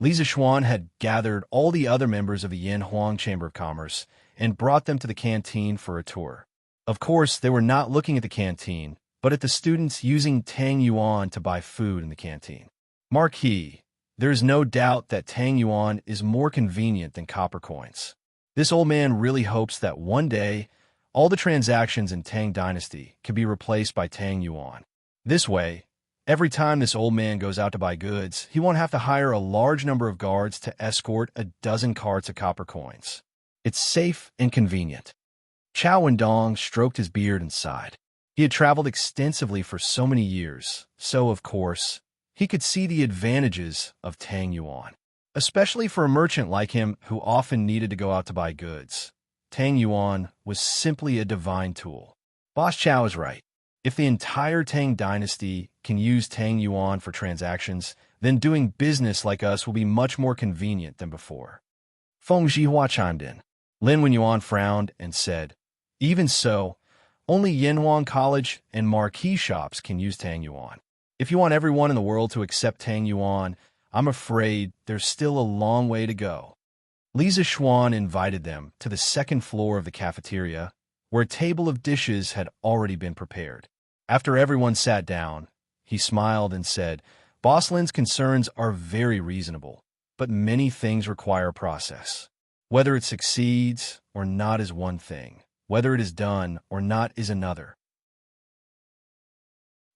Li Zishuan had gathered all the other members of the Yanhuang Chamber of Commerce and brought them to the canteen for a tour. Of course, they were not looking at the canteen, but at the students using Tang Yuan to buy food in the canteen. Marquis, there is no doubt that Tang Yuan is more convenient than copper coins. This old man really hopes that one day, all the transactions in Tang Dynasty can be replaced by Tang Yuan. This way, every time this old man goes out to buy goods, he won't have to hire a large number of guards to escort a dozen carts of copper coins. It's safe and convenient. Chao Wendong stroked his beard and sighed. He had traveled extensively for so many years, so, of course, he could see the advantages of Tang Yuan. Especially for a merchant like him who often needed to go out to buy goods, Tang Yuan was simply a divine tool. Boss Chao is right. If the entire Tang Dynasty can use Tang Yuan for transactions, then doing business like us will be much more convenient than before. Feng Zhihua chimed in. Lin Wenyuan frowned and said, "Even so, only Yanhuang College and marquee shops can use Tang Yuan. If you want everyone in the world to accept Tang Yuan, I'm afraid there's still a long way to go." Li Zishuan invited them to the second floor of the cafeteria, where a table of dishes had already been prepared. After everyone sat down, he smiled and said, "Boss Lin's concerns are very reasonable, but many things require a process. Whether it succeeds or not is one thing. Whether it is done or not is another."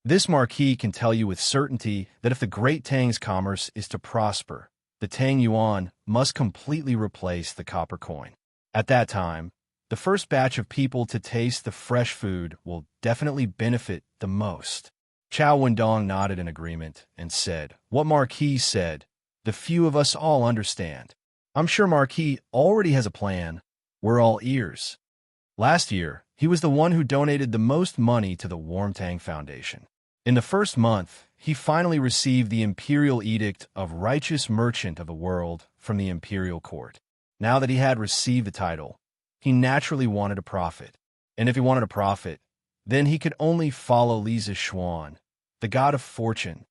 This marquis can tell you with certainty that if the Great Tang's commerce is to prosper, the Tang Yuan must completely replace the copper coin. At that time, the first batch of people to taste the fresh food will definitely benefit the most. Chow Wendong nodded in agreement and said, "What Marquis said, the few of us all understand. I'm sure Marquis already has a plan. We're all ears." Last year, he was the one who donated the most money to the Warm Tang Foundation. In the first month, he finally received the imperial edict of righteous merchant of the world from the imperial court. Now that he had received the title, he naturally wanted a profit. And if he wanted a profit, then he could only follow Li Zishuan, the god of fortune.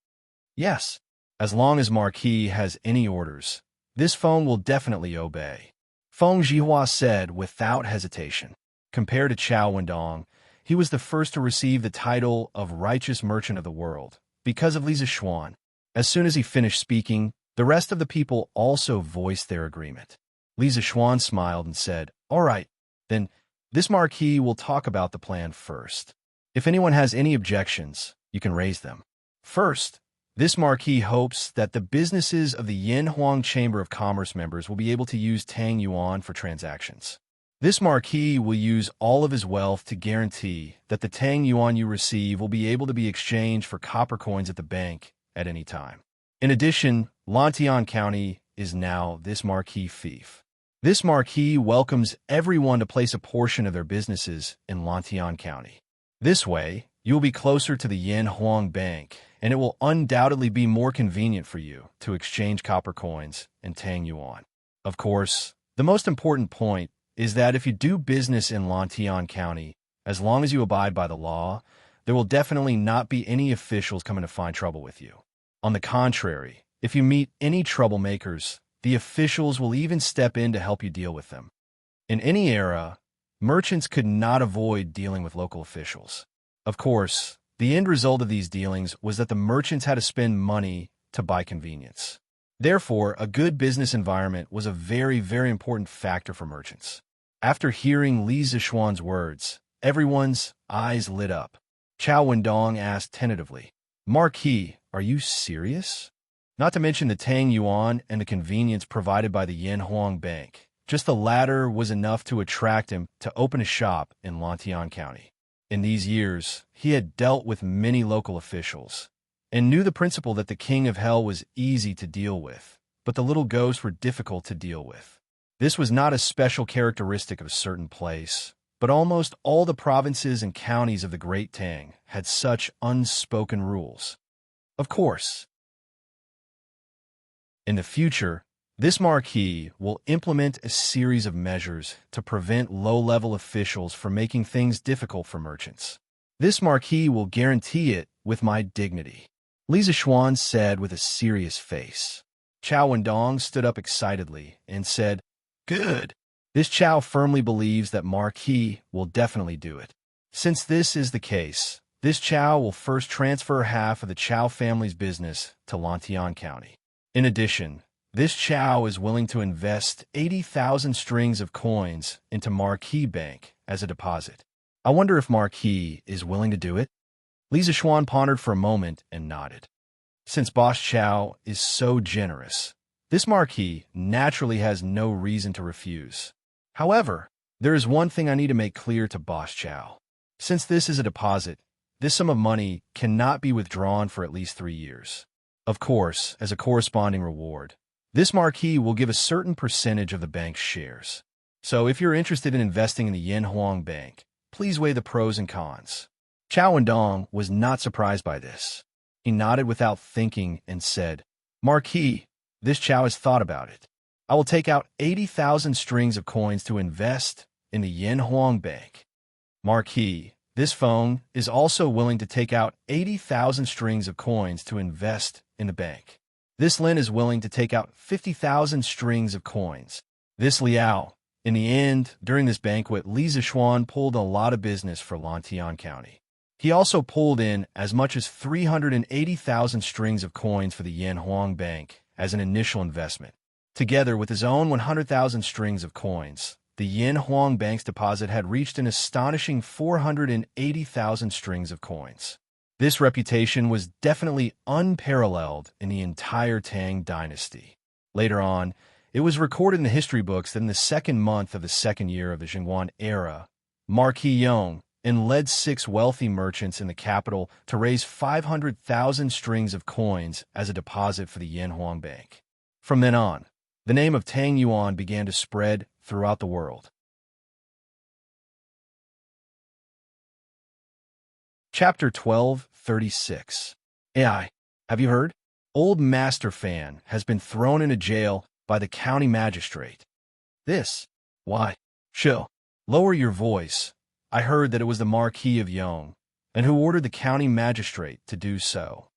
Yes, as long as Marquis has any orders, this phone will definitely obey. Feng Zhihua said without hesitation. Compared to Chow Wendong, he was the first to receive the title of righteous merchant of the world because of Li Zishuan. As soon as he finished speaking, the rest of the people also voiced their agreement. Li Zishuan smiled and said, "All right, then this Marquis will talk about the plan first. If anyone has any objections, you can raise them." First, this Marquis hopes that the businesses of the Yin Huang Chamber of Commerce members will be able to use Tang Yuan for transactions. This Marquis will use all of his wealth to guarantee that the Tang Yuan you receive will be able to be exchanged for copper coins at the bank at any time. In addition, Lantian County is now this Marquis fief. This Marquis welcomes everyone to place a portion of their businesses in Lantian County. This way, you will be closer to the Yin Huang Bank, and it will undoubtedly be more convenient for you to exchange copper coins and Tang Yuan. Of course, the most important point is that if you do business in Lantian County, as long as you abide by the law, there will definitely not be any officials coming to find trouble with you. On the contrary, if you meet any troublemakers, the officials will even step in to help you deal with them. In any era, merchants could not avoid dealing with local officials. Of course, the end result of these dealings was that the merchants had to spend money to buy convenience. Therefore, a good business environment was a very, very important factor for merchants. After hearing Li Zishuan's words, everyone's eyes lit up. Chow Wendong asked tentatively, "Marquis, are you serious?" Not to mention the Tang Yuan and the convenience provided by the Yin Huang Bank. Just the latter was enough to attract him to open a shop in Lantian County. In these years, he had dealt with many local officials and knew the principle that the King of Hell was easy to deal with, but the little ghosts were difficult to deal with. This was not a special characteristic of a certain place, but almost all the provinces and counties of the Great Tang had such unspoken rules. Of course, in the future, this Marquis will implement a series of measures to prevent low-level officials from making things difficult for merchants. This Marquis will guarantee it with my dignity," Li Zishuan said with a serious face. Chow Wendong stood up excitedly and said, "Good." This Chow firmly believes that Marquis will definitely do it. Since this is the case, this Chow will first transfer half of the Chow family's business to Lantian County. In addition, this Chow is willing to invest 80,000 strings of coins into Marquis Bank as a deposit. I wonder if Marquis is willing to do it? Li Zishuan pondered for a moment and nodded. Since Boss Chow is so generous, this Marquis naturally has no reason to refuse. However, there is one thing I need to make clear to Boss Chow. Since this is a deposit, this sum of money cannot be withdrawn for at least 3 years. Of course, as a corresponding reward, this Marquis will give a certain percentage of the bank's shares. So if you're interested in investing in the Yin Huang Bank, please weigh the pros and cons. Chow Wendong was not surprised by this. He nodded without thinking and said, "Marquis, this Chow has thought about it. I will take out 80,000 strings of coins to invest in the Yin Huang Bank." Marquis, this phone is also willing to take out 80,000 strings of coins to invest in the bank. This Lin is willing to take out 50,000 strings of coins. This Liao. In the end, during this banquet, Li Zishuan pulled a lot of business for Lantian County. He also pulled in as much as 380,000 strings of coins for the Yin Huang Bank as an initial investment. Together with his own 100,000 strings of coins, the Yin Huang Bank's deposit had reached an astonishing 480,000 strings of coins. This reputation was definitely unparalleled in the entire Tang Dynasty. Later on, it was recorded in the history books that in the second month of the second year of the Jingguan era, Marquis Yong led 6 wealthy merchants in the capital to raise 500,000 strings of coins as a deposit for the Yanhuang Bank. From then on, the name of Tang Yuan began to spread throughout the world. Chapter 12:36. AI. Have you heard? Old Master Fan has been thrown into jail by the county magistrate. This. Why? Chill. Lower your voice. I heard that it was the Marquis of Yong, and who ordered the county magistrate to do so.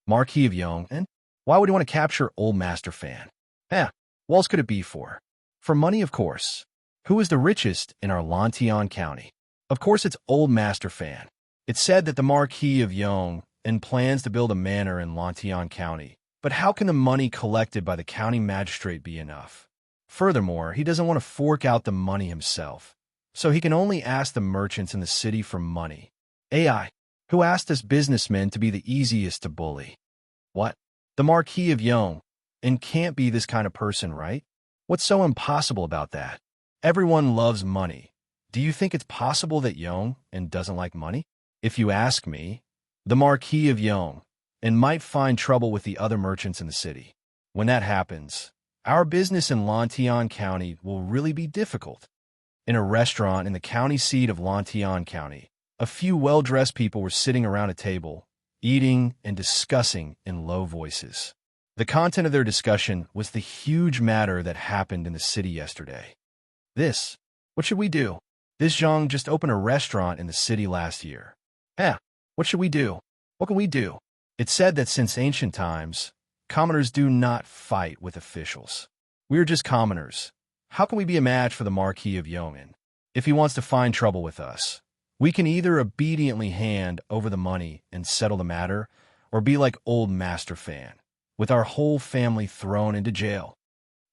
Marquis of Yong, and why would he want to capture Old Master Fan? What else could it be for? For money, of course. Who is the richest in our Lantian County? Of course it's Old Master Fan. It's said that the Marquis of Yong plans to build a manor in Lantian County, but how can the money collected by the county magistrate be enough? Furthermore, he doesn't want to fork out the money himself, so he can only ask the merchants in the city for money. AI, who asked us businessmen to be the easiest to bully? What? The Marquis of Yong, and can't be this kind of person, right? What's so impossible about that? Everyone loves money. Do you think it's possible that Yong doesn't like money? If you ask me, the Marquis of Yong might find trouble with the other merchants in the city. When that happens, our business in Lantian County will really be difficult. In a restaurant in the county seat of Lantian County, a few well-dressed people were sitting around a table, eating and discussing in low voices. The content of their discussion was the huge matter that happened in the city yesterday. What should we do? This Zhang just opened a restaurant in the city last year. What should we do? What can we do? It's said that since ancient times, commoners do not fight with officials. We are just commoners. How can we be a match for the Marquis of Yong'an? If he wants to find trouble with us, we can either obediently hand over the money and settle the matter, or be like Old Master Fan, with our whole family thrown into jail.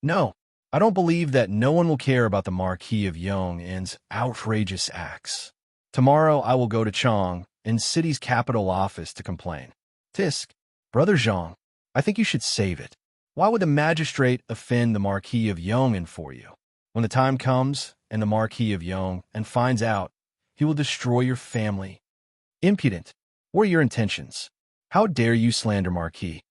No, I don't believe that no one will care about the Marquis of Yong'an's outrageous acts. Tomorrow I will go to Chang, in city's capital office, to complain. Tisk, Brother Zhang, I think you should save it. Why would the magistrate offend the Marquis of Yong'an for you? When the time comes, and the Marquis of Yong'an finds out, he will destroy your family. Impudent. What are your intentions? How dare you slander Marquis?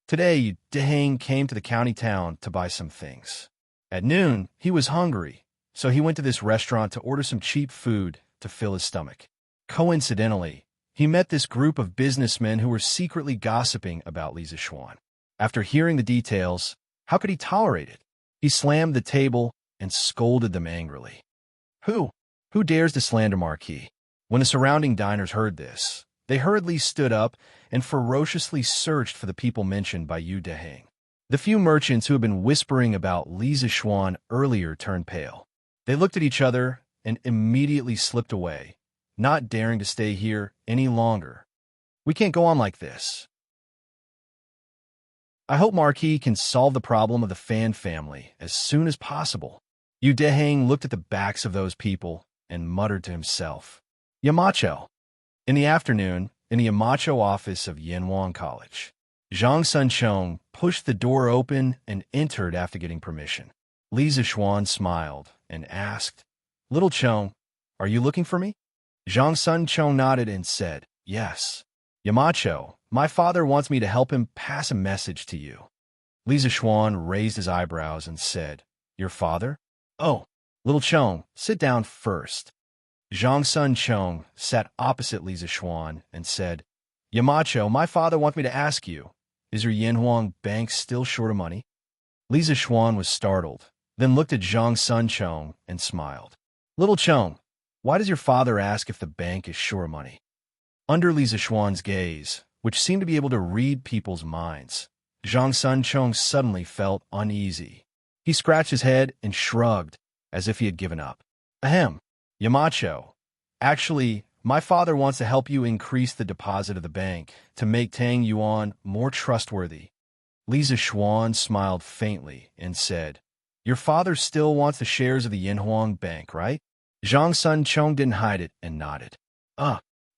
Today, Dehang came to the county town to buy some things. At noon, he was hungry, so he went to this restaurant to order some cheap food to fill his stomach. Coincidentally, he met this group of businessmen who were secretly gossiping about Li Zishuan. After hearing the details, how could he tolerate it? He slammed the table and scolded them angrily. Who dares to slander Marquis? When the surrounding diners heard this, they hurriedly stood up and ferociously searched for the people mentioned by Yu Dehang. The few merchants who had been whispering about Li Zishuan earlier turned pale. They looked at each other and immediately slipped away, not daring to stay here any longer. We can't go on like this. I hope Marquis can solve the problem of the Fan family as soon as possible. Yu Dehang looked at the backs of those people and muttered to himself. Yamacho. In the afternoon, in the Yamacho office of Yanhuang College, Zhang Sunchong pushed the door open and entered after getting permission. Li Zishuan smiled and asked, Little Chong, are you looking for me? Zhang Sunchong nodded and said, Yes. Yamacho, my father wants me to help him pass a message to you. Li Zishuan raised his eyebrows and said, Your father? Oh, Little Chong, sit down first. Zhang Sunchong sat opposite Li Zishuan and said, Yamacho, my father wants me to ask you, is your Yanhuang Bank still short of money? Li Zishuan was startled, then looked at Zhang Sunchong and smiled. Little Chong, why does your father ask if the bank is short of money? Under Li Zishuan's gaze, which seemed to be able to read people's minds, Zhang Sunchong suddenly felt uneasy. He scratched his head and shrugged, as if he had given up. Ahem, Yamacho. Actually, my father wants to help you increase the deposit of the bank to make Tang Yuan more trustworthy. Li Zishuan smiled faintly and said, Your father still wants the shares of the Yanhuang Bank, right? Zhang Sunchong didn't hide it and nodded.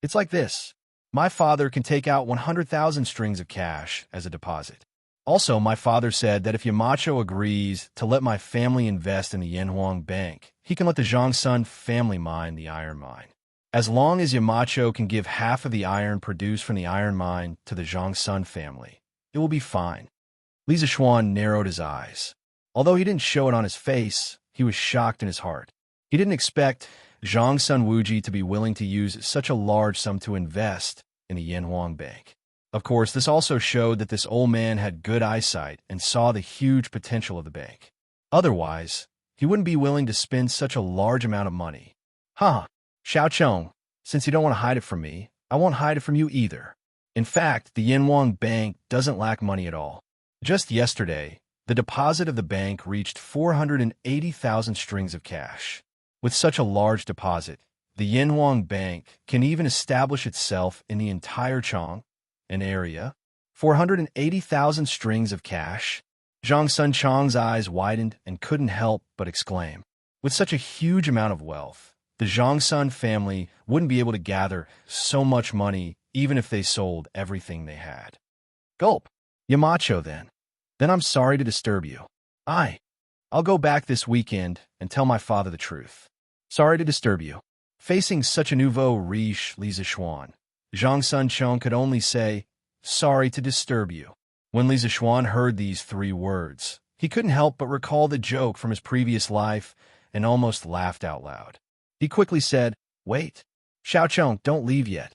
It's like this. My father can take out 100,000 strings of cash as a deposit. Also, my father said that if Yamacho agrees to let my family invest in the Yanhuang Bank, he can let the Zhongsun family mine the iron mine. As long as Yamacho can give half of the iron produced from the iron mine to the Zhongsun family, it will be fine. Li Zishuan narrowed his eyes. Although he didn't show it on his face, he was shocked in his heart. He didn't expect Zhongsun Wuji to be willing to use such a large sum to invest in the Yanhuang Bank. Of course, this also showed that this old man had good eyesight and saw the huge potential of the bank. Otherwise, he wouldn't be willing to spend such a large amount of money. Huh, Xiaocheng, since you don't want to hide it from me, I won't hide it from you either. In fact, the Yanhuang Bank doesn't lack money at all. Just yesterday, the deposit of the bank reached 480,000 strings of cash. With such a large deposit, the Yanhuang Bank can even establish itself in the entire Chong, an area. 480,000 strings of cash. Zhang Sun Chong's eyes widened and couldn't help but exclaim. With such a huge amount of wealth, the Zhongsun family wouldn't be able to gather so much money even if they sold everything they had. Gulp. Yamacho then. Then I'm sorry to disturb you. I'll go back this weekend and tell my father the truth. Sorry to disturb you. Facing such a nouveau riche Li Zishuan, Zhang Sun Chong could only say, sorry to disturb you. When Li Zishuan heard these 3 words, he couldn't help but recall the joke from his previous life and almost laughed out loud. He quickly said, wait, Xiaocheng, don't leave yet.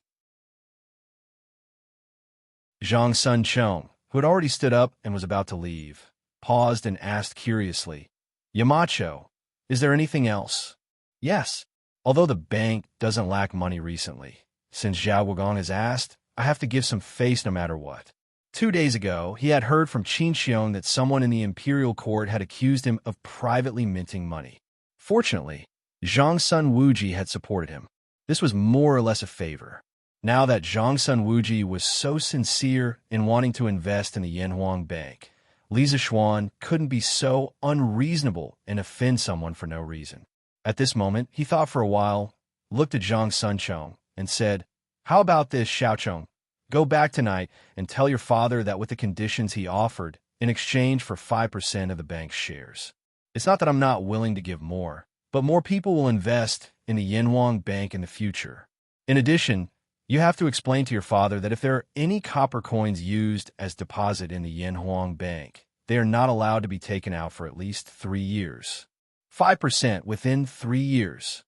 Zhang Sun Chong, who had already stood up and was about to leave, paused and asked curiously, Yamacho, is there anything else? Yes, although the bank doesn't lack money recently. Since Zhao Wugong has asked, I have to give some face no matter what. 2 days ago, he had heard from Qin Xiong that someone in the imperial court had accused him of privately minting money. Fortunately, Zhang Sun Wuji had supported him. This was more or less a favor. Now that Zhang Sun Wuji was so sincere in wanting to invest in the Yanhuang Bank, Li Zishuan couldn't be so unreasonable and offend someone for no reason. At this moment, he thought for a while, looked at Zhang Sun Chong, and said, how about this, Xiaocheng? Go back tonight and tell your father that with the conditions he offered, in exchange for 5% of the bank's shares. It's not that I'm not willing to give more, but more people will invest in the Yanhuang Bank in the future. In addition, you have to explain to your father that if there are any copper coins used as deposit in the Yanhuang Bank, they are not allowed to be taken out for at least 3 years. 5% within 3 years.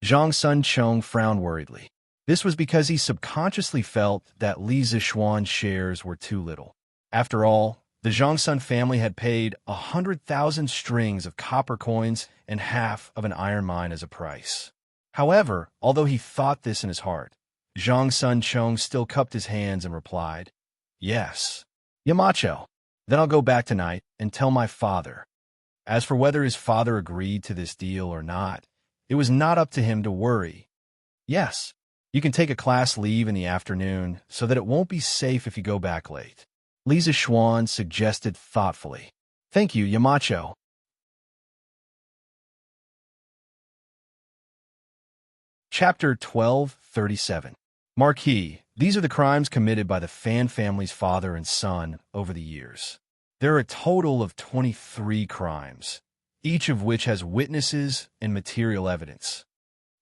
Zhang Sun Chong frowned worriedly. This was because he subconsciously felt that Li Zishuan's shares were too little. After all, the Zhongsun family had paid 100,000 strings of copper coins and half of an iron mine as a price. However, although he thought this in his heart, Zhang Sun Chong still cupped his hands and replied, yes. Yamacho, then I'll go back tonight and tell my father. As for whether his father agreed to this deal or not, it was not up to him to worry. Yes, you can take a class leave in the afternoon so that it won't be safe if you go back late. Li Zishuan suggested thoughtfully. Thank you, Yamacho. Chapter 1237. Marquis, these are the crimes committed by the Fan family's father and son over the years. There are a total of 23 crimes, each of which has witnesses and material evidence.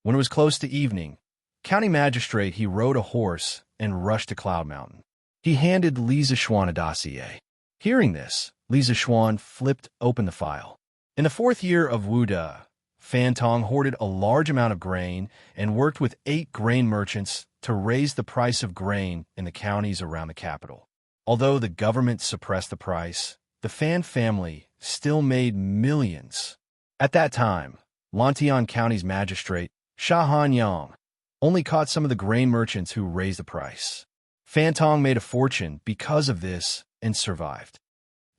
When it was close to evening, County Magistrate he rode a horse and rushed to Cloud Mountain. He handed Li Zishuan a dossier. Hearing this, Li Zishuan flipped open the file. In the 4th year of Wuda, Fan Tong hoarded a large amount of grain and worked with 8 grain merchants to raise the price of grain in the counties around the capital. Although the government suppressed the price, the Fan family still made millions. At that time, Lantian County's magistrate, Sha Han Yang, only caught some of the grain merchants who raised the price. Fan Tong made a fortune because of this and survived.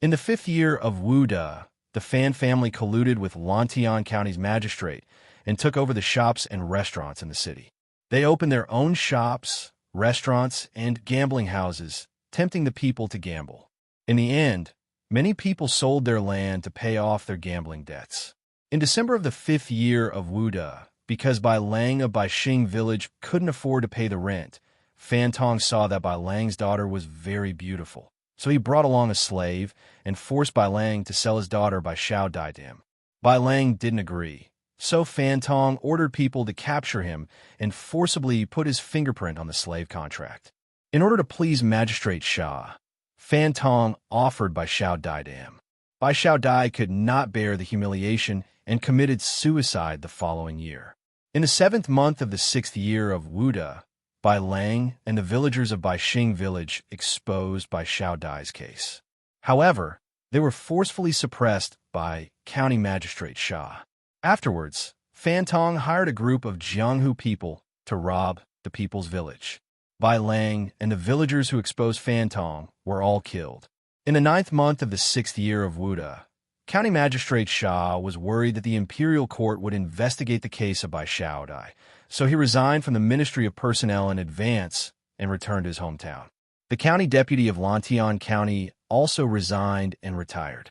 In the 5th year of Wuda, the Fan family colluded with Lantian County's magistrate and took over the shops and restaurants in the city. They opened their own shops, restaurants, and gambling houses, tempting the people to gamble. In the end, many people sold their land to pay off their gambling debts. In December of the 5th year of Wuda, because Bai Lang of Baixing village couldn't afford to pay the rent, Fan Tong saw that Bai Lang's daughter was very beautiful, so he brought along a slave and forced Bai Lang to sell his daughter by Xiao Dai to him. Bai Lang didn't agree, so Fan Tong ordered people to capture him and forcibly put his fingerprint on the slave contract. In order to please Magistrate Xia, Fan Tong offered Bai Xiao Dai to him. Bai Xiao Dai could not bear the humiliation and committed suicide the following year. In the 7th month of the 6th year of Wuda, Bai Lang and the villagers of Baixing village exposed Bai Xiao Dai's case. However, they were forcefully suppressed by County Magistrate Xia. Afterwards, Fan Tong hired a group of Jianghu people to rob the people's village. Bai Lang and the villagers who exposed Fan Tong were all killed. In the 9th month of the 6th year of Wuda, County Magistrate Xia was worried that the imperial court would investigate the case of Bai Xiao Dai, so he resigned from the Ministry of Personnel in advance and returned to his hometown. The county deputy of Lantian County also resigned and retired.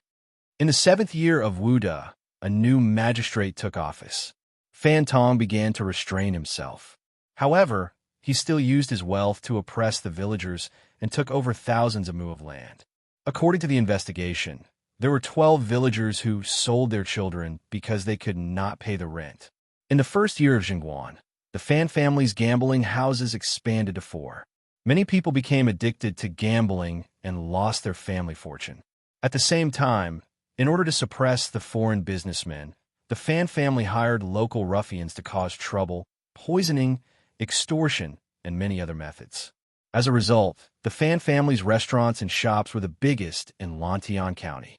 In the 7th year of Wuda, a new magistrate took office. Fan Tong began to restrain himself. However, he still used his wealth to oppress the villagers and took over thousands of mu of land. According to the investigation, there were 12 villagers who sold their children because they could not pay the rent. In the 1st year of Jingguan, the Fan family's gambling houses expanded to 4. Many people became addicted to gambling and lost their family fortune. At the same time, in order to suppress the foreign businessmen, the Fan family hired local ruffians to cause trouble, poisoning, extortion, and many other methods. As a result, the Fan family's restaurants and shops were the biggest in Lantian County.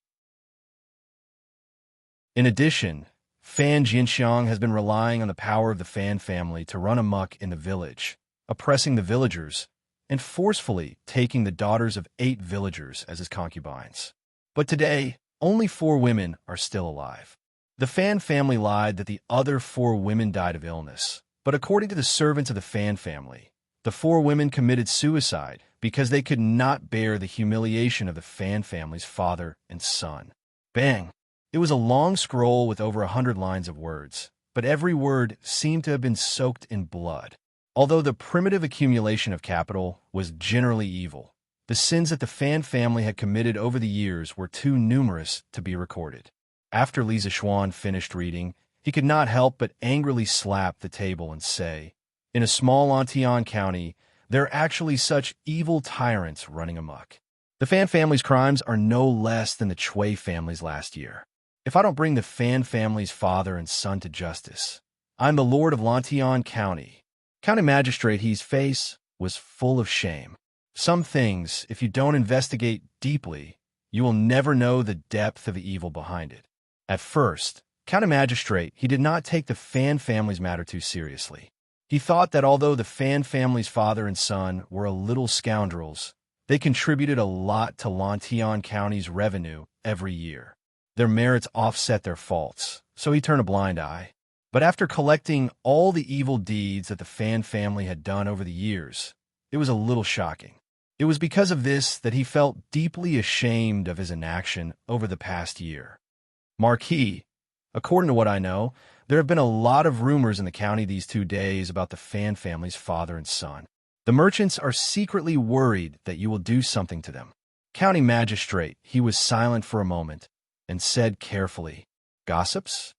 In addition, Fan Jinxiang has been relying on the power of the Fan family to run amok in the village, oppressing the villagers, and forcefully taking the daughters of 8 villagers as his concubines. But today, only 4 women are still alive. The Fan family lied that the other 4 women died of illness, but according to the servants of the Fan family, the 4 women committed suicide because they could not bear the humiliation of the Fan family's father and son. Bang! It was a long scroll with over 100 lines of words, but every word seemed to have been soaked in blood. Although the primitive accumulation of capital was generally evil, the sins that the Fan family had committed over the years were too numerous to be recorded. After Li Zixuan finished reading, he could not help but angrily slap the table and say, "In a small Lantian county, there are actually such evil tyrants running amok. The Fan family's crimes are no less than the Chui family's last year. If I don't bring the Fan family's father and son to justice, I'm the Lord of Lantian County." County Magistrate He's face was full of shame. Some things, if you don't investigate deeply, you will never know the depth of the evil behind it. At first, County Magistrate He did not take the Fan family's matter too seriously. He thought that although the Fan family's father and son were a little scoundrels, they contributed a lot to Lantian County's revenue every year. Their merits offset their faults, so he turned a blind eye. But after collecting all the evil deeds that the Fan family had done over the years, it was a little shocking. It was because of this that he felt deeply ashamed of his inaction over the past year. Marquis, according to what I know, there have been a lot of rumors in the county these 2 days about the Fan family's father and son. The merchants are secretly worried that you will do something to them. County Magistrate, he was silent for a moment and said carefully, "Gossips?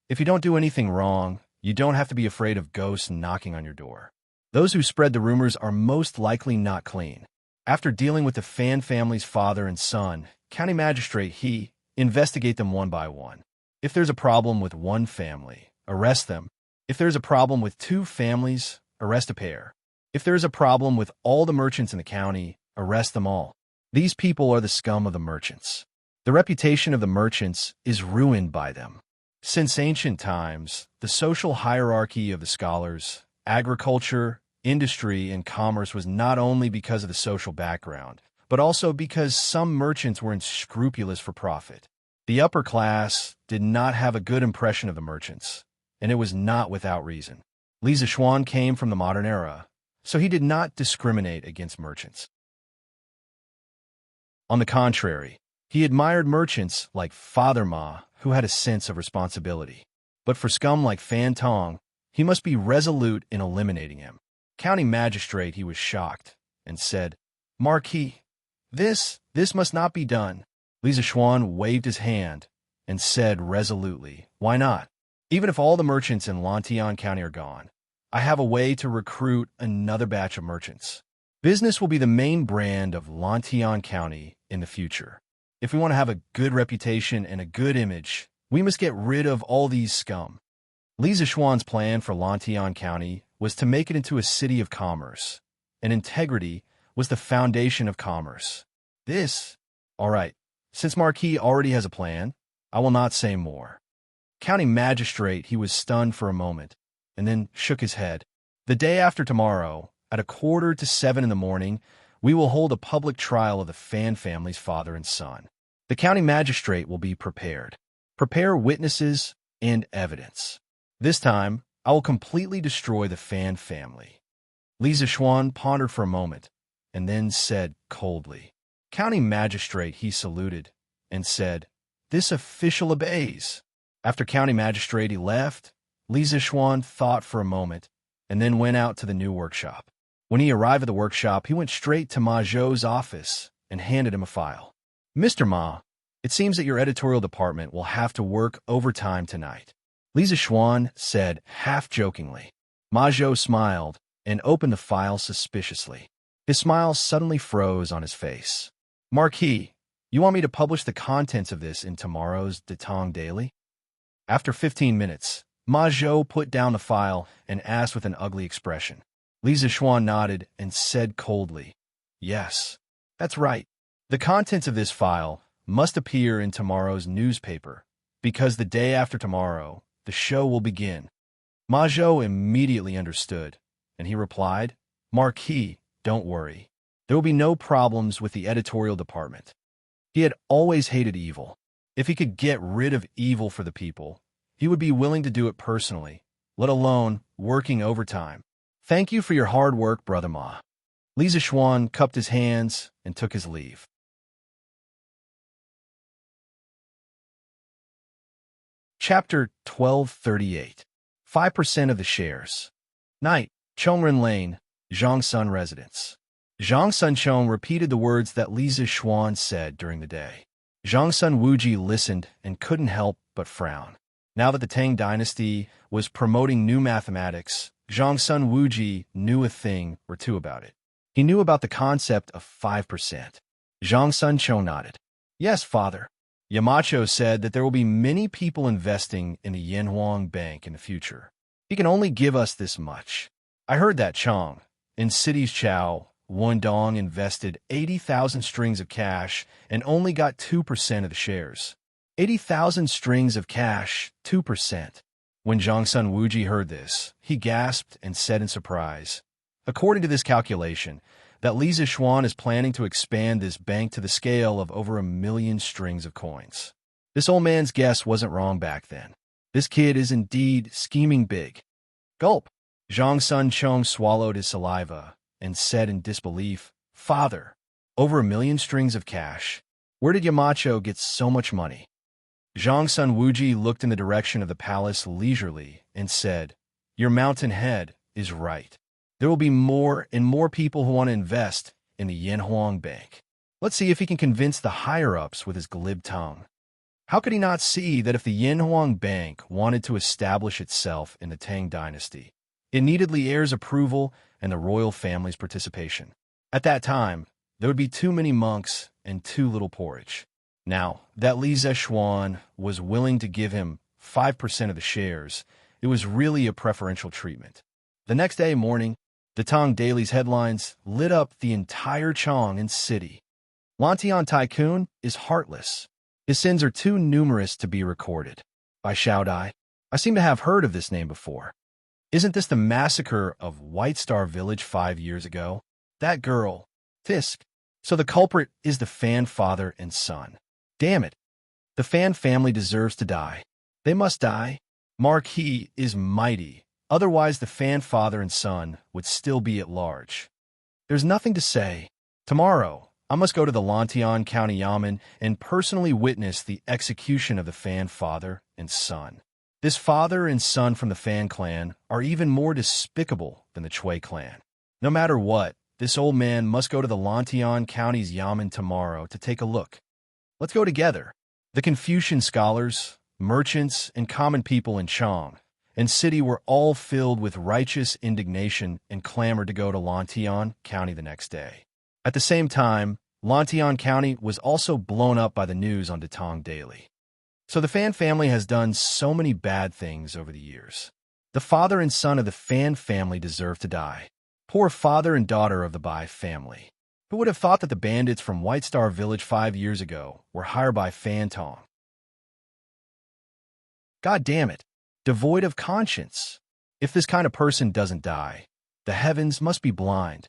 If you don't do anything wrong, you don't have to be afraid of ghosts knocking on your door. Those who spread the rumors are most likely not clean." After dealing with the Fan family's father and son, County Magistrate he investigate them one by one. If there's a problem with one family, arrest them. If there's a problem with 2 families, arrest a pair. If there's a problem with all the merchants in the county, arrest them all. These people are the scum of the merchants. The reputation of the merchants is ruined by them. Since ancient times, the social hierarchy of the scholars, agriculture, industry, and commerce was not only because of the social background, but also because some merchants were unscrupulous for profit. The upper class did not have a good impression of the merchants, and it was not without reason. Li Zixuan came from the modern era, so he did not discriminate against merchants. On the contrary, he admired merchants like Father Ma, who had a sense of responsibility. But for scum like Fan Tong, he must be resolute in eliminating him. County magistrate, he was shocked and said, Marquis, this must not be done. Lisa Schwan waved his hand and said resolutely, Why not? Even if all the merchants in Lantian County are gone, I have a way to recruit another batch of merchants. Business will be the main brand of Lantian County in the future. If we want to have a good reputation and a good image, we must get rid of all these scum. Lisa Schwan's plan for Lantian County was to make it into a city of commerce, and integrity was the foundation of commerce. All right, since Marquis already has a plan, I will not say more. County magistrate, he was stunned for a moment, and then shook his head. The day after tomorrow, at 6:45 in the morning, we will hold a public trial of the Fan family's father and son. The county magistrate will be prepared. Prepare witnesses and evidence. This time, I will completely destroy the Fan family. Lisa Schwan pondered for a moment, and then said coldly, County magistrate, he saluted, and said, This official obeys. After county magistrate he left, Lisa Schwan thought for a moment, and then went out to the new workshop. When he arrived at the workshop, he went straight to Ma Zhou's office and handed him a file. Mr. Ma, it seems that your editorial department will have to work overtime tonight. Lisa Schwan said half-jokingly. Ma Zhou smiled and opened the file suspiciously. His smile suddenly froze on his face. Marquis, you want me to publish the contents of this in tomorrow's Tang Daily? After 15 minutes, Ma Zhou put down the file and asked with an ugly expression. Lisa Schwan nodded and said coldly, Yes, that's right. The contents of this file must appear in tomorrow's newspaper, because the day after tomorrow, the show will begin. Ma Zhou immediately understood, and he replied, Marquis, don't worry. There will be no problems with the editorial department. He had always hated evil. If he could get rid of evil for the people, he would be willing to do it personally, let alone working overtime. Thank you for your hard work, Brother Ma. Lisa Schwan cupped his hands and took his leave. Chapter 1238. 5% of the shares. Night, Chongren Lane, Zhangsun residence. Zhangsun Chong repeated the words that Lisa Schwan said during the day. Zhangsun Wuji listened and couldn't help but frown. Now that the Tang Dynasty was promoting new mathematics, Zhangsun Wuji knew a thing or two about it. He knew about the concept of 5%. Zhangsun Chong nodded. Yes, father. Yamacho said that there will be many people investing in the Yanhuang Bank in the future. He can only give us this much. I heard that Chong, in cities Chao, Wandong invested 80,000 strings of cash and only got 2% of the shares. 80,000 strings of cash, 2%. When Zhangsun Wuji heard this, he gasped and said in surprise, According to this calculation, that Lisa Schwan is planning to expand this bank to the scale of over 1 million strings of coins. This old man's guess wasn't wrong back then. This kid is indeed scheming big. Gulp. Zhangsun Chong swallowed his saliva and said in disbelief, Father, over 1 million strings of cash. Where did Yamacho get so much money? Zhangsun Wuji looked in the direction of the palace leisurely and said, Your mountain head is right. There will be more and more people who want to invest in the Yanhuang Bank. Let's see if he can convince the higher-ups with his glib tongue. How could he not see that if the Yanhuang Bank wanted to establish itself in the Tang Dynasty, it needed the heir's approval and the royal family's participation? At that time, there would be too many monks and too little porridge. Now, that Lisa Schwan was willing to give him 5% of the shares, it was really a preferential treatment. The next day morning, the Tang Daily's headlines lit up the entire Chong'an city. Lantian Tycoon is heartless. His sins are too numerous to be recorded. By Xiao Dai. I seem to have heard of this name before. Isn't this the massacre of White Star Village 5 years ago? That girl, Fisk. So the culprit is the Fan father and son. Damn it. The Fan family deserves to die. They must die. Marquis is mighty. Otherwise, the Fan father and son would still be at large. There's nothing to say. Tomorrow, I must go to the Lantian County Yamen and personally witness the execution of the Fan father and son. This father and son from the Fan clan are even more despicable than the Chui clan. No matter what, this old man must go to the Lantian County's Yamen tomorrow to take a look. Let's go together. The Confucian scholars, merchants, and common people in Chang and city were all filled with righteous indignation and clamored to go to Lantian County the next day. At the same time, Lantian County was also blown up by the news on Tang Daily. So the Fan family has done so many bad things over the years. The father and son of the Fan family deserve to die. Poor father and daughter of the Bai family. Who would have thought that the bandits from White Star Village 5 years ago were hired by Fan Tong? God damn it. Devoid of conscience. If this kind of person doesn't die, the heavens must be blind.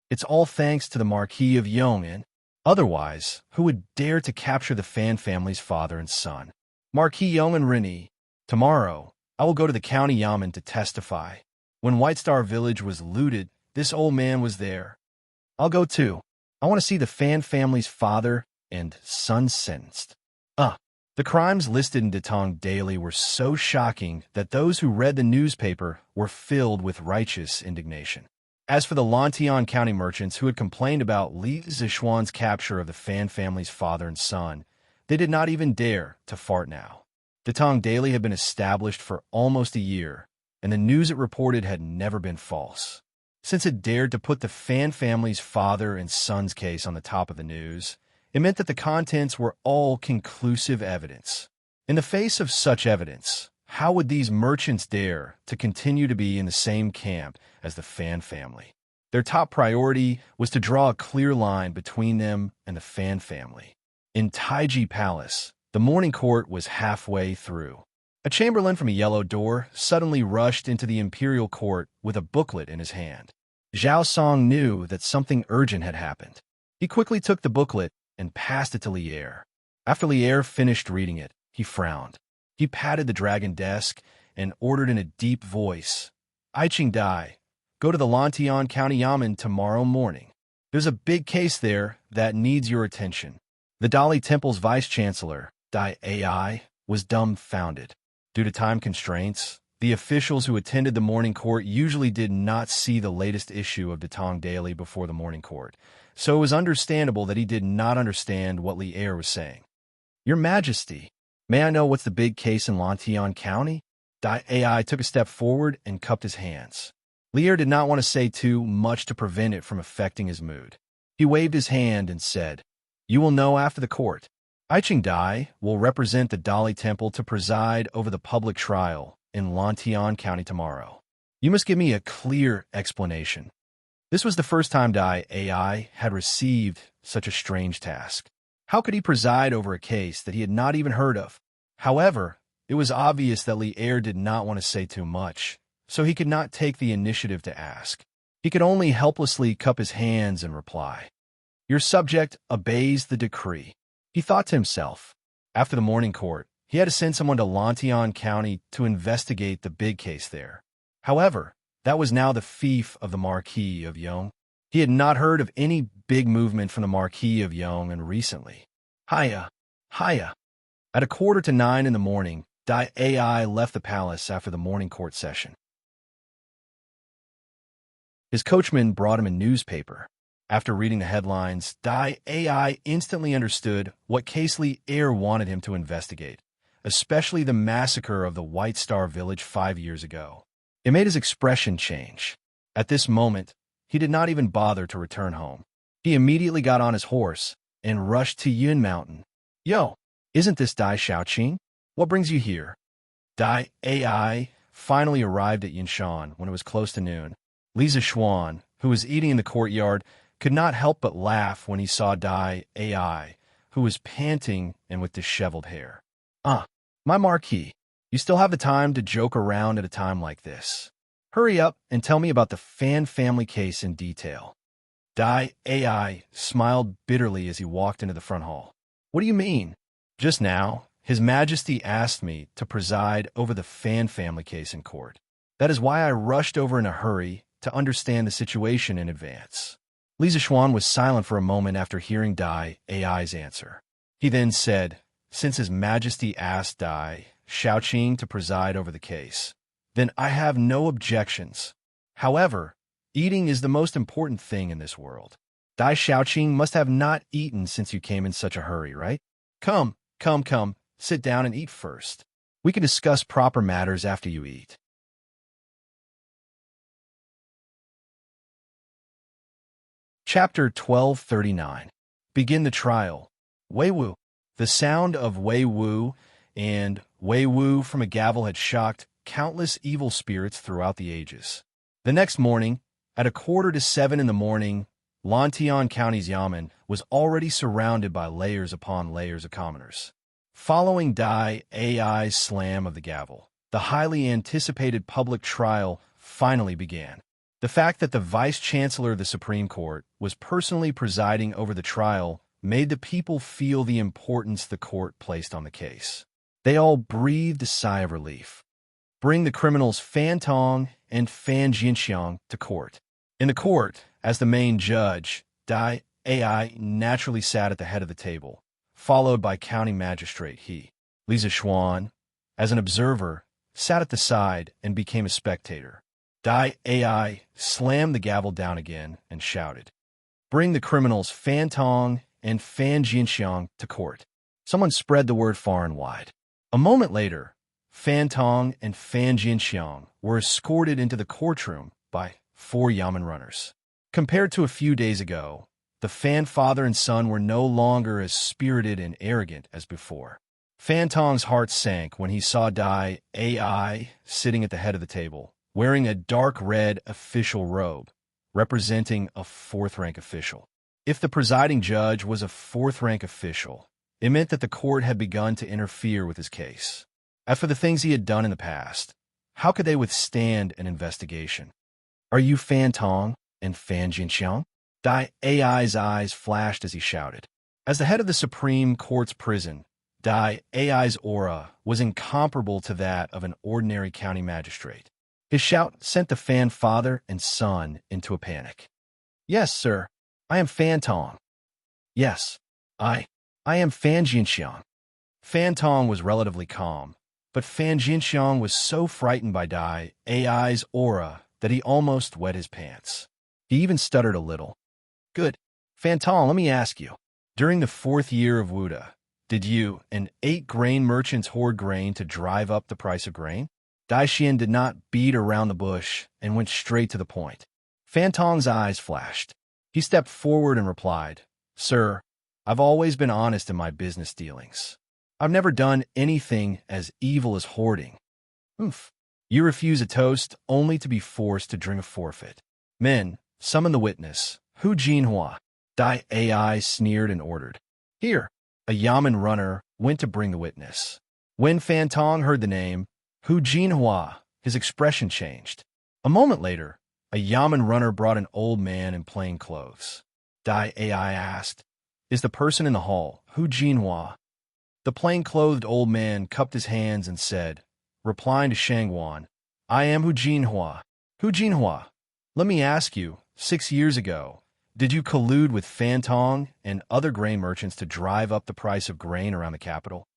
It's all thanks to the Marquis of Yong'an. Otherwise, who would dare to capture the Fan family's father and son? Marquis Yong'an Rini, tomorrow, I will go to the county yamen to testify. When White Star Village was looted, this old man was there. I'll go too. I want to see the Fan family's father and son sentenced. The crimes listed in Tang Daily were so shocking that those who read the newspaper were filled with righteous indignation. As for the Lantian County merchants who had complained about Li Zishuan's capture of the Fan family's father and son, they did not even dare to fart now. The Tang Daily had been established for almost a year, and the news it reported had never been false. Since it dared to put the Fan family's father and son's case on the top of the news, it meant that the contents were all conclusive evidence. In the face of such evidence, how would these merchants dare to continue to be in the same camp as the Fan family? Their top priority was to draw a clear line between them and the Fan family. In Taiji Palace, the morning court was halfway through. A chamberlain from a yellow door suddenly rushed into the imperial court with a booklet in his hand. Zhao Song knew that something urgent had happened. He quickly took the booklet and passed it to Lier. After Lier finished reading it, he frowned. He patted the dragon desk and ordered in a deep voice, "Aiching Dai, go to the Lantian County Yamen tomorrow morning. There's a big case there that needs your attention." The Dali Temple's vice-chancellor, Dai Ai, was dumbfounded. Due to time constraints, the officials who attended the morning court usually did not see the latest issue of the Tang Daily before the morning court, so it was understandable that he did not understand what Lier was saying. "Your Majesty, may I know what's the big case in Lantian County?" Dai Ai took a step forward and cupped his hands. Lier did not want to say too much to prevent it from affecting his mood. He waved his hand and said, "You will know after the court. Aiching Dai will represent the Dali Temple to preside over the public trial in Lantian County tomorrow. You must give me a clear explanation." This was the first time Dai Ai had received such a strange task. How could he preside over a case that he had not even heard of? However, it was obvious that Lier did not want to say too much, so he could not take the initiative to ask. He could only helplessly cup his hands and reply, "Your subject obeys the decree." He thought to himself. After the morning court, he had to send someone to Lantian County to investigate the big case there. However, that was now the fief of the Marquis of Yong. He had not heard of any big movement from the Marquis of Yong'an recently. Hiya. At 8:45 in the morning, Dai Ai left the palace after the morning court session. His coachman brought him a newspaper. After reading the headlines, Dai Ai instantly understood what case Lier wanted him to investigate, especially the massacre of the White Star Village 5 years ago. It made his expression change. At this moment, he did not even bother to return home. He immediately got on his horse and rushed to Yun Mountain. "Yo, isn't this Dai Xiaoqing? What brings you here?" Dai Ai finally arrived at Yinshan when it was close to noon. Li Zishuan, who was eating in the courtyard, could not help but laugh when he saw Dai Ai, who was panting and with disheveled hair. My Marquis, you still have the time to joke around at a time like this. Hurry up and tell me about the Fan family case in detail." Dai Ai smiled bitterly as he walked into the front hall. "What do you mean? Just now, His Majesty asked me to preside over the Fan family case in court. That is why I rushed over in a hurry to understand the situation in advance." Li Zishuan was silent for a moment after hearing Dai Ai's answer. He then said, "Since His Majesty asked Dai Xiaoqing to preside over the case, then I have no objections. However, Eating is the most important thing in this world. Dai Xiaoqing must have not eaten since you came in such a hurry, right? Come, come, sit down and eat first. We can discuss proper matters after you eat. Chapter 1239. Begin the trial. Wei Wu. The sound of Wei Wu and Wei Wu from a gavel had shocked countless evil spirits throughout the ages. The next morning, at 6:45 in the morning, Lantian County's Yamen was already surrounded by layers upon layers of commoners. Following Dai Ai's slam of the gavel, the highly anticipated public trial finally began. The fact that the Vice-Chancellor of the Supreme Court was personally presiding over the trial made the people feel the importance the court placed on the case. They all breathed a sigh of relief. Bring the criminals Fan Tong and Fan Jinxiang to court. In the court, as the main judge, Dai Ai naturally sat at the head of the table, followed by County Magistrate He. Li Zixuan, as an observer, sat at the side and became a spectator. Dai Ai slammed the gavel down again and shouted, "Bring the criminals Fan Tong and Fan Jinxiang to court." Someone spread the word far and wide. A moment later, Fan Tong and Fan Jinxiang were escorted into the courtroom by 4 Yamen runners. Compared to a few days ago, the Fan father and son were no longer as spirited and arrogant as before. Fan Tong's heart sank when he saw Dai Ai sitting at the head of the table, wearing a dark red official robe, representing a 4th-rank official. If the presiding judge was a 4th-rank official, it meant that the court had begun to interfere with his case. As for the things he had done in the past, how could they withstand an investigation? "Are you Fan Tong and Fan Jinxiang?" Dai Ai's eyes flashed as he shouted. As the head of the Supreme Court's prison, Dai Ai's aura was incomparable to that of an ordinary county magistrate. His shout sent the Fan father and son into a panic. "Yes, sir. I am Fan Tong." "Yes, I am Fan Jinxiang." Fan Tong was relatively calm, but Fan Jinxiang was so frightened by Dai Ai's aura that he almost wet his pants. He even stuttered a little. "Good. Fan Tong, let me ask you. During the 4th year of Wuda, did you and 8 grain merchants hoard grain to drive up the price of grain?" Dai Xian did not beat around the bush and went straight to the point. Fan Tong's eyes flashed. He stepped forward and replied, "Sir, I've always been honest in my business dealings. I've never done anything as evil as hoarding." "Oomph. You refuse a toast only to be forced to drink a forfeit. Men, summon the witness, Hu Jinhua." Dai Ai sneered and ordered. "Here." A Yamen runner went to bring the witness. When Fan Tong heard the name, Hu Jinhua, his expression changed. A moment later, a Yamen runner brought an old man in plain clothes. Dai Ai asked, "Is the person in the hall Hu Jinhua?" The plain-clothed old man cupped his hands and said, replying to Shangwan, "I am Hu Jinhua." "Hu Jinhua, let me ask you, 6 years ago, did you collude with Fan Tong and other grain merchants to drive up the price of grain around the capital?"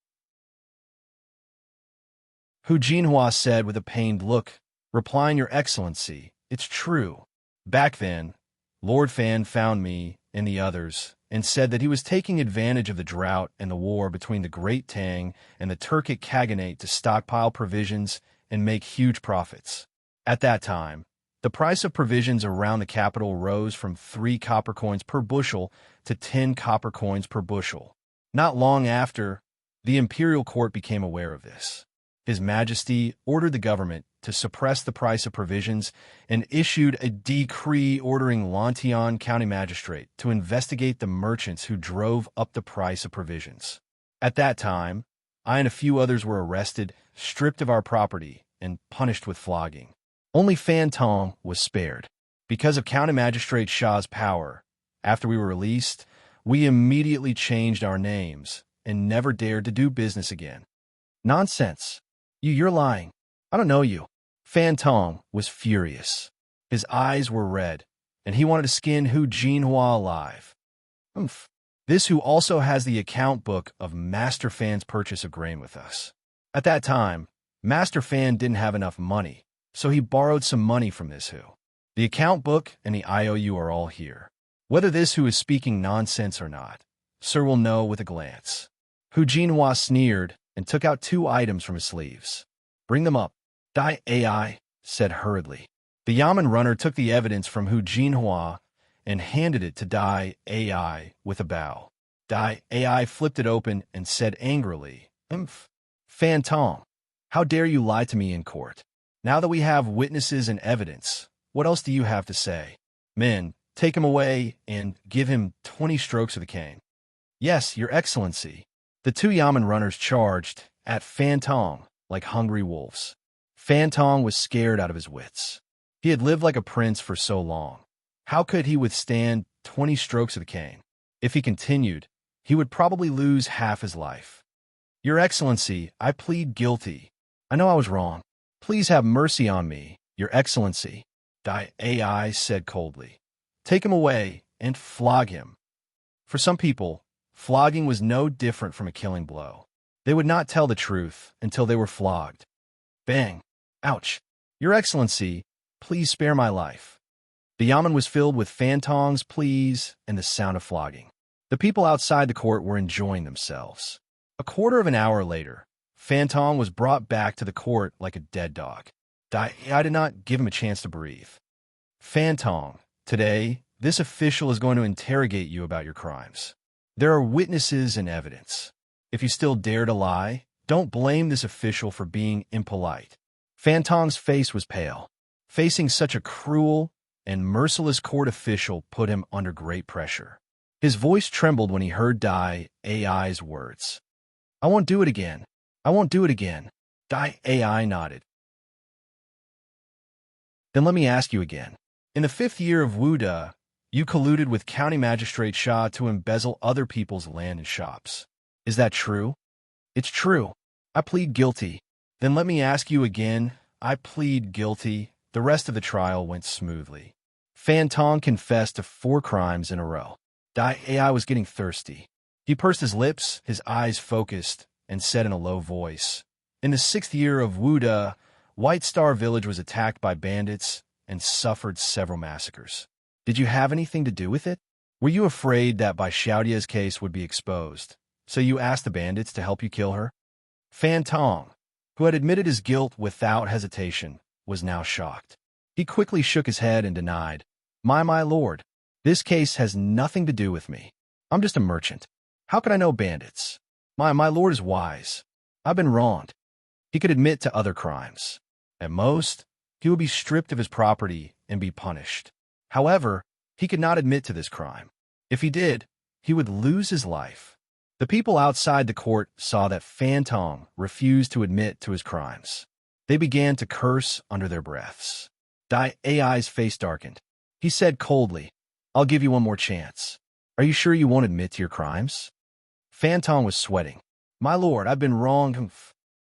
Hu Jinhua said with a pained look, replying, "Your Excellency, it's true. Back then, Lord Fan found me and the others and said that he was taking advantage of the drought and the war between the Great Tang and the Turkic Khaganate to stockpile provisions and make huge profits. At that time, the price of provisions around the capital rose from 3 copper coins per bushel to 10 copper coins per bushel. Not long after, the imperial court became aware of this. His Majesty ordered the government to suppress the price of provisions and issued a decree ordering Lantian County Magistrate to investigate the merchants who drove up the price of provisions. At that time, I and a few others were arrested, stripped of our property, and punished with flogging. Only Fan Tong was spared. Because of County Magistrate Shah's power, after we were released, we immediately changed our names and never dared to do business again." "Nonsense. You're lying. I don't know you." Fan Tong was furious. His eyes were red, and he wanted to skin Hu Jinhua alive. "Oomph. This who also has the account book of Master Fan's purchase of grain with us. At that time, Master Fan didn't have enough money, so he borrowed some money from this who. The account book and the IOU are all here. Whether this who is speaking nonsense or not, sir will know with a glance. Hu Jinhua sneered and took out 2 items from his sleeves. Bring them up. Dai Ai said hurriedly. The Yamen runner took the evidence from Hu Jinhua and handed it to Dai Ai with a bow. Dai Ai flipped it open and said angrily, Fan Tong, how dare you lie to me in court? Now that we have witnesses and evidence, what else do you have to say? Men, take him away and give him 20 strokes of the cane. Yes, Your Excellency. The 2 Yamen runners charged at Fan Tong like hungry wolves. Fan Tong was scared out of his wits. He had lived like a prince for so long. How could he withstand 20 strokes of the cane? If he continued, he would probably lose half his life. Your Excellency, I plead guilty. I know I was wrong. Please have mercy on me, Your Excellency. Dai Ai said coldly. Take him away and flog him. For some people, flogging was no different from a killing blow. They would not tell the truth until they were flogged. Bang! Ouch! Your Excellency, please spare my life. The Yamen was filled with Fan Tong's pleas and the sound of flogging. The people outside the court were enjoying themselves. A quarter of an hour later, Fan Tong was brought back to the court like a dead dog. I did not give him a chance to breathe. Fan Tong, today, this official is going to interrogate you about your crimes. There are witnesses and evidence. If you still dare to lie, don't blame this official for being impolite. Fan Tong's face was pale. Facing such a cruel and merciless court official put him under great pressure. His voice trembled when he heard Dai Ai's words. I won't do it again. I won't do it again. Dai Ai nodded. Then let me ask you again. In the 5th year of Wuda, you colluded with County Magistrate Shah to embezzle other people's land and shops. Is that true? It's true. I plead guilty. Then let me ask you again. I plead guilty. The rest of the trial went smoothly. Fan Tong confessed to 4 crimes in a row. Dai Ai was getting thirsty. He pursed his lips, his eyes focused, and said in a low voice, In the 6th year of Wuda, White Star Village was attacked by bandits and suffered several massacres. Did you have anything to do with it? Were you afraid that Bai Xiaodia's case would be exposed, so you asked the bandits to help you kill her? Fan Tong, who had admitted his guilt without hesitation, was now shocked. He quickly shook his head and denied, My lord, this case has nothing to do with me. I'm just a merchant. How could I know bandits? My lord is wise. I've been wronged. He could admit to other crimes. At most, he would be stripped of his property and be punished. However, he could not admit to this crime. If he did, he would lose his life. The people outside the court saw that Fan Tong refused to admit to his crimes. They began to curse under their breaths. Dai Ai's face darkened. He said coldly, I'll give you one more chance. Are you sure you won't admit to your crimes? Fan Tong was sweating. My lord, I've been wrong.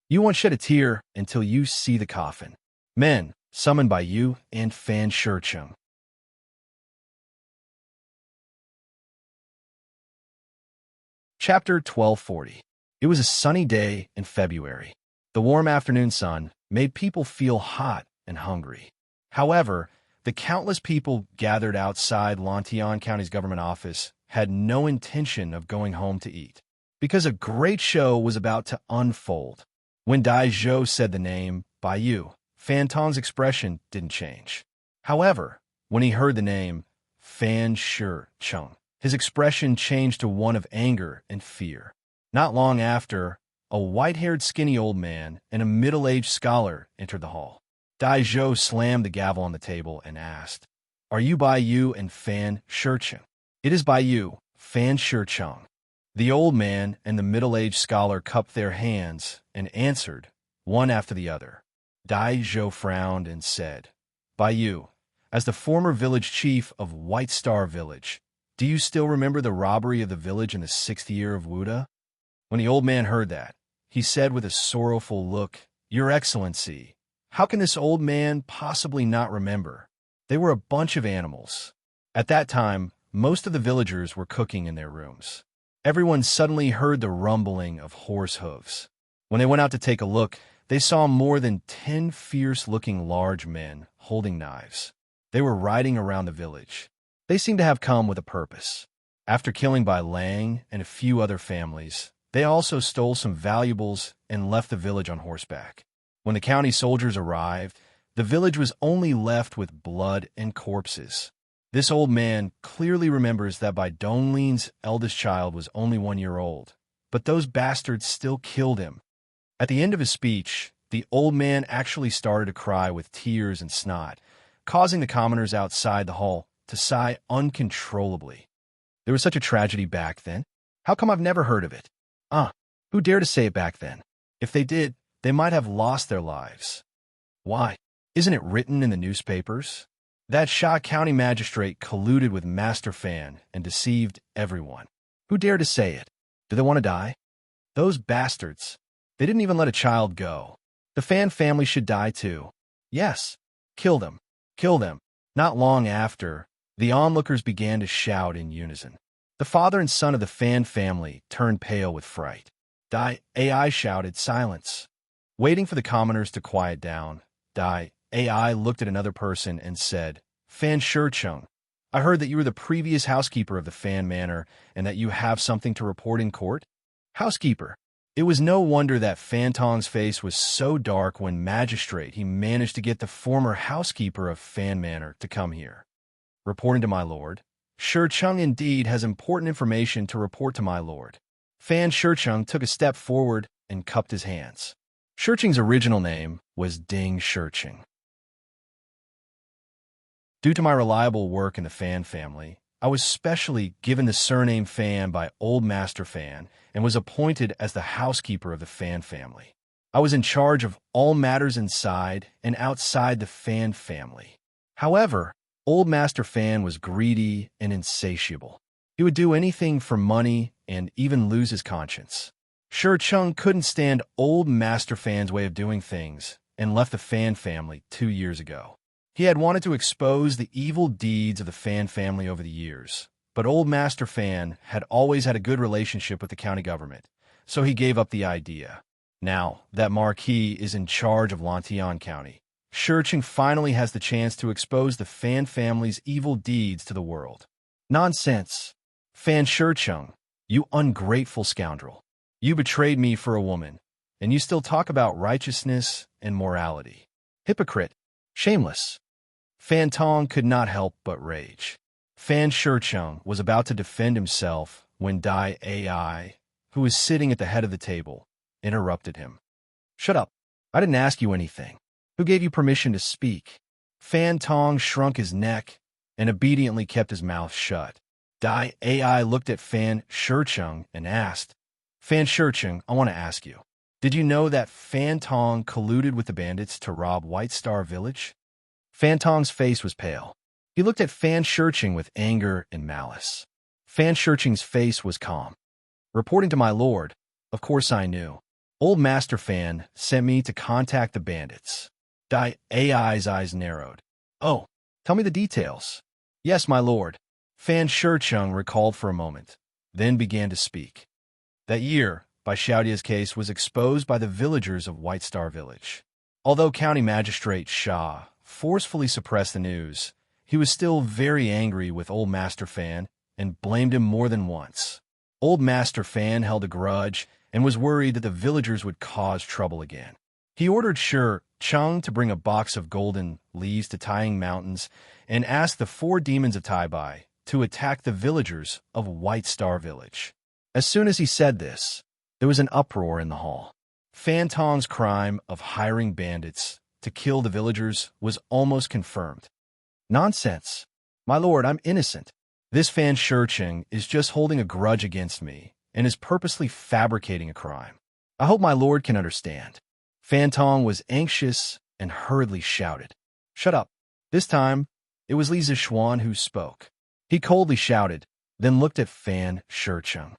You won't shed a tear until you see the coffin. Men, summoned by you and Fan Shicheng. Chapter 1240. It was a sunny day in February. The warm afternoon sun made people feel hot and hungry. However, the countless people gathered outside Lantian County's government office had no intention of going home to eat, because a great show was about to unfold. When Dai Zhou said the name Baiyu, Fan Tong's expression didn't change. However, when he heard the name Fan Shicheng, his expression changed to one of anger and fear. Not long after, a white-haired skinny old man and a middle-aged scholar entered the hall. Dai Zhou slammed the gavel on the table and asked, Are you Baiyu and Fan Shicheng? It is Baiyu, Fan Shicheng. The old man and the middle-aged scholar cupped their hands and answered, one after the other. Dai Zhou frowned and said, Baiyu, as the former village chief of White Star Village, do you still remember the robbery of the village in the 6th year of Wuda? When the old man heard that, he said with a sorrowful look, Your Excellency, how can this old man possibly not remember? They were a bunch of animals. At that time, most of the villagers were cooking in their rooms. Everyone suddenly heard the rumbling of horse hooves. When they went out to take a look, they saw more than 10 fierce-looking large men holding knives. They were riding around the village. They seemed to have come with a purpose. After killing by Lang and a few other families, they also stole some valuables and left the village on horseback. When the county soldiers arrived, the village was only left with blood and corpses. This old man clearly remembers that Bai Donglin's eldest child was only 1 year old, but those bastards still killed him. At the end of his speech, the old man actually started to cry with tears and snot, causing the commoners outside the hall to sigh uncontrollably. There was such a tragedy back then. How come I've never heard of it? Who dared to say it back then? If they did, they might have lost their lives. Why? Isn't it written in the newspapers? That Sha County magistrate colluded with Master Fan and deceived everyone. Who dared to say it? Do they want to die? Those bastards. They didn't even let a child go. The Fan family should die too. Yes. Kill them. Kill them. Not long after, the onlookers began to shout in unison. The father and son of the Fan family turned pale with fright. Dai Ai shouted silence. Waiting for the commoners to quiet down, Dai Ai looked at another person and said, Fan Shicheng, I heard that you were the previous housekeeper of the Fan Manor and that you have something to report in court? Housekeeper. It was no wonder that Fan Tong's face was so dark when magistrate he managed to get the former housekeeper of Fan Manor to come here. Reporting to my lord, Shicheng indeed has important information to report to my lord. Fan Shicheng took a step forward and cupped his hands. Shicheng's original name was Ding Shicheng. Due to my reliable work in the Fan family, I was specially given the surname Fan by Old Master Fan and was appointed as the housekeeper of the Fan family. I was in charge of all matters inside and outside the Fan family. However, Old Master Fan was greedy and insatiable. He would do anything for money and even lose his conscience. Shicheng couldn't stand Old Master Fan's way of doing things and left the Fan family 2 years ago. He had wanted to expose the evil deeds of the Fan family over the years, but Old Master Fan had always had a good relationship with the county government, so he gave up the idea. Now that Marquis is in charge of Lantian County, Shicheng finally has the chance to expose the Fan family's evil deeds to the world. Nonsense! Fan Shicheng, you ungrateful scoundrel. You betrayed me for a woman, and you still talk about righteousness and morality. Hypocrite! Shameless! Fan Tong could not help but rage. Fan Shicheng was about to defend himself when Dai Ai, who was sitting at the head of the table, interrupted him. Shut up. I didn't ask you anything. Who gave you permission to speak? Fan Tong shrunk his neck and obediently kept his mouth shut. Dai Ai looked at Fan Shicheng and asked, Fan Shicheng, I want to ask you, did you know that Fan Tong colluded with the bandits to rob White Star Village? Fan Tong's face was pale. He looked at Fan Shicheng with anger and malice. Fan Shicheng's face was calm. Reporting to my lord, of course I knew. Old Master Fan sent me to contact the bandits. Dai Ai's eyes narrowed. Oh, tell me the details. Yes, my lord. Fan Shicheng recalled for a moment, then began to speak. That year, Bai Xiaodia's case was exposed by the villagers of White Star Village. Although County Magistrate Sha forcefully suppressed the news, he was still very angry with Old Master Fan and blamed him more than once. Old Master Fan held a grudge and was worried that the villagers would cause trouble again. He ordered Shicheng to bring a box of golden leaves to Tang Mountains and asked the 4 demons of Tai Bai to attack the villagers of White Star Village. As soon as he said this, there was an uproar in the hall. Fan Tong's crime of hiring bandits to kill the villagers was almost confirmed. Nonsense. My lord, I'm innocent. This Fan Shicheng is just holding a grudge against me and is purposely fabricating a crime. I hope my lord can understand. Fan Tong was anxious and hurriedly shouted. Shut up. This time, it was Li Zixuan who spoke. He coldly shouted, then looked at Fan Shicheng.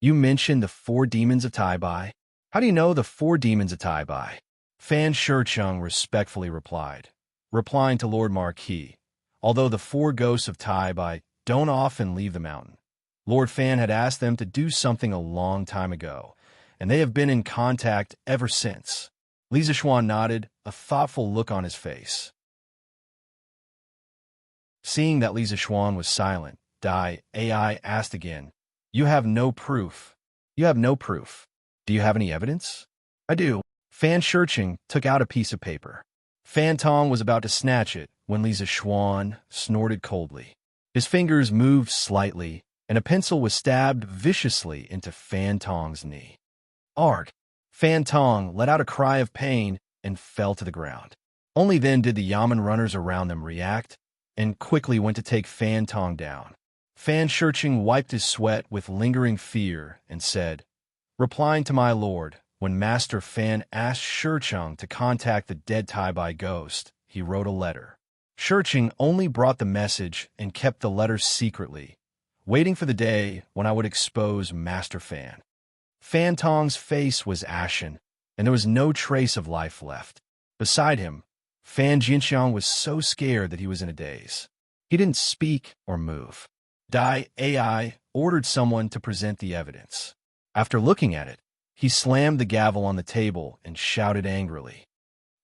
You mentioned the 4 demons of Tai Bai. How do you know the 4 demons of Tai Bai? Fan Shicheng respectfully replied, replying to Lord Marquis, although the 4 ghosts of Tai Bai don't often leave the mountain. Lord Fan had asked them to do something a long time ago, and they have been in contact ever since. Li Zixuan nodded, a thoughtful look on his face. Seeing that Lisa Schwan was silent, Dai AI asked again, "You have no proof. You have no proof. Do you have any evidence?" "I do." Fan Shurching took out a piece of paper. Fan Tong was about to snatch it when Lisa Schwan snorted coldly. His fingers moved slightly, and a pencil was stabbed viciously into Fan Tong's knee. Arg! Fan Tong let out a cry of pain and fell to the ground. Only then did the Yamen runners around them react and quickly went to take Fan Tong down. Fan Shurching wiped his sweat with lingering fear and said, "Replying to my lord, when Master Fan asked Shurching to contact the dead Tai-Bai ghost, he wrote a letter. Shurching only brought the message and kept the letter secretly, waiting for the day when I would expose Master Fan." Fan Tong's face was ashen, and there was no trace of life left. Beside him, Fan Jinxiang was so scared that he was in a daze. He didn't speak or move. Dai AI ordered someone to present the evidence. After looking at it, he slammed the gavel on the table and shouted angrily,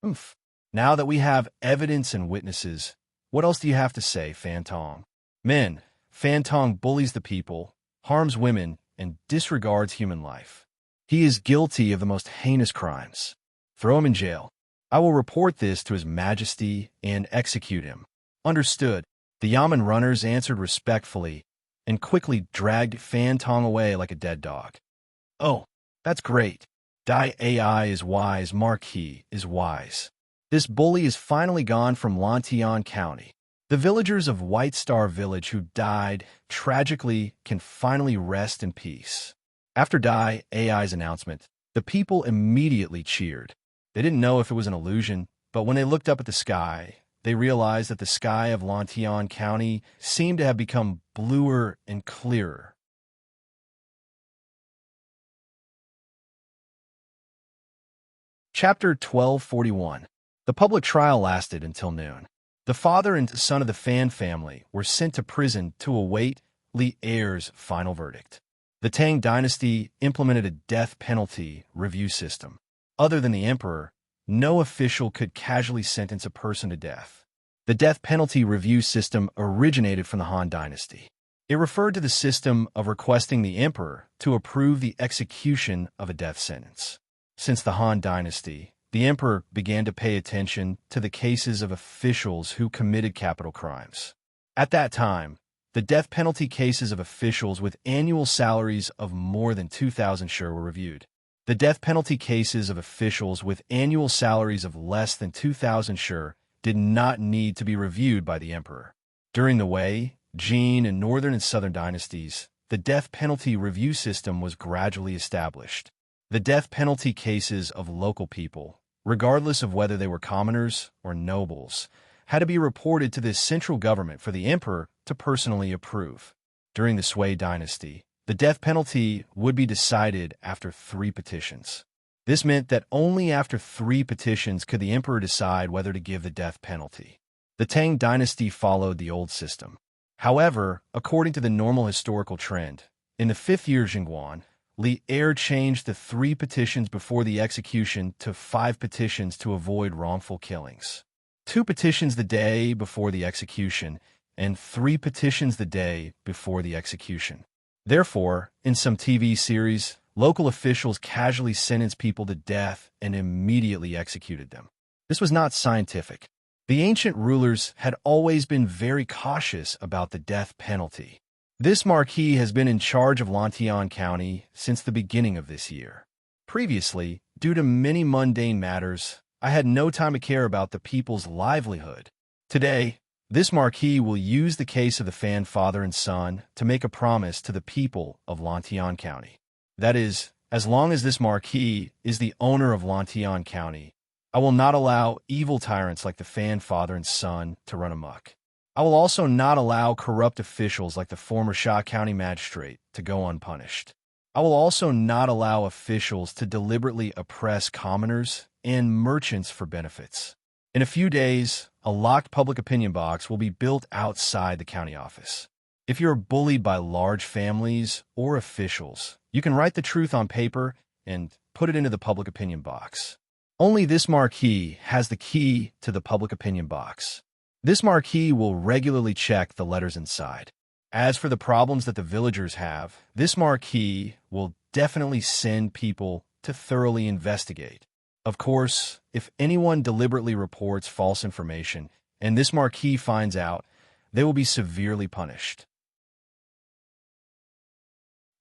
"Oomph! Now that we have evidence and witnesses, what else do you have to say, Fan Tong?" "Men, Fan Tong bullies the people, harms women, and disregards human life. He is guilty of the most heinous crimes. Throw him in jail. I will report this to His Majesty and execute him." "Understood." The Yamen runners answered respectfully and quickly dragged Fan Tong away like a dead dog. "Oh, that's great. Dai AI is wise, Marquis is wise. This bully is finally gone from Lantian County. The villagers of White Star Village who died tragically can finally rest in peace." After Dai AI's announcement, the people immediately cheered. They didn't know if it was an illusion, but when they looked up at the sky, they realized that the sky of Lantian County seemed to have become bluer and clearer. Chapter 1241. The public trial lasted until noon. The father and son of the Fan family were sent to prison to await Li Er's final verdict. The Tang Dynasty implemented a death penalty review system. Other than the emperor, no official could casually sentence a person to death. The death penalty review system originated from the Han Dynasty. It referred to the system of requesting the emperor to approve the execution of a death sentence. Since the Han Dynasty, the emperor began to pay attention to the cases of officials who committed capital crimes. At that time, the death penalty cases of officials with annual salaries of more than 2,000 sure were reviewed. The death penalty cases of officials with annual salaries of less than 2,000 sure did not need to be reviewed by the emperor. During the Wei, Jin, and Northern and Southern dynasties, the death penalty review system was gradually established. The death penalty cases of local people, regardless of whether they were commoners or nobles, had to be reported to the central government for the emperor to personally approve. During the Sui dynasty, the death penalty would be decided after 3 petitions. This meant that only after 3 petitions could the emperor decide whether to give the death penalty. The Tang dynasty followed the old system. However, according to the normal historical trend, in the 5th year Jingguan, Li Er changed the 3 petitions before the execution to 5 petitions to avoid wrongful killings. 2 petitions the day before the execution, and 3 petitions the day before the execution. Therefore, in some TV series, local officials casually sentenced people to death and immediately executed them. This was not scientific. The ancient rulers had always been very cautious about the death penalty. This marquis has been in charge of Lantian County since the beginning of this year. Previously, due to many mundane matters, I had no time to care about the people's livelihood. Today, this marquis will use the case of the Fan father and son to make a promise to the people of Lantian County. That is, as long as this marquis is the owner of Lantian County, I will not allow evil tyrants like the Fan father and son to run amok. I will also not allow corrupt officials like the former Sha County magistrate to go unpunished. I will also not allow officials to deliberately oppress commoners and merchants for benefits. In a few days, a locked public opinion box will be built outside the county office. If you're bullied by large families or officials, you can write the truth on paper and put it into the public opinion box. Only this marquis has the key to the public opinion box. This marquee will regularly check the letters inside. As for the problems that the villagers have, this marquee will definitely send people to thoroughly investigate. Of course, if anyone deliberately reports false information and this marquee finds out, they will be severely punished.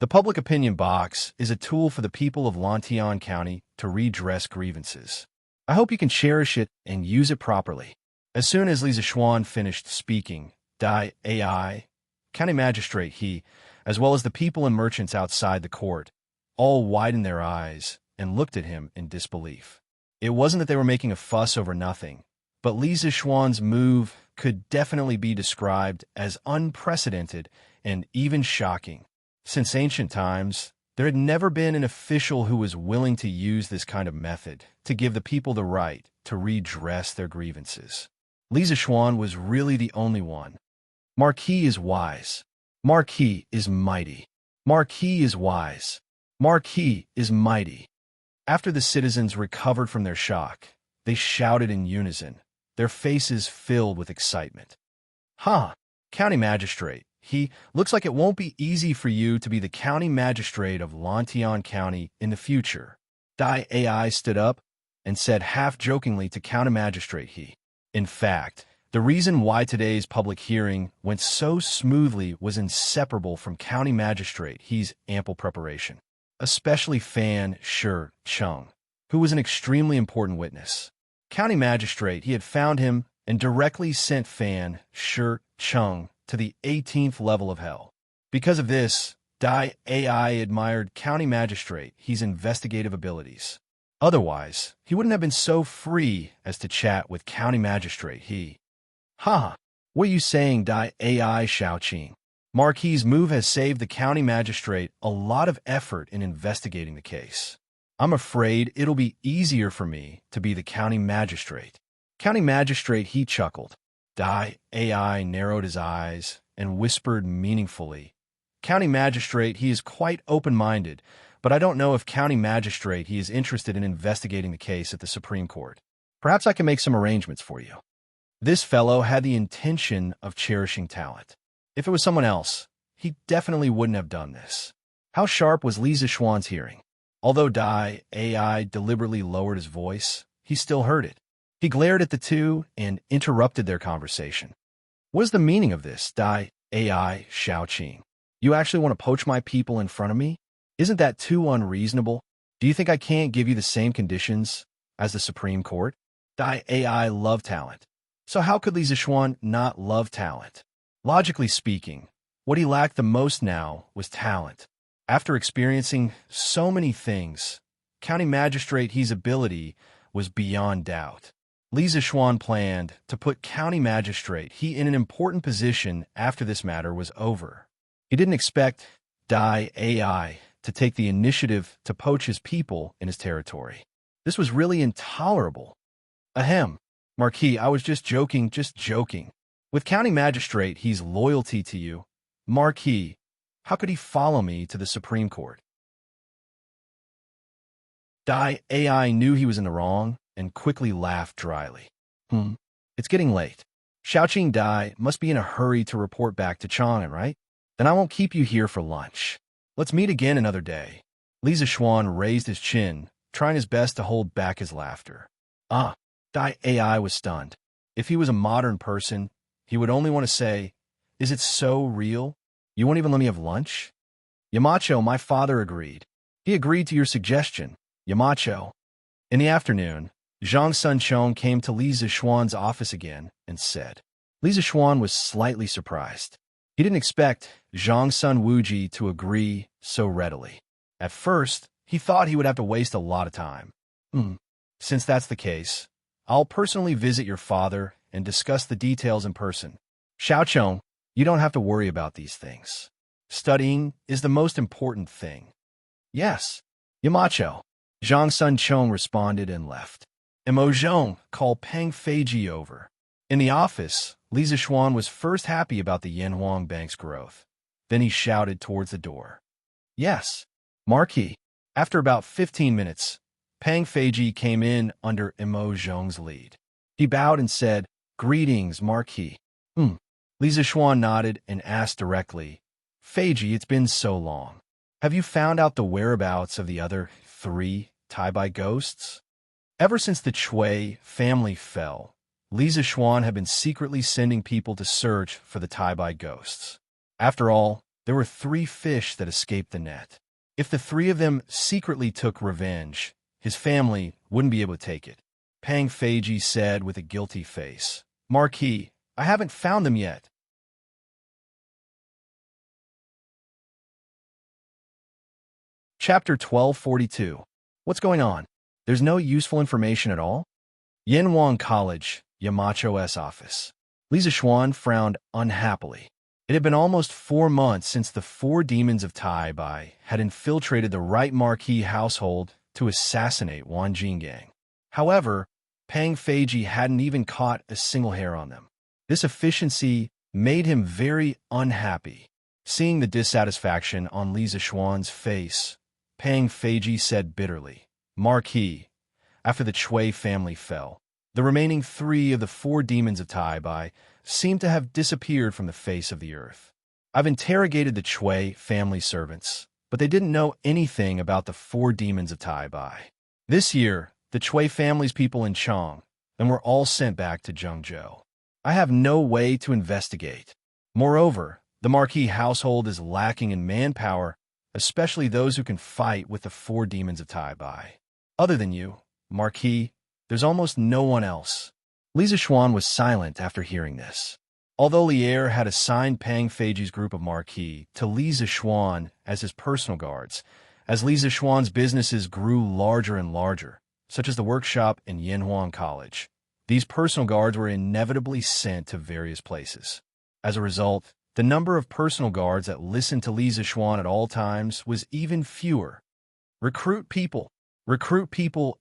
The public opinion box is a tool for the people of Lantian County to redress grievances. I hope you can cherish it and use it properly. As soon as Lisa Schwan finished speaking, Dai AI, county magistrate he, as well as the people and merchants outside the court, all widened their eyes and looked at him in disbelief. It wasn't that they were making a fuss over nothing, but Lisa Schwan's move could definitely be described as unprecedented and even shocking. Since ancient times, there had never been an official who was willing to use this kind of method to give the people the right to redress their grievances. Lisa Schwan was really the only one. Marquis is wise. Marquis is mighty. Marquis is wise. Marquis is mighty. After the citizens recovered from their shock, they shouted in unison, their faces filled with excitement. County magistrate, he looks like it won't be easy for you to be the county magistrate of Lantian County in the future. Dai AI stood up and said half-jokingly to county magistrate he. In fact, the reason why today's public hearing went so smoothly was inseparable from county magistrate he's ample preparation, especially Fan Shi Chung, who was an extremely important witness. County magistrate he had found him and directly sent Fan Shi Chung to the 18th level of hell. Because of this, Dai AI admired county magistrate he's investigative abilities. Otherwise, he wouldn't have been so free as to chat with county magistrate he. What are you saying, Dai AI Xiaoqing? Marquis' move has saved the county magistrate a lot of effort in investigating the case. I'm afraid it'll be easier for me to be the county magistrate. County magistrate he chuckled. Dai AI narrowed his eyes and whispered meaningfully. County magistrate he is quite open-minded, but I don't know if county magistrate he is interested in investigating the case at the Supreme Court. Perhaps I can make some arrangements for you. This fellow had the intention of cherishing talent. If it was someone else, he definitely wouldn't have done this. How sharp was Lisa Schwan's hearing? Although Dai AI deliberately lowered his voice, he still heard it. He glared at the two and interrupted their conversation. What is the meaning of this, Dai AI Xiaoqing? You actually want to poach my people in front of me? Isn't that too unreasonable? Do you think I can't give you the same conditions as the Supreme Court? Dai AI loved talent. So how could Lisa Schwan not love talent? Logically speaking, what he lacked the most now was talent. After experiencing so many things, county magistrate he's ability was beyond doubt. Lisa Schwan planned to put county magistrate he in an important position after this matter was over. He didn't expect Dai AI to take the initiative to poach his people in his territory. This was really intolerable. Ahem, Marquis, I was just joking. With county magistrate he's loyalty to you, Marquis, how could he follow me to the Supreme Court? Dai AI knew he was in the wrong and quickly laughed dryly. It's getting late. Xiaoqing Dai must be in a hurry to report back to Chang'an, right? Then I won't keep you here for lunch. Let's meet again another day. Lisa Schwan raised his chin, trying his best to hold back his laughter. Dai AI was stunned. If he was a modern person, he would only want to say, "Is it so real? You won't even let me have lunch?" Yamacho, my father agreed. He agreed to your suggestion, Yamacho. In the afternoon, Zhang Sun Chong came to Lisa Schwan's office again and said. Lisa Schwan was slightly surprised. He didn't expect Zhang Sun Wuji to agree so readily. At first, he thought he would have to waste a lot of time. Since that's the case, I'll personally visit your father and discuss the details in person. Xiaoqiang, you don't have to worry about these things. Studying is the most important thing. Yes, Yamacho. Zhang Sun Chong responded and left. Mo Zhong called Peng Feiji over. In the office, Lisa Schwan was first happy about the Yanhuang Bank's growth. Then he shouted towards the door. Yes, Marquis. After about 15 minutes, Peng Feiji came in under Mo Zhong's lead. He bowed and said, Greetings, Marquis. Li Zishuan nodded and asked directly, Feiji, it's been so long. Have you found out the whereabouts of the other 3 Tai-Bai ghosts? Ever since the Chui family fell, Li Zishuan had been secretly sending people to search for the Tai-Bai ghosts. After all, there were 3 fish that escaped the net. If the 3 of them secretly took revenge, his family wouldn't be able to take it. Pang Feiji said with a guilty face, Marquis, I haven't found them yet. Chapter 1242. What's going on? There's no useful information at all? Yanhuang College, Yamacho's office. Li Zishuan frowned unhappily. It had been almost 4 months since the 4 demons of Tai-Bai had infiltrated the right Marquis household to assassinate Wan Jinggang. However, Pang Feiji hadn't even caught a single hair on them. This efficiency made him very unhappy. Seeing the dissatisfaction on Li Zishuan's face, Pang Feiji said bitterly, Marquis, after the Chui family fell, the remaining 3 of the 4 demons of Tai-Bai seemed to have disappeared from the face of the earth. I've interrogated the Chui family servants, but they didn't know anything about the 4 demons of Tai-Bai. This year, the Chui family's people in Chang and were all sent back to Zhengzhou. I have no way to investigate. Moreover, the Marquis household is lacking in manpower, especially those who can fight with the 4 demons of Tai-Bai. Other than you, Marquis, there's almost no one else. Li Zishuan was silent after hearing this. Although Lier had assigned Pang Feiji's group of Marquis to Li Zishuan as his personal guards, as Li Zishuan's businesses grew larger and larger, such as the workshop in Yanhuang College, these personal guards were inevitably sent to various places. As a result, the number of personal guards that listened to Li Zishuan at all times was even fewer. Recruit people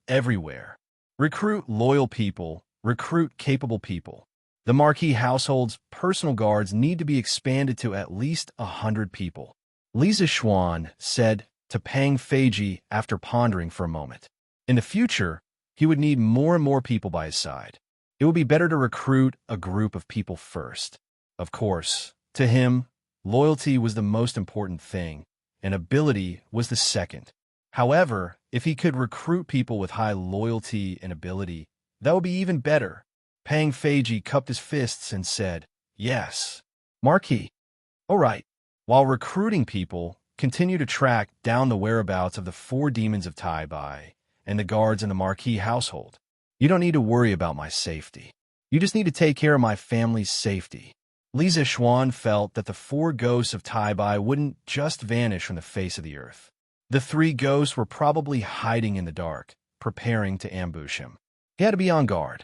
everywhere. Recruit loyal people, recruit capable people. The Marquis household's personal guards need to be expanded to at least 100 people. Li Zishuan said to Pang Feiji after pondering for a moment. In the future, he would need more and more people by his side. It would be better to recruit a group of people first. Of course, to him, loyalty was the most important thing, and ability was the second. However, if he could recruit people with high loyalty and ability, that would be even better. Pang Feiji cupped his fists and said, Yes, Marquis. All right. While recruiting people, continue to track down the whereabouts of the 4 demons of Tai-Bai and the guards in the Marquis household. You don't need to worry about my safety. You just need to take care of my family's safety. Li Zishuan felt that the 4 ghosts of Tai-Bai wouldn't just vanish from the face of the earth. The 3 ghosts were probably hiding in the dark, preparing to ambush him. He had to be on guard.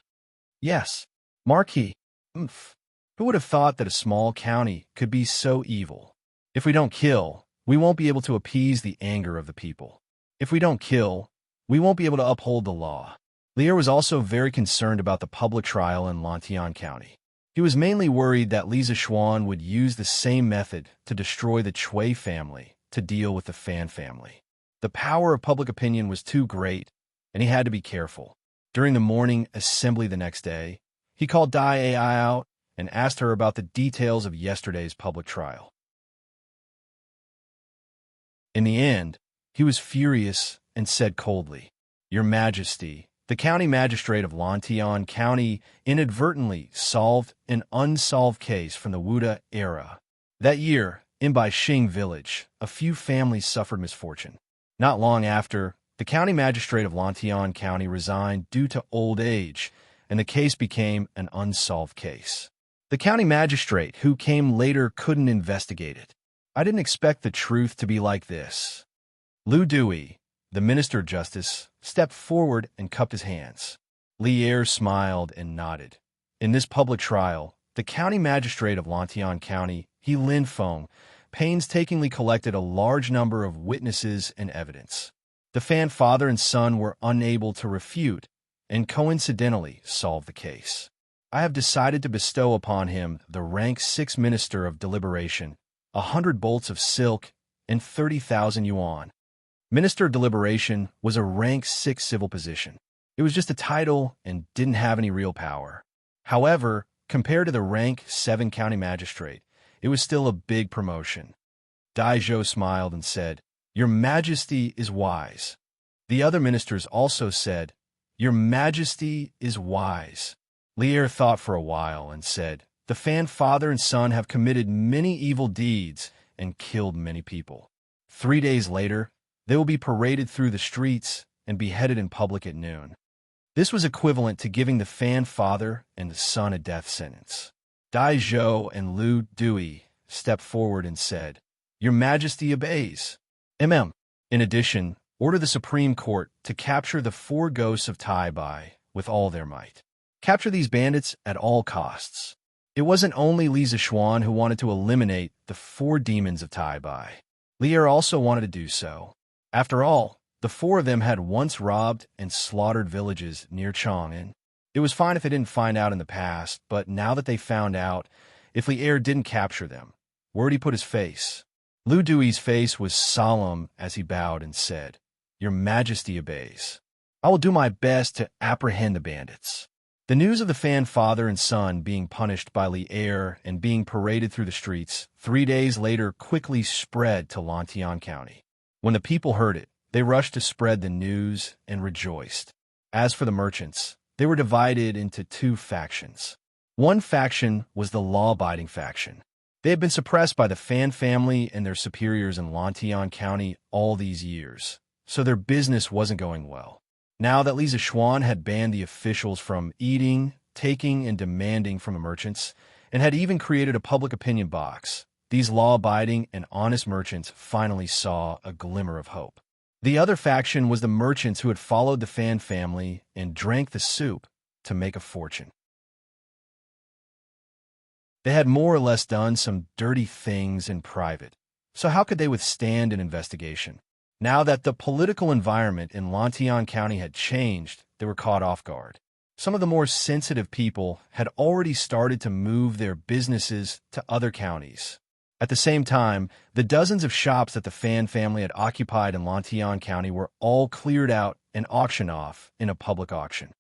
Yes, Marquis. Who would have thought that a small county could be so evil? If we don't kill, we won't be able to appease the anger of the people. If we don't kill, we won't be able to uphold the law. Lier was also very concerned about the public trial in Lantian County. He was mainly worried that Li Zishuan would use the same method to destroy the Chui family to deal with the Fan family. The power of public opinion was too great, and he had to be careful. During the morning assembly the next day, he called Dai Ai out and asked her about the details of yesterday's public trial. In the end, he was furious and said coldly, Your Majesty, the county magistrate of Lantian County inadvertently solved an unsolved case from the Wuda era. That year, in Baixing village, a few families suffered misfortune. Not long after, the county magistrate of Lantian County resigned due to old age, and the case became an unsolved case. The county magistrate who came later couldn't investigate it. I didn't expect the truth to be like this. Lu Dewey, the Minister of Justice, stepped forward and cupped his hands. Lier smiled and nodded. In this public trial, the county magistrate of Lantian County, He Lin Feng, painstakingly collected a large number of witnesses and evidence. The Fan father and son were unable to refute and coincidentally solve the case. I have decided to bestow upon him the rank 6 Minister of Deliberation, 100 bolts of silk, and 30,000 yuan. Minister of Deliberation was a rank 6 civil position. It was just a title and didn't have any real power. However, compared to the rank 7 county magistrate, it was still a big promotion. Dai Zhou smiled and said, "Your Majesty is wise." The other ministers also said, "Your Majesty is wise." Lier thought for a while and said, "The Fan father and son have committed many evil deeds and killed many people. 3 days later, they will be paraded through the streets and beheaded in public at noon." This was equivalent to giving the Fan father and the son a death sentence. Dai Zhou and Lu Dui stepped forward and said, "Your Majesty obeys." In addition, order the Supreme Court to capture the 4 ghosts of Tai Bai with all their might. Capture these bandits at all costs. It wasn't only Li Zishuan who wanted to eliminate the 4 demons of Tai Bai. Lier also wanted to do so. After all, the 4 of them had once robbed and slaughtered villages near Chang'an. It was fine if they didn't find out in the past, but now that they found out, if Lier didn't capture them, where'd he put his face? Lu Dui's face was solemn as he bowed and said, "Your Majesty obeys. I will do my best to apprehend the bandits." The news of the Fan father and son being punished by Lier and being paraded through the streets 3 days later quickly spread to Lantian County. When the people heard it, they rushed to spread the news and rejoiced. As for the merchants, they were divided into 2 factions. One faction was the law-abiding faction. They had been suppressed by the Fan family and their superiors in Lantian County all these years, so their business wasn't going well. Now that Li Zishuan had banned the officials from eating, taking, and demanding from the merchants, and had even created a public opinion box, these law-abiding and honest merchants finally saw a glimmer of hope. The other faction was the merchants who had followed the Fan family and drank the soup to make a fortune. They had more or less done some dirty things in private, so how could they withstand an investigation? Now that the political environment in Lantian County had changed, they were caught off guard. Some of the more sensitive people had already started to move their businesses to other counties. At the same time, the dozens of shops that the Fan family had occupied in Lantian County were all cleared out and auctioned off in a public auction.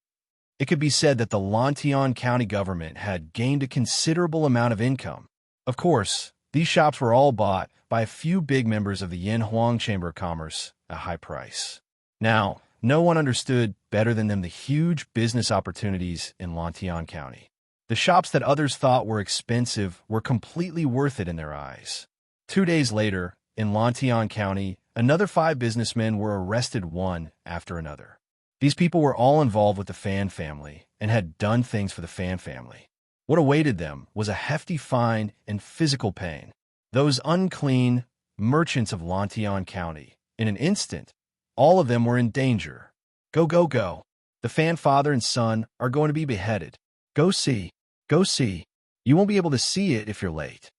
It could be said that the Lantian County government had gained a considerable amount of income. Of course, these shops were all bought by a few big members of the Yin Huang Chamber of Commerce at a high price. Now, no one understood better than them the huge business opportunities in Lantian County. The shops that others thought were expensive were completely worth it in their eyes. 2 days later, in Lantian County, another 5 businessmen were arrested one after another. These people were all involved with the Fan family and had done things for the Fan family. What awaited them was a hefty fine and physical pain. Those unclean merchants of Lantian County, in an instant, all of them were in danger. Go, go, go. The Fan father and son are going to be beheaded. Go see. Go see. You won't be able to see it if you're late.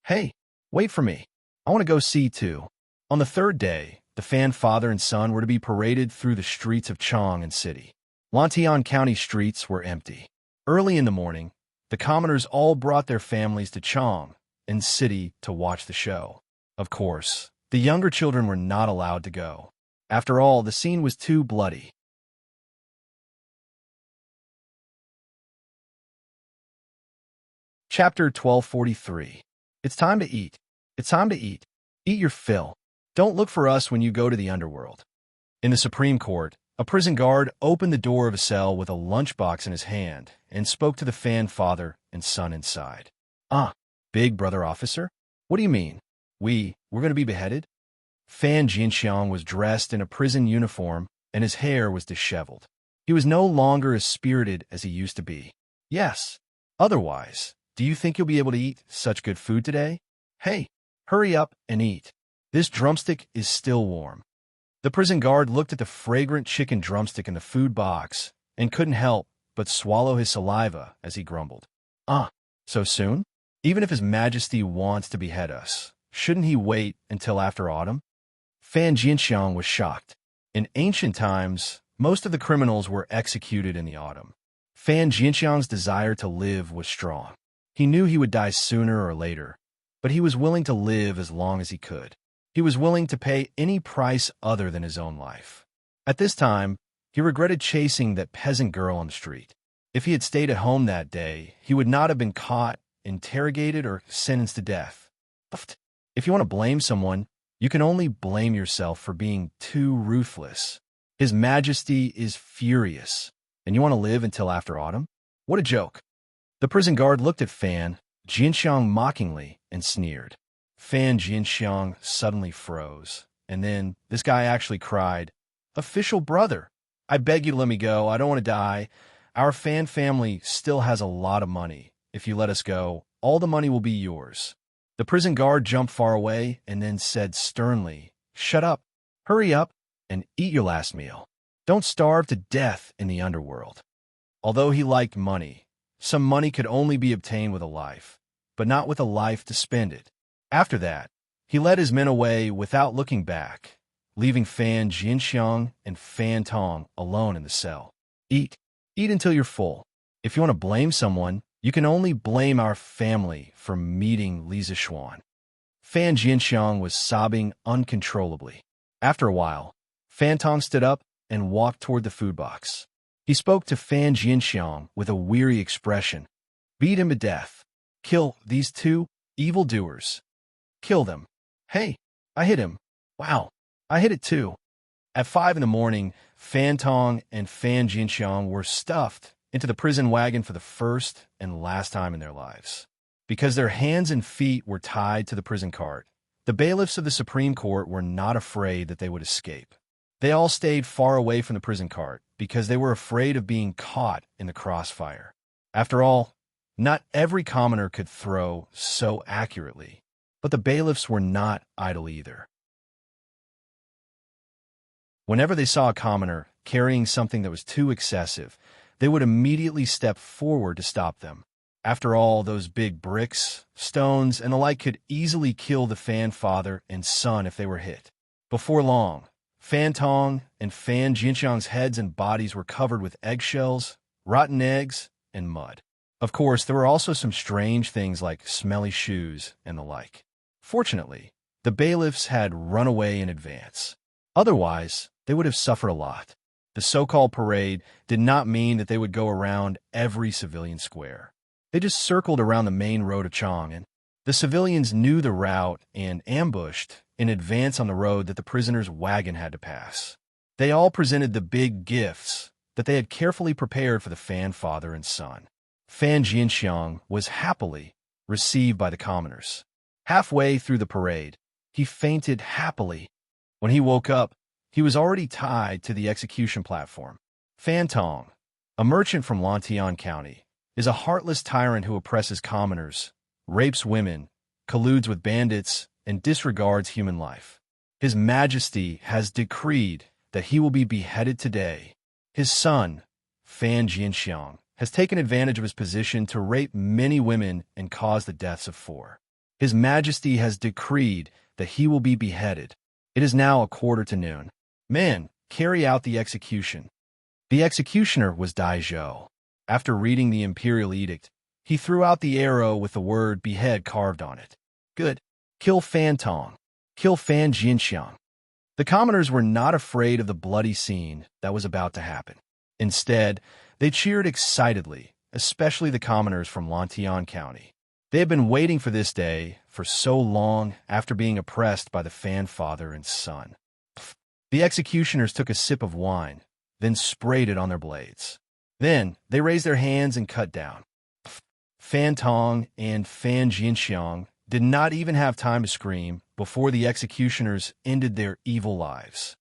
Hey, wait for me. I want to go see too. On the 3rd day, the Fan father and son were to be paraded through the streets of Chang'an City. Lantian County streets were empty. Early in the morning, the commoners all brought their families to Chang'an City to watch the show. Of course, the younger children were not allowed to go. After all, the scene was too bloody. Chapter 1243. It's time to eat. It's time to eat. Eat your fill. Don't look for us when you go to the underworld. In the Supreme Court, a prison guard opened the door of a cell with a lunchbox in his hand and spoke to the Fan father and son inside. "Ah, big brother officer? What do you mean? We're going to be beheaded?" Fan Jinxiang was dressed in a prison uniform and his hair was disheveled. He was no longer as spirited as he used to be. "Yes. Otherwise, do you think you'll be able to eat such good food today? Hey, hurry up and eat. This drumstick is still warm." The prison guard looked at the fragrant chicken drumstick in the food box and couldn't help but swallow his saliva as he grumbled. "Ah, so soon? Even if His Majesty wants to behead us, shouldn't he wait until after autumn?" Fan Jinxiang was shocked. In ancient times, most of the criminals were executed in the autumn. Fan Jinxiang's desire to live was strong. He knew he would die sooner or later, but he was willing to live as long as he could. He was willing to pay any price other than his own life. At this time, he regretted chasing that peasant girl on the street. If he had stayed at home that day, he would not have been caught, interrogated, or sentenced to death. If you want to blame someone, you can only blame yourself for being too ruthless. His Majesty is furious, and you want to live until after autumn? What a joke. The prison guard looked at Fan Jianxiang mockingly and sneered. Fan Jianxiang suddenly froze, and then this guy actually cried, "Official brother, I beg you to let me go. I don't want to die. Our Fan family still has a lot of money. If you let us go, all the money will be yours." The prison guard jumped far away and then said sternly, "Shut up, hurry up, and eat your last meal. Don't starve to death in the underworld." Although he liked money, some money could only be obtained with a life, but not with a life to spend it. After that, he led his men away without looking back, leaving Fan Jianxiang and Fan Tang alone in the cell. Eat until you're full. If you want to blame someone, you can only blame our family for meeting Li Zixuan. Fan Jianxiang was sobbing uncontrollably. After a while, Fan Tang stood up and walked toward the food box. He spoke to Fan Jianxiang with a weary expression. "Beat him to death. Kill these two evildoers. Kill them. Hey, I hit him. Wow, I hit it too." At 5 in the morning, Fan Tang and Fan Jianxiang were stuffed into the prison wagon for the first and last time in their lives. Because their hands and feet were tied to the prison cart, the bailiffs of the Supreme Court were not afraid that they would escape. They all stayed far away from the prison cart because they were afraid of being caught in the crossfire. After all, not every commoner could throw so accurately, but the bailiffs were not idle either. Whenever they saw a commoner carrying something that was too excessive, they would immediately step forward to stop them. After all, those big bricks, stones, and the like could easily kill the Fan father and son if they were hit. Before long, Fan Tang and Fan Jianxiang's heads and bodies were covered with eggshells, rotten eggs, and mud. Of course, there were also some strange things like smelly shoes and the like. Fortunately, the bailiffs had run away in advance. Otherwise, they would have suffered a lot. The so-called parade did not mean that they would go around every civilian square. They just circled around the main road of Chang'an. The civilians knew the route and ambushed in advance on the road that the prisoners' wagon had to pass. They all presented the big gifts that they had carefully prepared for the Fan father and son. Fan Jianxiang was happily received by the commoners. Halfway through the parade, he fainted happily. When he woke up, he was already tied to the execution platform. Fan Tang, a merchant from Lantian County, is a heartless tyrant who oppresses commoners, rapes women, colludes with bandits, and disregards human life. His Majesty has decreed that he will be beheaded today. His son, Fan Jianxiang, has taken advantage of his position to rape many women and cause the deaths of 4. His Majesty has decreed that he will be beheaded. It is now 12:15. Men, carry out the execution. The executioner was Dai Zhou. After reading the imperial edict, he threw out the arrow with the word behead carved on it. Good. Kill Fan Tang. Kill Fan Jianxiang. The commoners were not afraid of the bloody scene that was about to happen. Instead, they cheered excitedly, especially the commoners from Lantian County. They had been waiting for this day for so long after being oppressed by the Fan father and son. The executioners took a sip of wine, then sprayed it on their blades. Then they raised their hands and cut down. Fan Tang and Fan Jianxiang did not even have time to scream before the executioners ended their evil lives.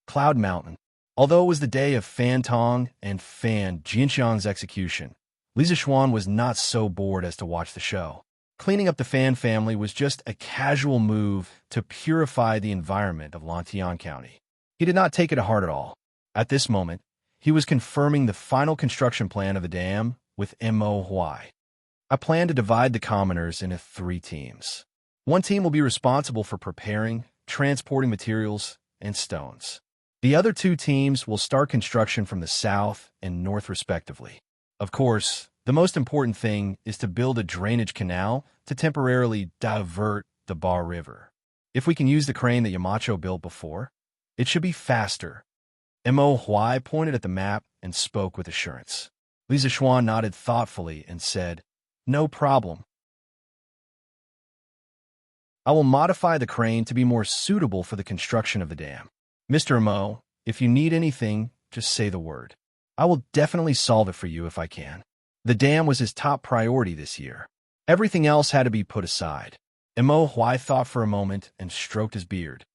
Cloud Mountain. Although it was the day of Fan Tang and Fan Jianxiang's execution, Li Zixuan was not so bored as to watch the show. Cleaning up the Fan family was just a casual move to purify the environment of Lantian County. He did not take it to heart at all. At this moment, he was confirming the final construction plan of the dam with Mo Huai. I plan to divide the commoners into 3 teams. One team will be responsible for preparing, transporting materials, and stones. The other 2 teams will start construction from the south and north respectively. Of course, the most important thing is to build a drainage canal to temporarily divert the Bar River. If we can use the crane that Yamacho built before, it should be faster. Mo Huai pointed at the map and spoke with assurance. Li Zishuan nodded thoughtfully and said, "No problem. I will modify the crane to be more suitable for the construction of the dam. Mr. Mo, if you need anything, just say the word. I will definitely solve it for you if I can." The dam was his top priority this year. Everything else had to be put aside. Mo Huai thought for a moment and stroked his beard.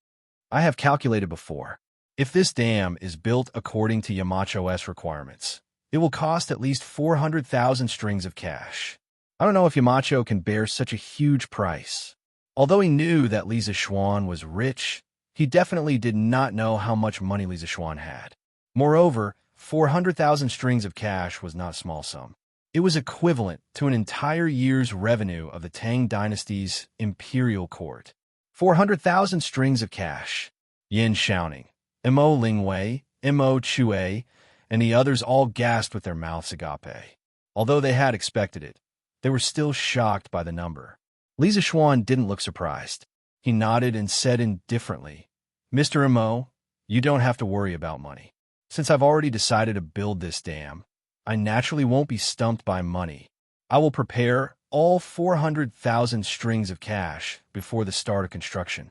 "I have calculated before. If this dam is built according to Yamacho's requirements, it will cost at least 400,000 strings of cash. I don't know if Yamacho can bear such a huge price." Although he knew that Li Zishuan was rich, he definitely did not know how much money Li Zishuan had. Moreover, 400,000 strings of cash was not a small sum. It was equivalent to an entire year's revenue of the Tang Dynasty's imperial court. 400,000 strings of cash. Yin shouting. Mo Lingwei, Mo Chue, and the others all gasped with their mouths agape. Although they had expected it, they were still shocked by the number. Li Zishuan didn't look surprised. He nodded and said indifferently, "Mr. Mo, you don't have to worry about money. Since I've already decided to build this dam, I naturally won't be stumped by money. I will prepare all 400,000 strings of cash before the start of construction."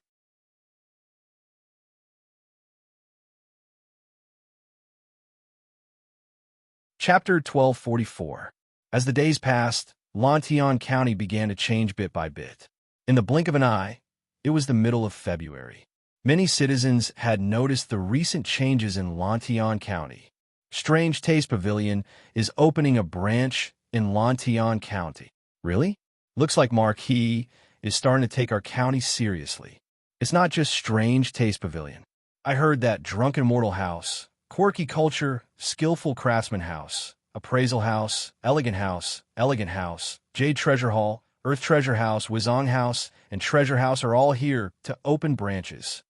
Chapter 1244. As the days passed, Lantian County began to change bit by bit. In the blink of an eye, it was the middle of February. Many citizens had noticed the recent changes in Lantian County. Strange Taste Pavilion is opening a branch in Lantian County. Really? Looks like Marquis is starting to take our county seriously. It's not just Strange Taste Pavilion. I heard that Drunken Mortal House, Quirky Culture, Skillful Craftsman House, Appraisal House, Elegant House, Jade Treasure Hall, Earth Treasure House, Wizong House, and Treasure House are all here to open branches.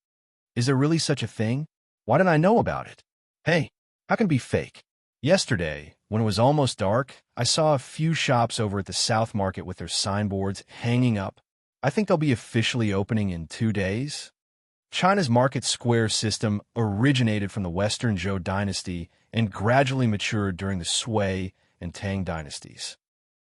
Is there really such a thing? Why didn't I know about it? Hey, how can it be fake? Yesterday, when it was almost dark, I saw a few shops over at the South Market with their signboards hanging up. I think they'll be officially opening in 2 days. China's market square system originated from the Western Zhou Dynasty and gradually matured during the Sui and Tang dynasties.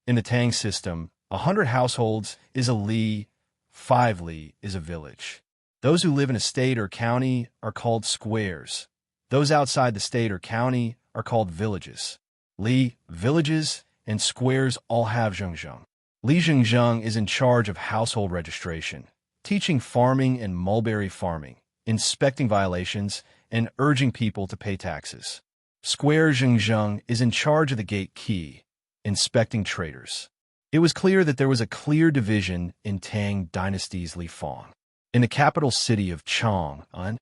In the Tang system, 100 households is a li, 5 li is a village. Those who live in a state or county are called squares. Those outside the state or county are called villages. Li, villages, and squares all have zhengzheng. Li Zhengzheng is in charge of household registration, teaching farming and mulberry farming, inspecting violations, and urging people to pay taxes. Square Zhengzheng is in charge of the gate key, inspecting traders. It was clear that there was a clear division in Tang Dynasty's Li Fang. In the capital city of Chang'an,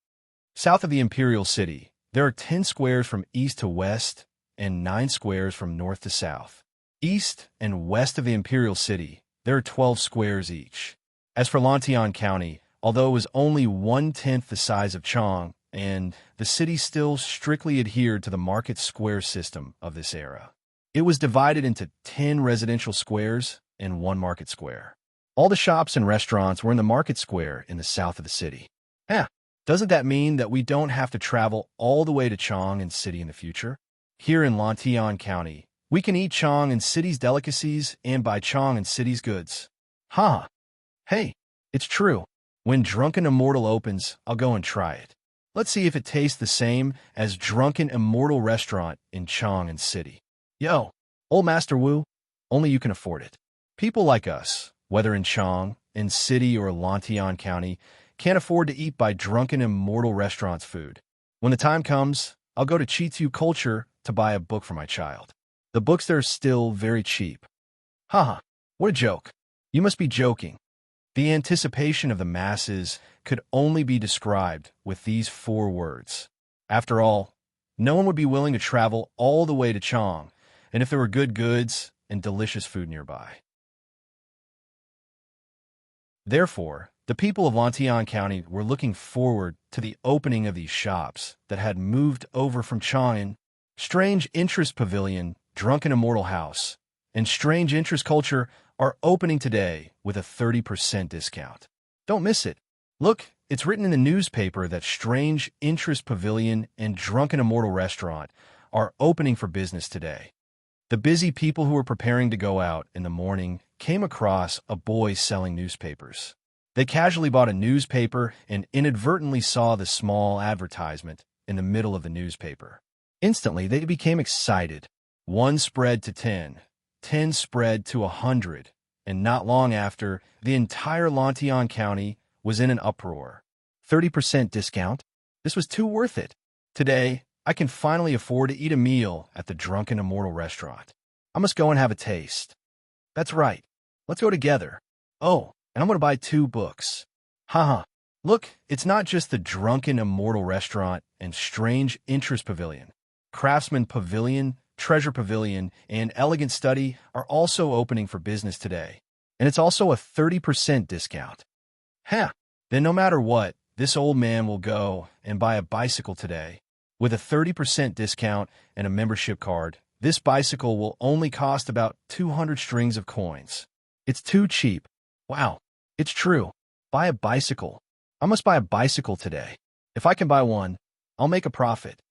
south of the imperial city, there are 10 squares from east to west and 9 squares from north to south. East and west of the imperial city, there are 12 squares each. As for Lantian County, although it was only 1/10 the size of Chang, and the city still strictly adhered to the market square system of this era. It was divided into 10 residential squares and 1 market square. All the shops and restaurants were in the market square in the south of the city. Doesn't that mean that we don't have to travel all the way to Chang and City in the future? Here in Lantian County, we can eat Chang and City's delicacies and buy Chang and City's goods. Hey, it's true. When Drunken Immortal opens, I'll go and try it. Let's see if it tastes the same as Drunken Immortal Restaurant in Chang and City. Yo, old Master Wu, only you can afford it. People like us, whether in Chang, in City, or Lantian County, can't afford to eat by Drunken Immortal Restaurant's food. When the time comes, I'll go to Chitu Culture to buy a book for my child. The books there are still very cheap. What a joke. You must be joking. The anticipation of the masses could only be described with these 4 words. After all, no one would be willing to travel all the way to Chang, and if there were good goods and delicious food nearby. Therefore, the people of Lantian County were looking forward to the opening of these shops that had moved over from Chang'an. Strange Interest Pavilion, Drunken Immortal House, and Strange Interest Culture are opening today with a 30% discount. Don't miss it. Look, it's written in the newspaper that Strange Interest Pavilion and Drunken Immortal Restaurant are opening for business today. The busy people who were preparing to go out in the morning came across a boy selling newspapers. They casually bought a newspaper and inadvertently saw the small advertisement in the middle of the newspaper. Instantly, they became excited. 1 spread to 10, 10 spread to 100, and not long after, the entire Lantian County was in an uproar. 30% discount? This was too worth it. Today, I can finally afford to eat a meal at the Drunken Immortal restaurant. I must go and have a taste. That's right. Let's go together. Oh, and I'm going to buy 2 books. Haha. Look, it's not just the Drunken Immortal restaurant and Strange Interest Pavilion. Craftsman Pavilion, Treasure Pavilion, and Elegant Study are also opening for business today. And it's also a 30% discount. Huh. Then no matter what, this old man will go and buy a bicycle today. With a 30% discount and a membership card, this bicycle will only cost about 200 strings of coins. It's too cheap. Wow, it's true. Buy a bicycle. I must buy a bicycle today. If I can buy one, I'll make a profit.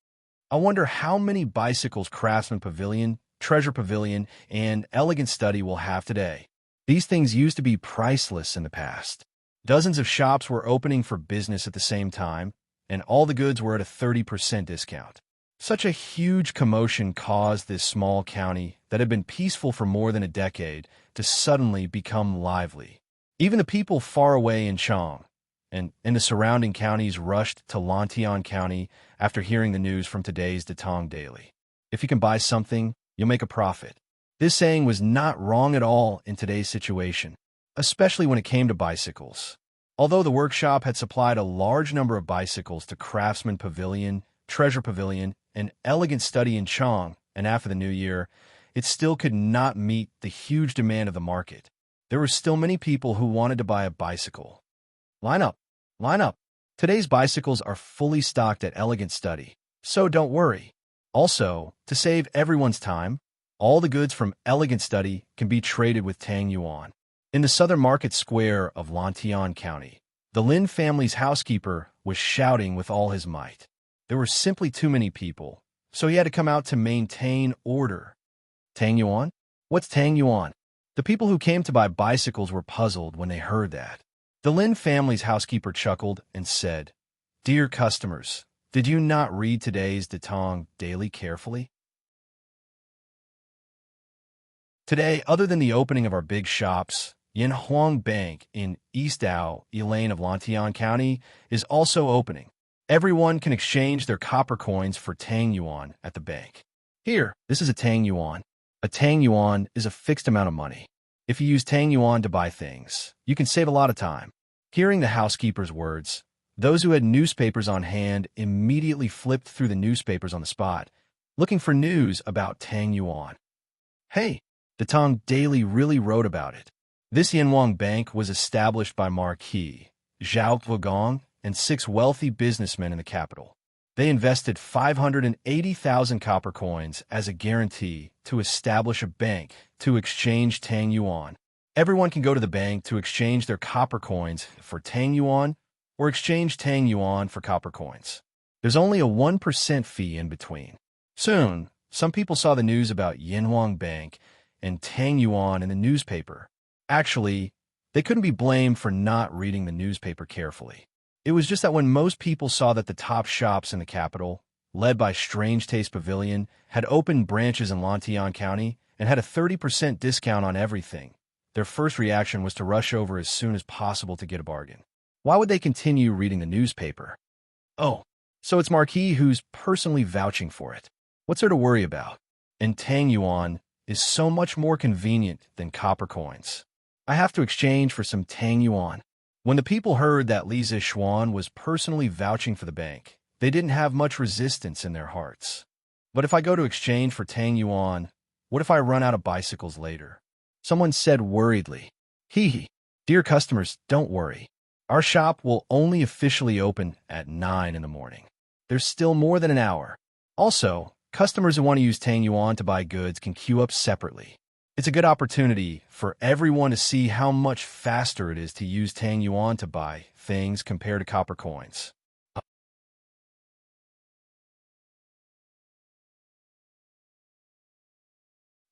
I wonder how many bicycles Craftsman Pavilion, Treasure Pavilion, and Elegant Study will have today. These things used to be priceless in the past. Dozens of shops were opening for business at the same time, and all the goods were at a 30% discount. Such a huge commotion caused this small county that had been peaceful for more than a decade to suddenly become lively. Even the people far away in Chang and in the surrounding counties rushed to Lantian County after hearing the news from today's Tang Daily. If you can buy something, you'll make a profit. This saying was not wrong at all in today's situation, especially when it came to bicycles. Although the workshop had supplied a large number of bicycles to Craftsman Pavilion, Treasure Pavilion, and Elegant Study in Chang, and after the new year, it still could not meet the huge demand of the market. There were still many people who wanted to buy a bicycle. Line up! Line up! Today's bicycles are fully stocked at Elegant Study, so don't worry. Also, to save everyone's time, all the goods from Elegant Study can be traded with Tang Yuan. In the southern market square of Lantian County, the Lin family's housekeeper was shouting with all his might. There were simply too many people, so he had to come out to maintain order. Tang Yuan? What's Tang Yuan? The people who came to buy bicycles were puzzled when they heard that. The Lin family's housekeeper chuckled and said, "Dear customers, did you not read today's Tang Daily carefully? Today, other than the opening of our big shops, Yinhuang Bank in East Ao, Elaine of Lantian County, is also opening. Everyone can exchange their copper coins for Tang Yuan at the bank. Here, this is a Tang Yuan. A Tang Yuan is a fixed amount of money. If you use Tang Yuan to buy things, you can save a lot of time." Hearing the housekeeper's words, those who had newspapers on hand immediately flipped through the newspapers on the spot, looking for news about Tang Yuan. Hey, the Tang Daily really wrote about it. This Yinhuang Bank was established by Marquis Zhao Guogong and 6 wealthy businessmen in the capital. They invested 580,000 copper coins as a guarantee to establish a bank to exchange Tang Yuan. Everyone can go to the bank to exchange their copper coins for Tang Yuan or exchange Tang Yuan for copper coins. There's only a 1% fee in between. Soon, some people saw the news about Yinhuang Bank and Tang Yuan in the newspaper. Actually, they couldn't be blamed for not reading the newspaper carefully. It was just that when most people saw that the top shops in the capital, led by Strange Taste Pavilion, had opened branches in Lantian County and had a 30% discount on everything, their first reaction was to rush over as soon as possible to get a bargain. Why would they continue reading the newspaper? Oh, so it's Marquis who's personally vouching for it. What's there to worry about? And Tang Yuan is so much more convenient than copper coins. I have to exchange for some Tang Yuan. When the people heard that Li Zixuan was personally vouching for the bank, they didn't have much resistance in their hearts. But if I go to exchange for Tang Yuan, what if I run out of bicycles later? Someone said worriedly. Hee. Dear customers, don't worry. Our shop will only officially open at 9 in the morning. There's still more than an hour. Also, customers who want to use Tang Yuan to buy goods can queue up separately. It's a good opportunity for everyone to see how much faster it is to use Tang Yuan to buy things compared to copper coins.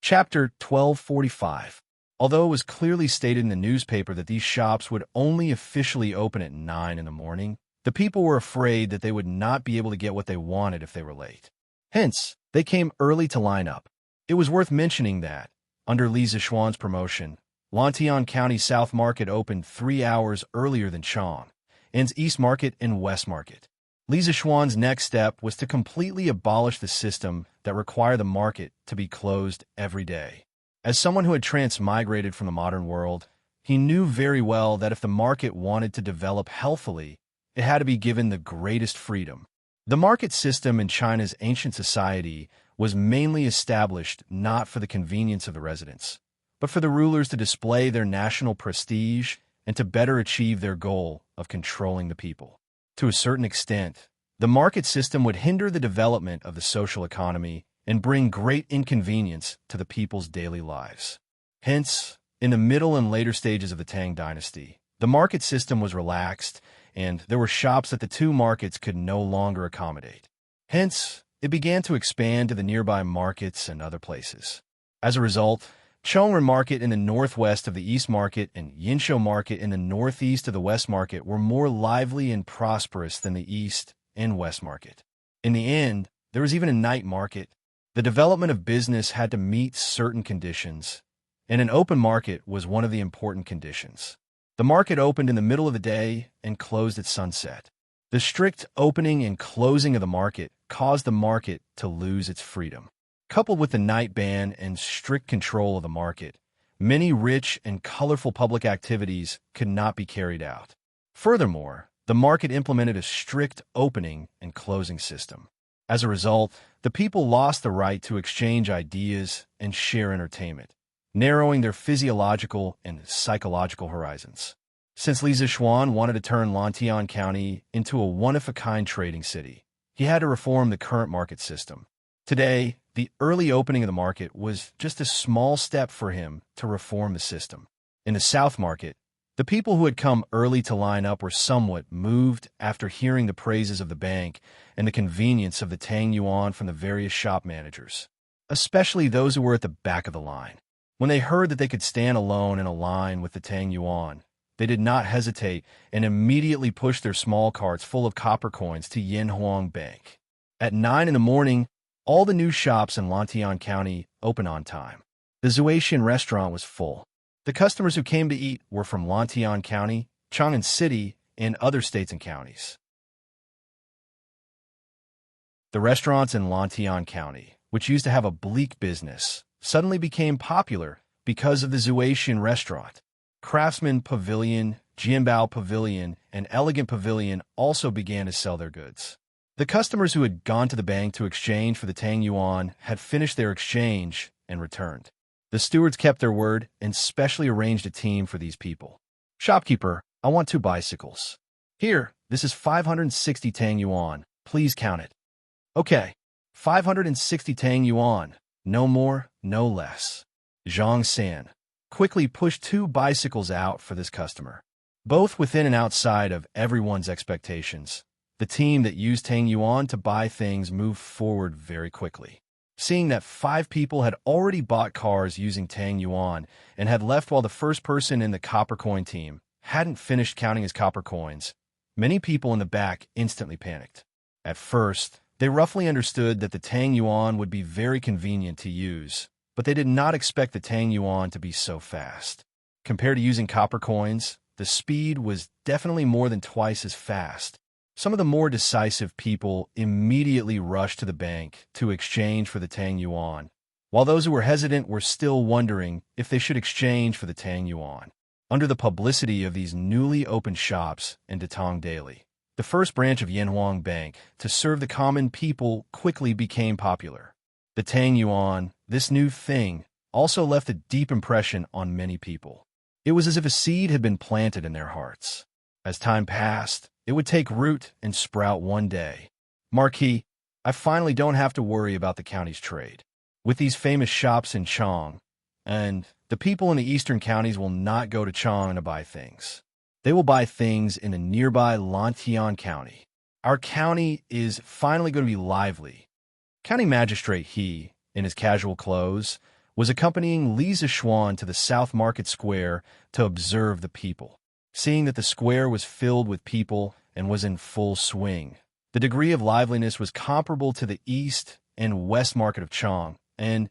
Chapter 1245. Although it was clearly stated in the newspaper that these shops would only officially open at 9 in the morning, the people were afraid that they would not be able to get what they wanted if they were late. Hence, they came early to line up. It was worth mentioning that, under Li Zishuan's promotion, Lantian County South Market opened 3 hours earlier than Chang'an's East Market and West Market. Li Zishuan's next step was to completely abolish the system that required the market to be closed every day. As someone who had transmigrated from the modern world, he knew very well that if the market wanted to develop healthily, it had to be given the greatest freedom. The market system in China's ancient society was mainly established not for the convenience of the residents, but for the rulers to display their national prestige and to better achieve their goal of controlling the people. To a certain extent, the market system would hinder the development of the social economy and bring great inconvenience to the people's daily lives. Hence, in the middle and later stages of the Tang Dynasty, the market system was relaxed, and there were shops that the two markets could no longer accommodate. Hence, it began to expand to the nearby markets and other places. As a result, Chongren Market in the northwest of the East Market and Yinshou Market in the northeast of the West Market were more lively and prosperous than the East and West Market. In the end, there was even a night market. The development of business had to meet certain conditions, and an open market was one of the important conditions. The market opened in the middle of the day and closed at sunset. The strict opening and closing of the market caused the market to lose its freedom. Coupled with the night ban and strict control of the market, many rich and colorful public activities could not be carried out. Furthermore, the market implemented a strict opening and closing system. As a result, the people lost the right to exchange ideas and share entertainment, narrowing their physiological and psychological horizons. Since Li Zishuan wanted to turn Lantian County into a one-of-a-kind trading city, he had to reform the current market system. Today, the early opening of the market was just a small step for him to reform the system. In the South Market, the people who had come early to line up were somewhat moved after hearing the praises of the bank and the convenience of the Tang Yuan from the various shop managers, especially those who were at the back of the line. When they heard that they could stand alone in a line with the Tang Yuan, they did not hesitate and immediately pushed their small carts full of copper coins to Yinhuang Bank. At 9 in the morning, all the new shops in Lantian County opened on time. The Zuaitian restaurant was full. The customers who came to eat were from Lantian County, Chang'an City, and other states and counties. The restaurants in Lantian County, which used to have a bleak business, suddenly became popular because of the Zuaitian restaurant. Craftsman Pavilion, Jianbao Pavilion, and Elegant Pavilion also began to sell their goods. The customers who had gone to the bank to exchange for the Tang Yuan had finished their exchange and returned. The stewards kept their word and specially arranged a team for these people. Shopkeeper, I want 2 bicycles. Here, this is 560 Tang Yuan. Please count it. Okay, 560 Tang Yuan. No more, no less. Zhang San quickly pushed 2 bicycles out for this customer. Both within and outside of everyone's expectations, the team that used Tang Yuan to buy things moved forward very quickly. Seeing that 5 people had already bought cars using Tang Yuan and had left while the first person in the copper coin team hadn't finished counting his copper coins, many people in the back instantly panicked. At first, they roughly understood that the Tang Yuan would be very convenient to use, but they did not expect the Tang Yuan to be so fast. Compared to using copper coins, the speed was definitely more than twice as fast. Some of the more decisive people immediately rushed to the bank to exchange for the Tang Yuan, while those who were hesitant were still wondering if they should exchange for the Tang Yuan. Under the publicity of these newly opened shops in Datong Daily, the first branch of Yinhuang Bank to serve the common people quickly became popular. The Tang Yuan, this new thing, also left a deep impression on many people. It was as if a seed had been planted in their hearts. As time passed, it would take root and sprout one day. Marquis, I finally don't have to worry about the county's trade. With these famous shops in Chang, and the people in the eastern counties will not go to Chang to buy things. They will buy things in the nearby Lantian County. Our county is finally going to be lively. County Magistrate He, in his casual clothes, was accompanying Li Zixuan to the South Market Square to observe the people. Seeing that the square was filled with people and was in full swing, the degree of liveliness was comparable to the East and West Market of Chang, and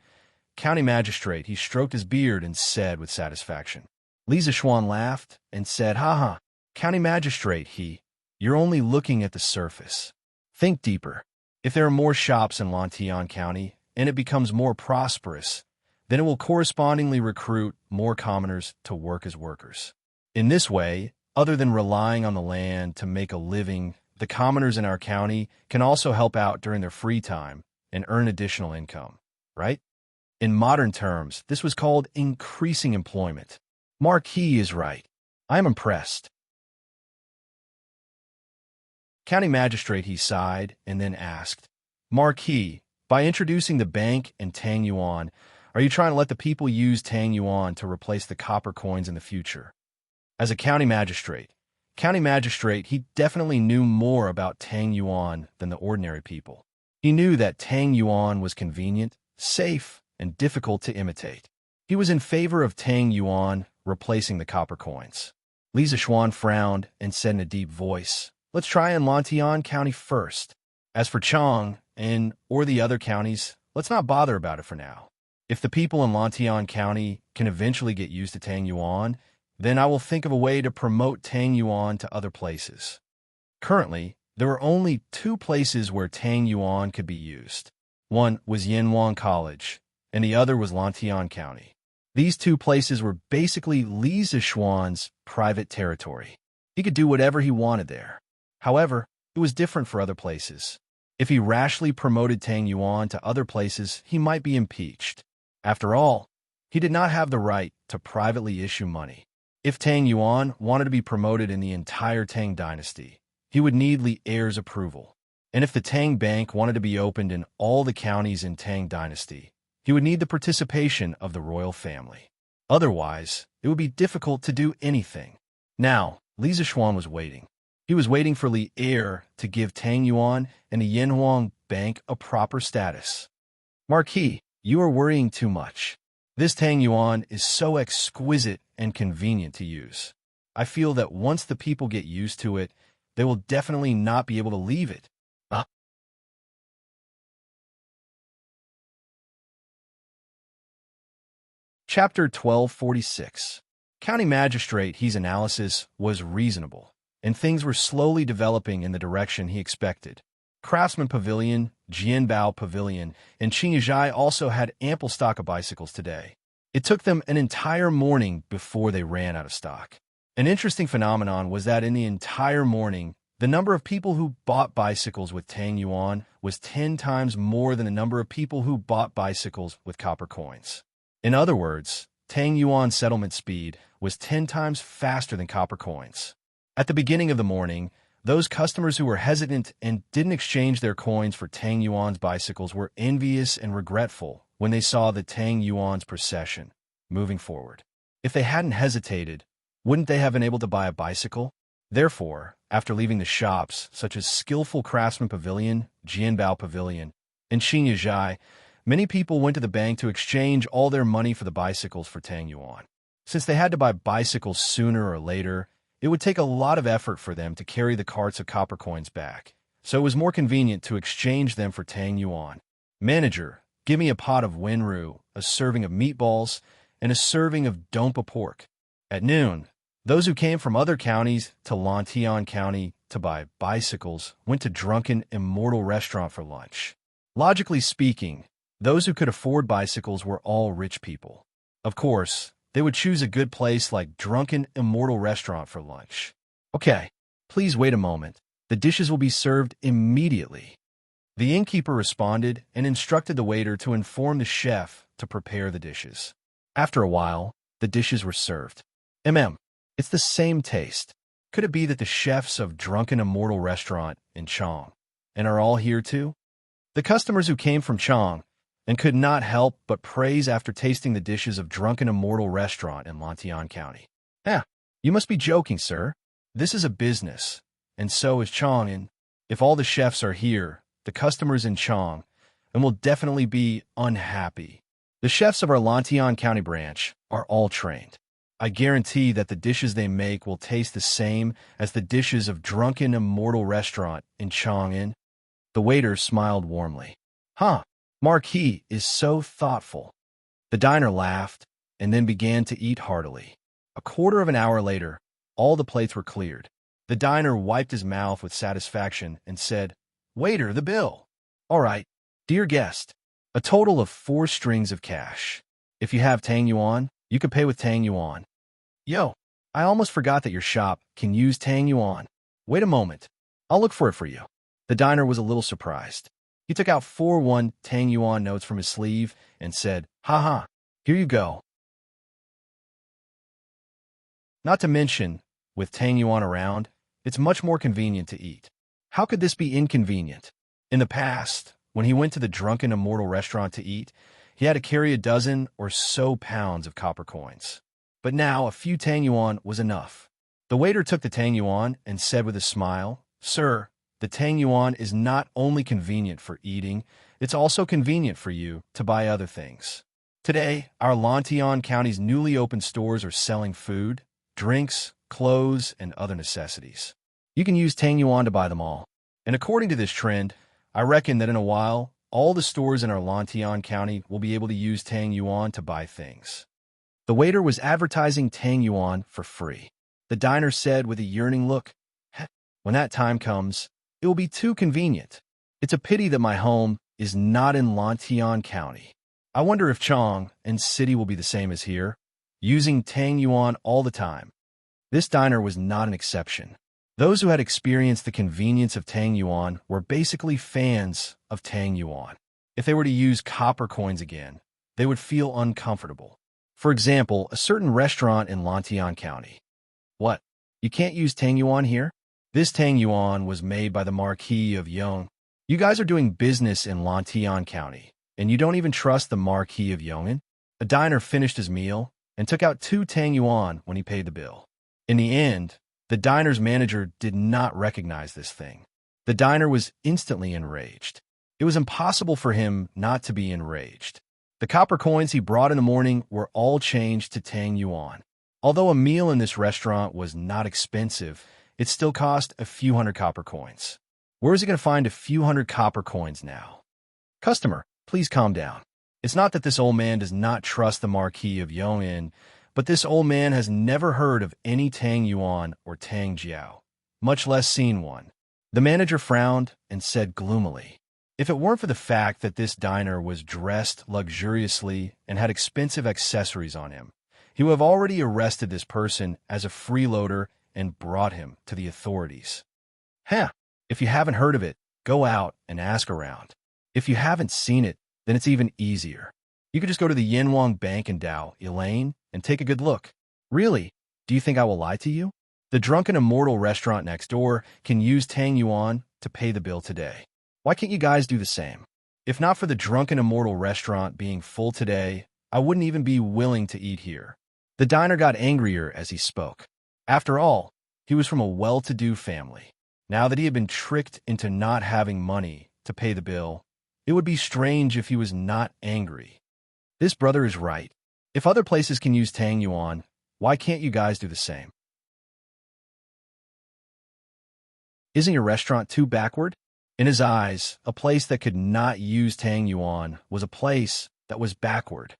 County Magistrate, he stroked his beard and said with satisfaction. Li Zixuan laughed and said, "Ha ha, County Magistrate, you're only looking at the surface. Think deeper. If there are more shops in Lantian County and it becomes more prosperous, then it will correspondingly recruit more commoners to work as workers. In this way, other than relying on the land to make a living, the commoners in our county can also help out during their free time and earn additional income, right? In modern terms, this was called increasing employment. Marquis is right. I am impressed." County Magistrate, he sighed and then asked, "Marquis, by introducing the bank and Tang Yuan, are you trying to let the people use Tang Yuan to replace the copper coins in the future?" As a County Magistrate, he definitely knew more about Tang Yuan than the ordinary people. He knew that Tang Yuan was convenient, safe, and difficult to imitate. He was in favor of Tang Yuan replacing the copper coins. Li Zixuan frowned and said in a deep voice, "Let's try in Lantian County first. As for Chang or the other counties, let's not bother about it for now. If the people in Lantian County can eventually get used to Tang Yuan, then I will think of a way to promote Tang Yuan to other places." Currently, there were only 2 places where Tang Yuan could be used. One was Yanhuang College, and the other was Lantian County. These 2 places were basically Li Zixuan's private territory. He could do whatever he wanted there. However, it was different for other places. If he rashly promoted Tang Yuan to other places, he might be impeached. After all, he did not have the right to privately issue money. If Tang Yuan wanted to be promoted in the entire Tang Dynasty, he would need Li Heir's approval. And if the Tang Bank wanted to be opened in all the counties in Tang Dynasty, he would need the participation of the royal family. Otherwise, it would be difficult to do anything. Now, Li Zixuan was waiting. He was waiting for Li Heir to give Tang Yuan and the Yanhuang Bank a proper status. "Marquis, you are worrying too much. This Tang Yuan is so exquisite and convenient to use. I feel that once the people get used to it, they will definitely not be able to leave it." Chapter 1246. County Magistrate He's analysis was reasonable, and things were slowly developing in the direction he expected. Craftsman Pavilion, Jianbao Pavilion, and Qingyazhai also had ample stock of bicycles today. It took them an entire morning before they ran out of stock. An interesting phenomenon was that in the entire morning, the number of people who bought bicycles with Tang Yuan was 10 times more than the number of people who bought bicycles with copper coins. In other words, Tang Yuan settlement speed was 10 times faster than copper coins. At the beginning of the morning, those customers who were hesitant and didn't exchange their coins for Tang Yuan's bicycles were envious and regretful when they saw the Tang Yuan's procession moving forward. If they hadn't hesitated, wouldn't they have been able to buy a bicycle? Therefore, after leaving the shops such as Skillful Craftsman Pavilion, Jianbao Pavilion, and Qingyazhai, many people went to the bank to exchange all their money for the bicycles for Tang Yuan. Since they had to buy bicycles sooner or later, it would take a lot of effort for them to carry the carts of copper coins back, so it was more convenient to exchange them for Tang Yuan. "Manager, give me a pot of wenru, a serving of meatballs, and a serving of dompa pork." At noon, those who came from other counties to Lantian County to buy bicycles went to Drunken Immortal Restaurant for lunch. Logically speaking, those who could afford bicycles were all rich people. Of course, they would choose a good place like Drunken Immortal Restaurant for lunch. "Okay, please wait a moment. The dishes will be served immediately." The innkeeper responded and instructed the waiter to inform the chef to prepare the dishes. After a while, the dishes were served. It's the same taste. Could it be that the chefs of Drunken Immortal Restaurant in Chang and are all here too? The customers who came from Chang and could not help but praise after tasting the dishes of Drunken Immortal Restaurant in Lantian County. You must be joking, sir. This is a business, and so is Chang, and if all the chefs are here, the customers in Chang, and will definitely be unhappy. The chefs of our Lantian County branch are all trained. I guarantee that the dishes they make will taste the same as the dishes of drunken immortal restaurant in Chang'an. The waiter smiled warmly. Huh, Marquis is so thoughtful. The diner laughed and then began to eat heartily. A quarter of an hour later, all the plates were cleared. The diner wiped his mouth with satisfaction and said, Waiter, the bill. All right, dear guest, a total of 4 strings of cash. If you have Tang Yuan, you can pay with Tang Yuan. Yo, I almost forgot that your shop can use Tang Yuan. Wait a moment. I'll look for it for you. The diner was a little surprised. He took out 4 Tang Yuan notes from his sleeve and said, Haha, here you go. Not to mention, with Tang Yuan around, it's much more convenient to eat. How could this be inconvenient? In the past, when he went to the drunken immortal restaurant to eat, he had to carry a dozen or so pounds of copper coins. But now a few Tang Yuan was enough. The waiter took the Tang Yuan and said with a smile, Sir, the Tang Yuan is not only convenient for eating, it's also convenient for you to buy other things. Today, our Lantian County's newly opened stores are selling food, drinks, clothes, and other necessities. You can use Tang Yuan to buy them all. And according to this trend, I reckon that in a while, all the stores in our Lantian County will be able to use Tang Yuan to buy things. The waiter was advertising Tang Yuan for free. The diner said with a yearning look, When that time comes, it will be too convenient. It's a pity that my home is not in Lantian County. I wonder if Chang and City will be the same as here, using Tang Yuan all the time. This diner was not an exception. Those who had experienced the convenience of Tang Yuan were basically fans of Tang Yuan. If they were to use copper coins again, they would feel uncomfortable. For example, a certain restaurant in Lantian County. What? You can't use Tang Yuan here? This Tang Yuan was made by the Marquis of Yong. You guys are doing business in Lantian County, and you don't even trust the Marquis of Yong'an? A diner finished his meal and took out 2 Tang Yuan when he paid the bill. In the end, the diner's manager did not recognize this thing. The diner was instantly enraged. It was impossible for him not to be enraged. The copper coins he brought in the morning were all changed to Tang Yuan. Although a meal in this restaurant was not expensive, it still cost a few hundred copper coins. Where is he going to find a few hundred copper coins now? Customer, please calm down. It's not that this old man does not trust the Marquis of Yong'an, but this old man has never heard of any Tang Yuan or Tang Jiao, much less seen one. The manager frowned and said gloomily, If it weren't for the fact that this diner was dressed luxuriously and had expensive accessories on him, he would have already arrested this person as a freeloader and brought him to the authorities. If you haven't heard of it, go out and ask around. If you haven't seen it, then it's even easier. You could just go to the Yanwang Bank in Dao, Elaine, and take a good look. Really? Do you think I will lie to you? The drunken immortal restaurant next door can use Tang Yuan to pay the bill today. Why can't you guys do the same? If not for the drunken immortal restaurant being full today, I wouldn't even be willing to eat here. The diner got angrier as he spoke. After all, he was from a well-to-do family. Now that he had been tricked into not having money to pay the bill, it would be strange if he was not angry. This brother is right. If other places can use Tang Yuan, why can't you guys do the same? Isn't your restaurant too backward? In his eyes, a place that could not use Tang Yuan was a place that was backward.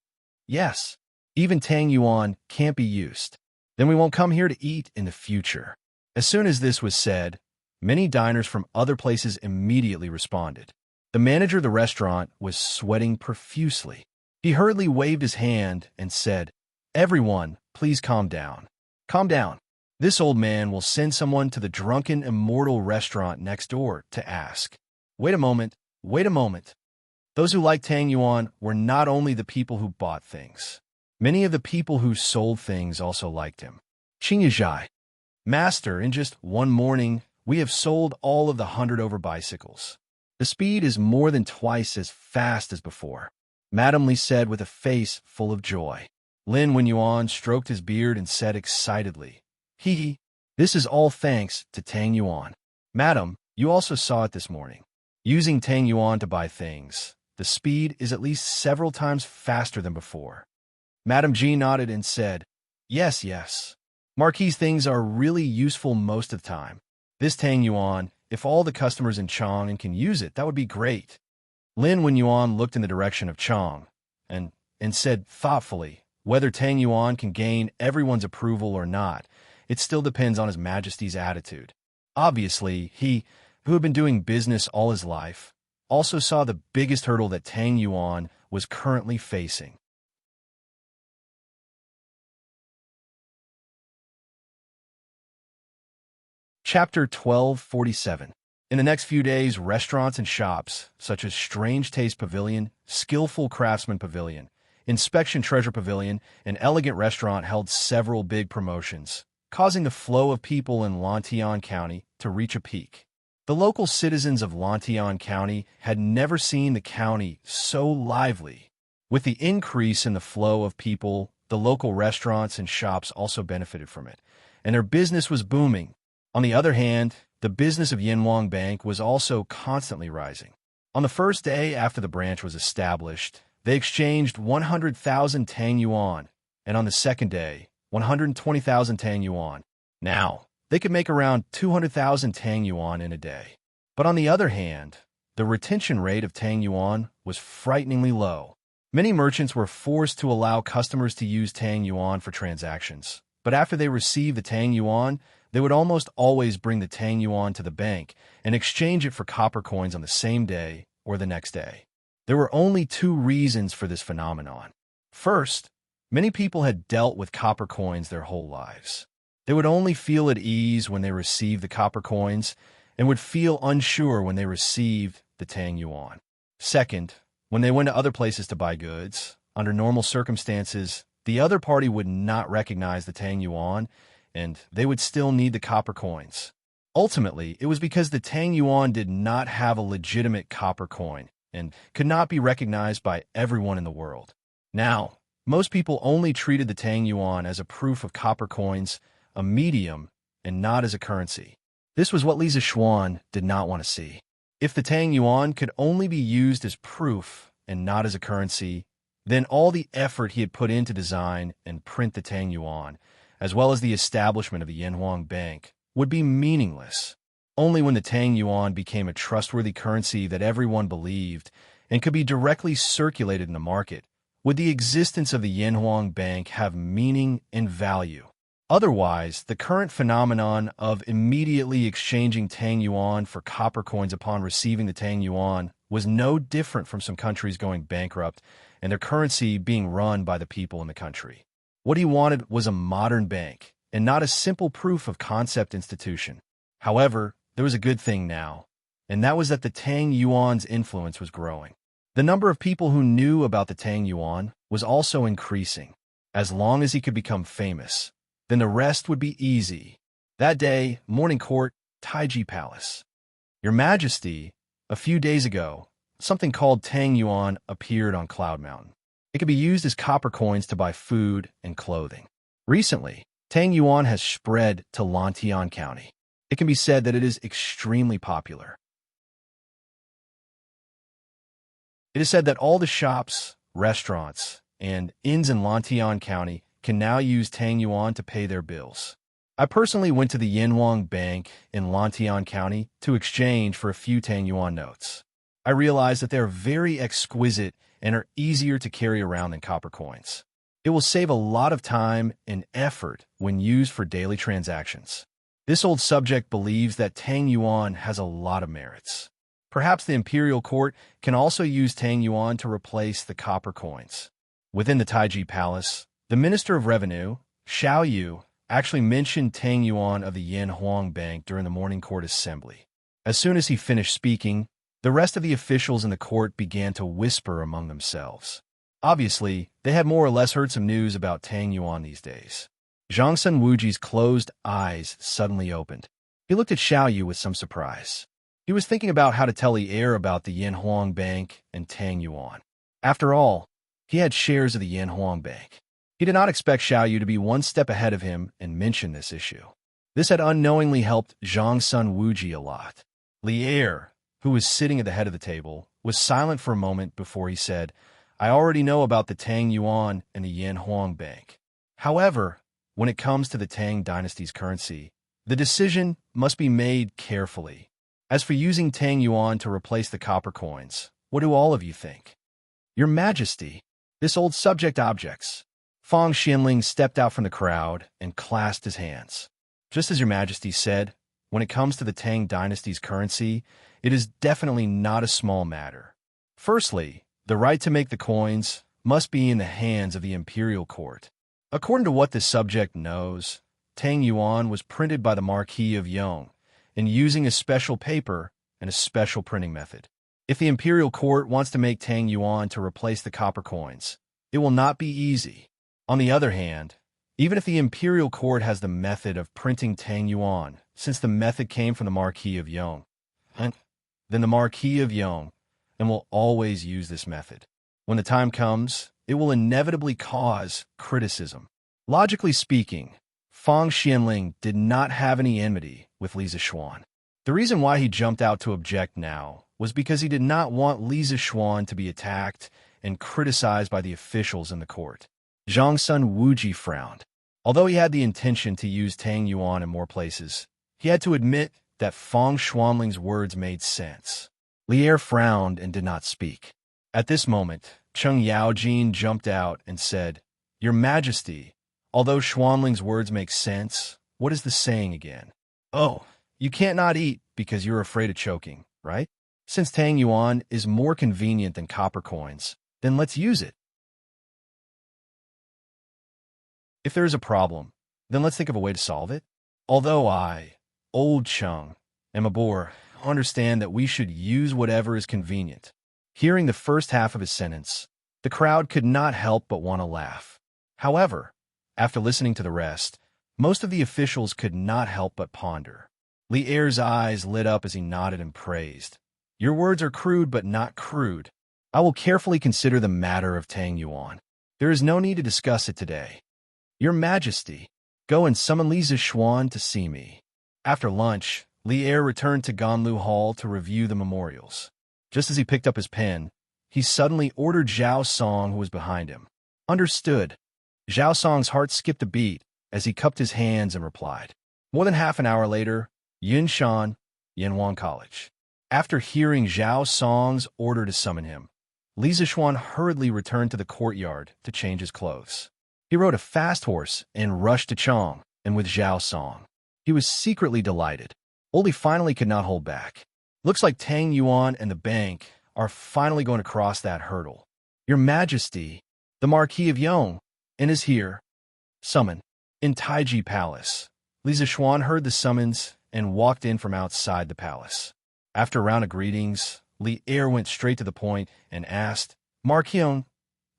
Yes, even Tang Yuan can't be used. Then we won't come here to eat in the future. As soon as this was said, many diners from other places immediately responded. The manager of the restaurant was sweating profusely. He hurriedly waved his hand and said, Everyone, please calm down. Calm down. This old man will send someone to the drunken immortal restaurant next door to ask. Wait a moment. Those who liked Tang Yuan were not only the people who bought things. Many of the people who sold things also liked him. Qingyazhai. Master, in just one morning, we have sold all of the 100 bicycles. The speed is more than twice as fast as before, Madame Li said with a face full of joy. Lin Wenyuan stroked his beard and said excitedly, Hee, this is all thanks to Tang Yuan. Madam, you also saw it this morning. Using Tang Yuan to buy things, The speed is at least several times faster than before. Madame G nodded and said, "Yes, yes. Marquise things are really useful most of the time. This Tang Yuan, if all the customers in Chong can use it, that would be great." Lin Wen Yuan looked in the direction of Chong and said thoughtfully, "Whether Tang Yuan can gain everyone's approval or not, it still depends on His Majesty's attitude." Obviously, he, who had been doing business all his life, also saw the biggest hurdle that Tang Yuan was currently facing. Chapter 1247. In the next few days, restaurants and shops, such as Strange Taste Pavilion, Skillful Craftsman Pavilion, Inspection Treasure Pavilion, and Elegant Restaurant held several big promotions, causing the flow of people in Lantian County to reach a peak. The local citizens of Lantian County had never seen the county so lively. With the increase in the flow of people, the local restaurants and shops also benefited from it, and their business was booming. On the other hand, the business of Yinhuang Bank was also constantly rising. On the first day after the branch was established, they exchanged 100,000 Tang Yuan, and on the second day, 120,000 Tang Yuan. Now, they could make around 200,000 Tang Yuan in a day. But on the other hand, the retention rate of Tang Yuan was frighteningly low. Many merchants were forced to allow customers to use Tang Yuan for transactions, but after they received the Tang Yuan, they would almost always bring the Tang Yuan to the bank and exchange it for copper coins on the same day or the next day. There were only two reasons for this phenomenon. First, many people had dealt with copper coins their whole lives. They would only feel at ease when they received the copper coins and would feel unsure when they received the Tang Yuan. Second, when they went to other places to buy goods, under normal circumstances, the other party would not recognize the Tang Yuan, and they would still need the copper coins. Ultimately, it was because the Tang Yuan did not have a legitimate copper coin and could not be recognized by everyone in the world. Now, most people only treated the Tang Yuan as a proof of copper coins, a medium, and not as a currency. This was what Li Zishuan did not want to see. If the Tang Yuan could only be used as proof and not as a currency, then all the effort he had put in to design and print the Tang Yuan, as well as the establishment of the Yinhuang Bank, would be meaningless. Only when the Tang Yuan became a trustworthy currency that everyone believed and could be directly circulated in the market would the existence of the Yinhuang Bank have meaning and value. Otherwise, the current phenomenon of immediately exchanging Tang Yuan for copper coins upon receiving the Tang Yuan was no different from some countries going bankrupt and their currency being run by the people in the country. What he wanted was a modern bank, and not a simple proof of concept institution. However, there was a good thing now, and that was that the Tang Yuan's influence was growing. The number of people who knew about the Tang Yuan was also increasing. As long as he could become famous, then the rest would be easy. That day, morning court, Taiji Palace. Your Majesty, a few days ago, something called Tang Yuan appeared on Cloud Mountain. It could be used as copper coins to buy food and clothing. Recently, Tang Yuan has spread to Lantian County. It can be said that it is extremely popular. It is said that all the shops, restaurants, and inns in Lantian County can now use Tang Yuan to pay their bills. I personally went to the Yinhuang Bank in Lantian County to exchange for a few Tang Yuan notes. I realized that they are very exquisite and are easier to carry around than copper coins. It will save a lot of time and effort when used for daily transactions. This old subject believes that Tang Yuan has a lot of merits. Perhaps the imperial court can also use Tang Yuan to replace the copper coins. Within the Taiji Palace, the Minister of Revenue, Xiao Yu, actually mentioned Tang Yuan of the Yinhuang Bank during the morning court assembly. As soon as he finished speaking, the rest of the officials in the court began to whisper among themselves. Obviously, they had more or less heard some news about Tang Yuan these days. Zhang Sun Wuji's closed eyes suddenly opened. He looked at Xiao Yu with some surprise. He was thinking about how to tell the heir about the Yinhuang Bank and Tang Yuan. After all, he had shares of the Yinhuang Bank. He did not expect Xiao Yu to be one step ahead of him and mention this issue. This had unknowingly helped Zhang Sun Wuji a lot. Li Er, who was sitting at the head of the table, was silent for a moment before he said, I already know about the Tang Yuan and the Yen Huang Bank. However, when it comes to the Tang Dynasty's currency, the decision must be made carefully. As for using Tang Yuan to replace the copper coins, what do all of you think? Your Majesty, this old subject objects. Fang Xianling stepped out from the crowd and clasped his hands. Just as Your Majesty said, when it comes to the Tang Dynasty's currency, it is definitely not a small matter. Firstly, the right to make the coins must be in the hands of the imperial court. According to what the subject knows, Tang Yuan was printed by the Marquis of Yong, and using a special paper and a special printing method. If the imperial court wants to make Tang Yuan to replace the copper coins, it will not be easy. On the other hand, even if the imperial court has the method of printing Tang Yuan, since the method came from the Marquis of Yong, then the Marquis of Yong and will always use this method. When the time comes, it will inevitably cause criticism. Logically speaking, Fang Xianling did not have any enmity with Li Zishuan. The reason why he jumped out to object now was because he did not want Li Zishuan to be attacked and criticized by the officials in the court. Zhang Sun Wuji frowned. Although he had the intention to use Tang Yuan in more places, he had to admit that Fang Xuanling's words made sense. Li Er frowned and did not speak. At this moment, Cheng Yaojin jumped out and said, Your Majesty, although Xuanling's words make sense, what is the saying again? Oh, you can't not eat because you're afraid of choking, right? Since Tang Yuan is more convenient than copper coins, then let's use it. If there is a problem, then let's think of a way to solve it. Although I, old Cheng, am a bore, understand that we should use whatever is convenient. Hearing the first half of his sentence, the crowd could not help but want to laugh. However, after listening to the rest, most of the officials could not help but ponder. Li Er's eyes lit up as he nodded and praised. Your words are crude but not crude. I will carefully consider the matter of Tang Yuan. There is no need to discuss it today. Your Majesty, go and summon Li Zishuan to see me. After lunch, Li Er returned to Ganlu Hall to review the memorials. Just as he picked up his pen, he suddenly ordered Zhao Song, who was behind him. Understood. Zhao Song's heart skipped a beat as he cupped his hands and replied. More than half an hour later, Yinshan, Yanhuan College. After hearing Zhao Song's order to summon him, Li Zishuan hurriedly returned to the courtyard to change his clothes. He rode a fast horse and rushed to Chong and with Zhao Song. He was secretly delighted. Only finally could not hold back. Looks like Tang Yuan and the bank are finally going to cross that hurdle. Your Majesty, the Marquis of Yong, and is here. Summon. In Taiji Palace. Li Zishuan heard the summons and walked in from outside the palace. After a round of greetings, Li Er went straight to the point and asked, Marquis Yong,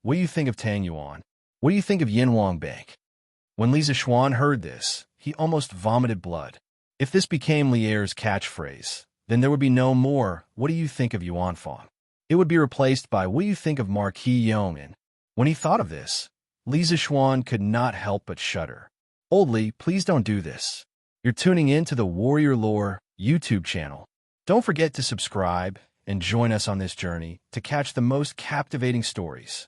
what do you think of Tang Yuan? What do you think of Yanhuang Bank? When Li Zishuan heard this, he almost vomited blood. If this became Li Er's catchphrase, then there would be no more, what do you think of Yuanfang? It would be replaced by, what do you think of Marquis Yong? And when he thought of this, Li Zishuan could not help but shudder. Old Li, please don't do this. You're tuning in to the Warrior Lore YouTube channel. Don't forget to subscribe and join us on this journey to catch the most captivating stories.